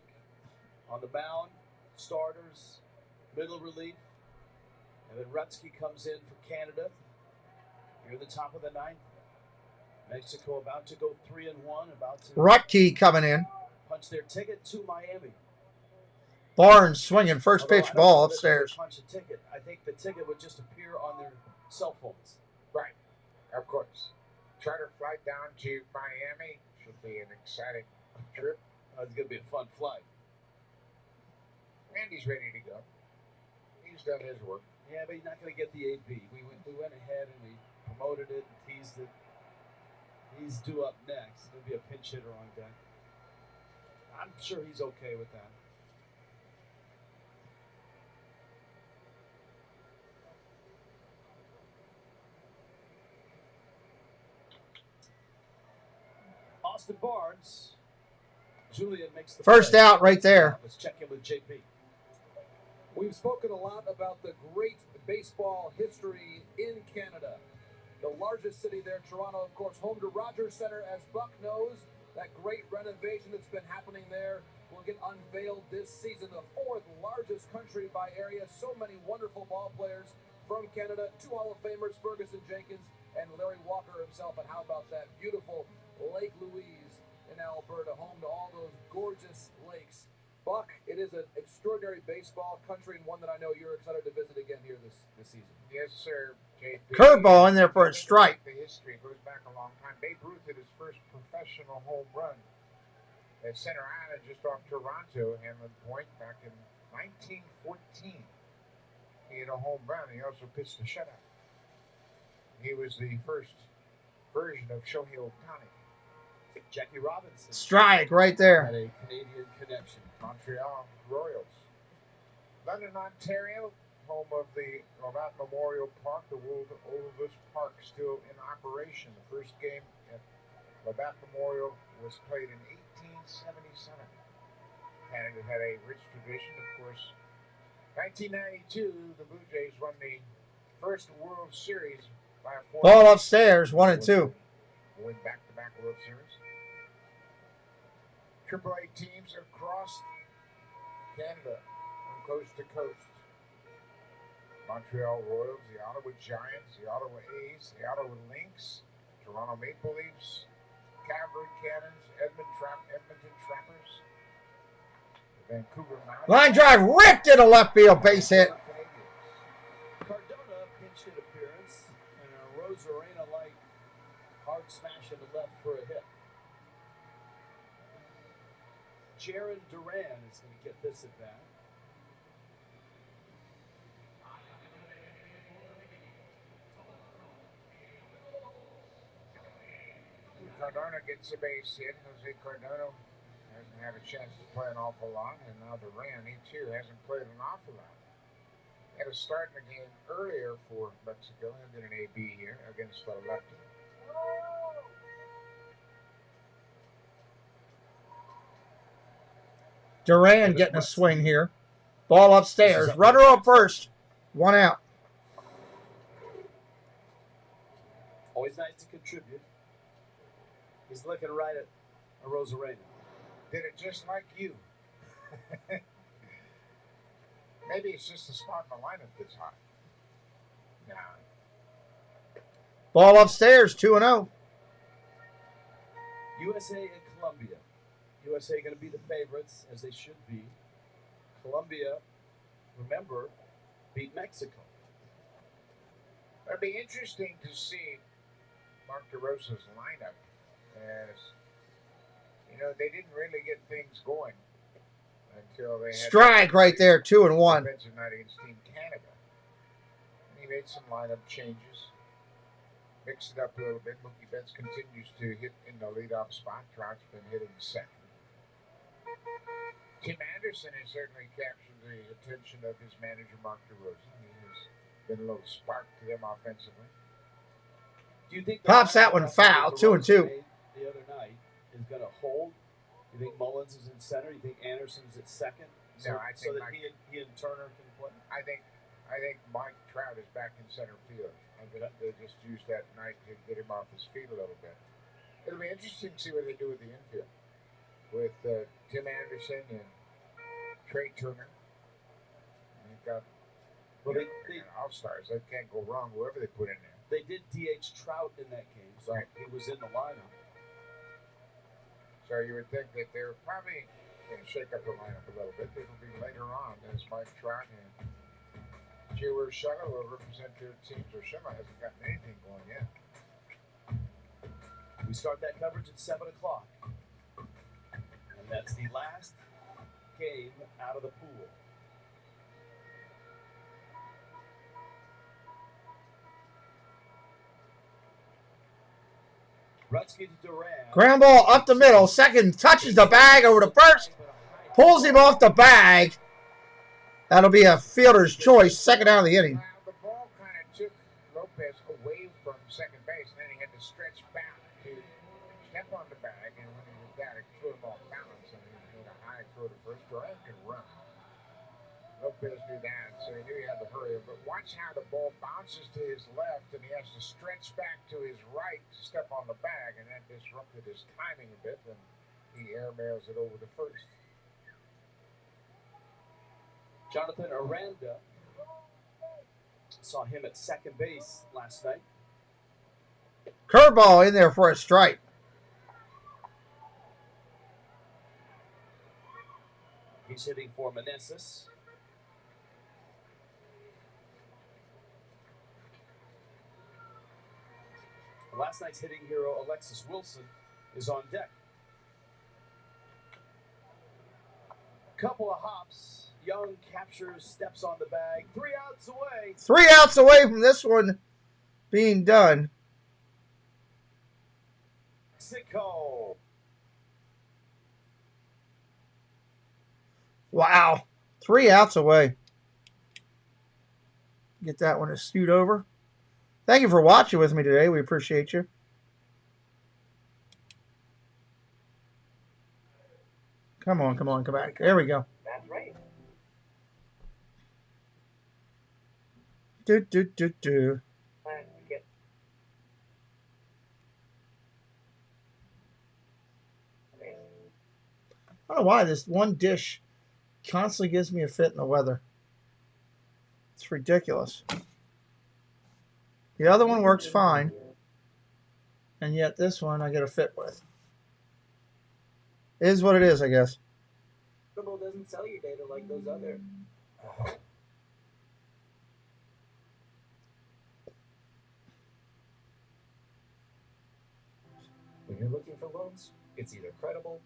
On the mound, starters, middle relief. And then Rutsky comes in for Canada. Here at the top of the ninth. Mexico about to go 3-1, about to Rutke coming in. punch their ticket to Miami. Barnes swinging first Although pitch I don't ball know that they would upstairs. punch a ticket. I think the ticket would just appear on their cell phones. Right, of course. Charter flight down to Miami should be an exciting trip. It's going to be a fun flight. Randy's ready to go. He's done his work. Yeah, but he's not going to get the AB. We went ahead and we promoted it and teased it. He's due up next. There'll be a pinch hitter on deck. I'm sure he's okay with that. Austin Barnes. Julian makes the First play. out right there. Let's check in with JP. We've spoken a lot about the great baseball history in Canada. The largest city there, Toronto, of course, home to Rogers Centre, as Buck knows. That great renovation that's been happening there will get unveiled this season. The fourth largest country by area. So many wonderful ball players from Canada. 2 Hall of Famers, Ferguson Jenkins and Larry Walker himself. And how about that beautiful Lake Louise in Alberta, home to all those gorgeous lakes. Buck, it is an extraordinary baseball country and one that I know you're excited to visit again here this season. Yes, sir. JP. Curveball in there for a strike. The history goes back a long time. Babe Ruth hit his first professional home run at Center Island just off Toronto, Hamlin Point, back in 1914. He hit a home run. He also pitched a shutout. He was the first version of Shohei Ohtani. Jackie Robinson. Strike right there. Had a Canadian connection. Montreal Royals. London, Ontario, home of the Labatt Memorial Park, the world's oldest park still in operation. The first game at Labatt Memorial was played in 1877. Canada had a rich tradition, of course. 1992, the Blue Jays won the first World Series by a 4. Ball upstairs, 1-2. Win back-to-back World Series. AAA teams across Canada from coast to coast. Montreal Royals, the Ottawa Giants, the Ottawa A's, the Ottawa Lynx, Toronto Maple Leafs, Calgary Cannons, Edmonton Trappers, the Vancouver Mounties. Line drive ripped in a left field base hit. Cardona pinch hit appearance and a Rosarena-like hard smash in the left for a hit. Jaron Duran is going to get this at bat. Cardona gets a base hit. Jose Cardona hasn't had a chance to play an awful lot, and now Duran, he too hasn't played an awful lot. He had a start in the game earlier for Mexico. He did an AB here against the lefty. Duran getting a swing here. Ball upstairs. Runner up first. 1 out. Always nice to contribute. He's looking right at a Rosarena. Did it just like you. Maybe it's just the spot in the lineup that's hot. Nah. Ball upstairs. 2-0. USA and Colombia. USA going to be the favorites, as they should be. Colombia, remember, beat Mexico. It'll be interesting to see Mark DeRosa's lineup, as you know, they didn't really get things going until they had Strike right there, 2-1. defensive night against Team Canada. And he made some lineup changes, mixed it up a little bit. Mookie Betts continues to hit in the leadoff spot. Trout's been hitting second. Tim Anderson has certainly captured the attention of his manager, Mark DeRosa. He has been a little spark to them offensively. Do you think Pops that one foul, 2-2. The other night is going to hold? You think Mullins is in center? You think Anderson's at second? No, I think so that he and Turner can play. I think Mike Trout is back in center field. I think they just used that night to get him off his feet a little bit. It'll be interesting to see what they do with the infield. with Tim Anderson and Trey Turner. And you've got all-stars. They can't go wrong, whoever they put in there. They did DH Trout in that game, so he was in the lineup. So you would think that they're probably going to shake up the lineup a little bit. It'll be later on as Mike Trout and Gio Urshela will represent their teams. Urshela hasn't gotten anything going yet. We start that coverage at 7 o'clock. And that's the last game out of the pool. Rutsky to Duran. Ground ball up the middle. Second touches the bag over to first. Pulls him off the bag. That'll be a fielder's choice. Second out of the inning. The ball kind of took Lopez away from second base, and then he had to stretch back to step on the bag. And when he was down, it threw him off balance, and he made a high throw to first. Duran could run. Lopez knew that, so he knew he had to hurry. But watch how the ball bounces to his left, and he has to stretch back to his right to step on the bag, and that disrupted his timing a bit, and he airmails it over to first. Jonathan Aranda. Saw him at second base last night. Curveball in there for a strike. He's hitting for Meneses. Last night's hitting hero, Alexis Wilson, is on deck. Couple of hops. Young captures, steps on the bag. 3 outs away. 3 outs away from this one being done. Mexico. Wow. 3 outs away. Get that one to scoot over. Thank you for watching with me today. We appreciate you. Come on, come on, come back. There we go. That's right. Do. I don't know why this one dish constantly gives me a fit in the weather. It's ridiculous. The other one works fine, and yet this one I get a fit with. It is what it is, I guess. Football doesn't sell your data like those other. When you're looking for loans, it's either credible.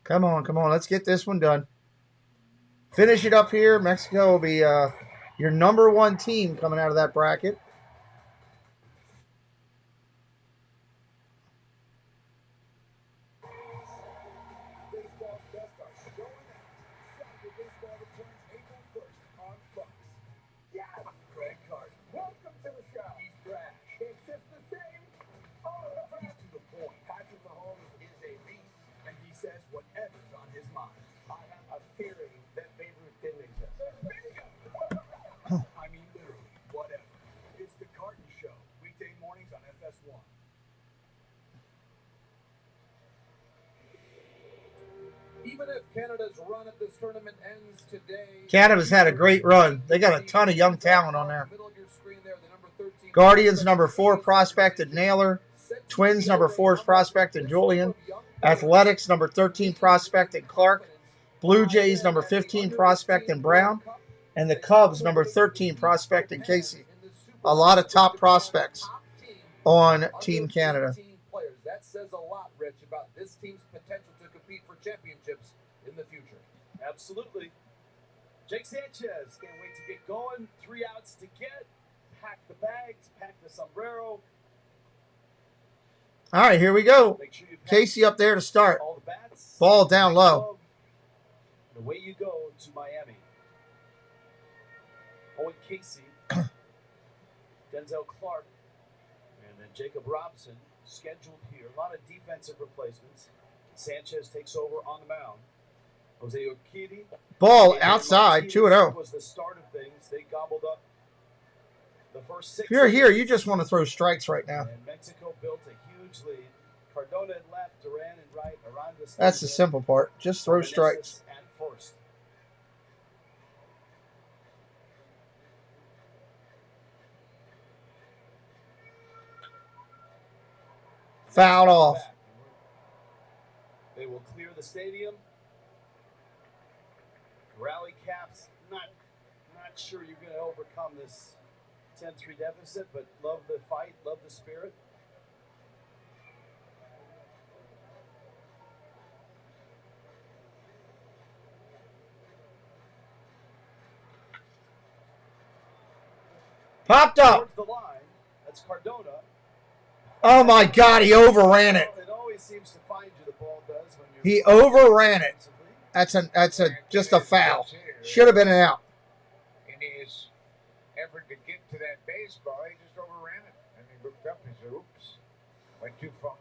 Come on, come on. Let's get this one done. Finish it up here. Mexico will be your number 1 team coming out of that bracket. Baseball's best are showing out. Saturday baseball returns April 1st on Fox. Yes! Greg Carter. Welcome to the show. He's trash. It's just the same. Oh, he's to the point. Patrick Mahomes is a beast, and he says whatever's on his mind. I have a theory that Babe Ruth didn't exist. I mean, literally, whatever. It's the Carton Show. Weekday mornings on FS1. Even if Canada's run at this tournament ends today, Canada's had a great run. They got a ton of young talent on there. Guardians, number 4 prospect and Naylor. Twins, number 4 prospect and Julian. Athletics, number 13 prospect and Clark. Blue Jays, number 15 prospect and Brown. And the Cubs, number 13 prospect and Casey. A lot of top prospects on Team Canada. players. That says a lot, Rich, about this team's potential to compete for championships in the future. Absolutely. Jake Sanchez can't wait to get going. 3 outs to get. Pack the bags, pack the sombrero. All right, here we go. Casey up there to start. Ball down low. away you go to Miami. Owen Casey, Denzel Clark, and then Jacob Robson scheduled here. A lot of defensive replacements. Sanchez takes over on the mound. Jose Urquidy. Ball outside, 2-0. Was the start of things. They gobbled up the first 6. If you're here, you just want to throw strikes right now. And Mexico built a huge lead. Cardona in left, Duran in right, Arandas. That's the simple part. Just throw strikes. At first. Fouled off. They will clear the stadium. Rally caps. Not sure you're going to overcome this 10-3 deficit, but love the fight, love the spirit. Popped up. Towards the line. That's Cardona. Oh my God, he overran it. It always seems to find you, the ball does, when you're He overran it. That's just a foul. Should have been an out. In his effort to get to that baseball, he just overran it. And he looked up and said, oops, went too far.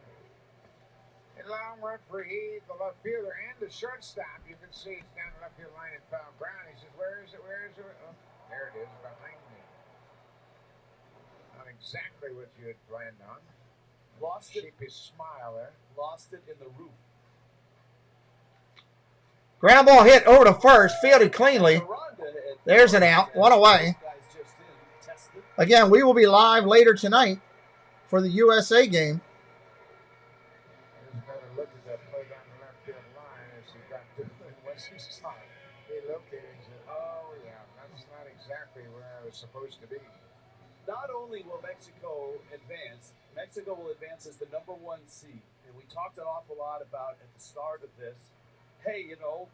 A long run for Heath, the left fielder, and the shortstop. You can see it's down the left field line and foul ground. He says, where is it? Where is it? Oh, there it is, behind me. Not exactly what you had planned on. Lost it. Sheepish smile there. Lost it in the roof. Ground ball hit over to first, fielded cleanly. There's an out, one away. Again, we will be live later tonight for the USA game. Just got to look at that play down the left field line as he got to the western side. He located and said, oh yeah, that's not exactly where I was supposed to be. Not only will Mexico advance, Mexico will advance as the #1 seed. And we talked an awful lot about at the start of this, hey, you know,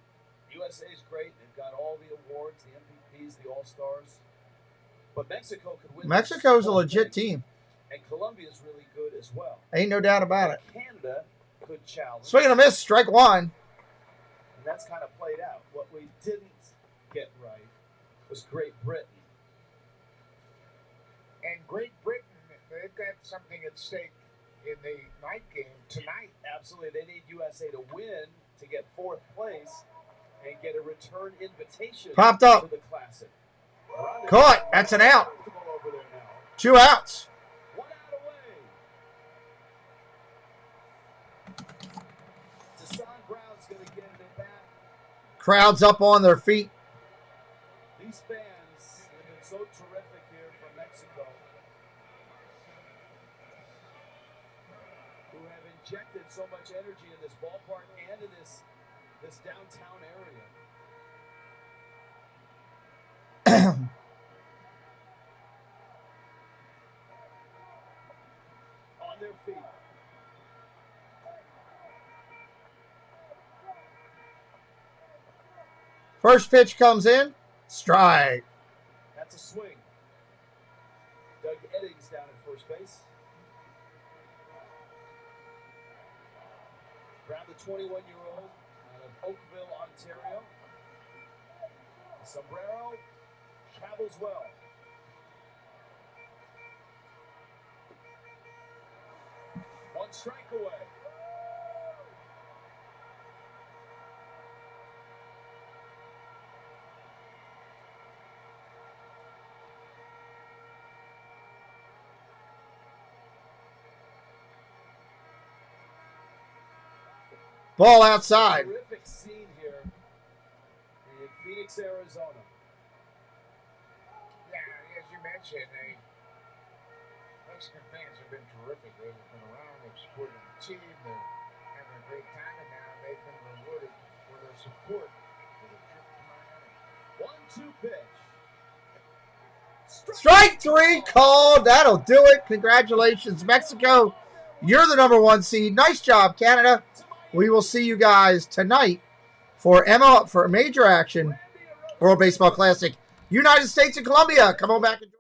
USA is great. They've got all the awards, the MVPs, the All-Stars. But Mexico could win. Mexico's a legit team. And Colombia's really good as well. Ain't no doubt about it. Canada could challenge. Swing and a miss, strike one. And that's kind of played out. What we didn't get right was Great Britain. And Great Britain, they've got something at stake in the night game tonight. Absolutely. They need USA to win to get 4th place and get a return invitation Popped up. to the Classic. Caught. That's an out. 2 outs. 1 out away. Tassan Brown's going to get it at bat. Crowds up on their feet. These fans have been so terrific here from Mexico, who have injected so much energy in this ballpark and in this downtown area. On their feet. First pitch comes in. Strike. That's a swing. Doug Eddings down at first base. Brown, the 21-year-old out of Oakville, Ontario. The sombrero travels well. One strike away. Ball outside. Terrific scene here in Phoenix, Arizona. Yeah, as you mentioned, Mexican fans have been terrific. They've been around, they've supported the team, they're having a great time, and now they've been rewarded for their support for the trip to Miami. 1-2 pitch. Strike 3 called. That'll do it. Congratulations, Mexico. You're the #1 seed. Nice job, Canada. We will see you guys tonight for major action, World Baseball Classic, United States and Colombia. Come on back and join.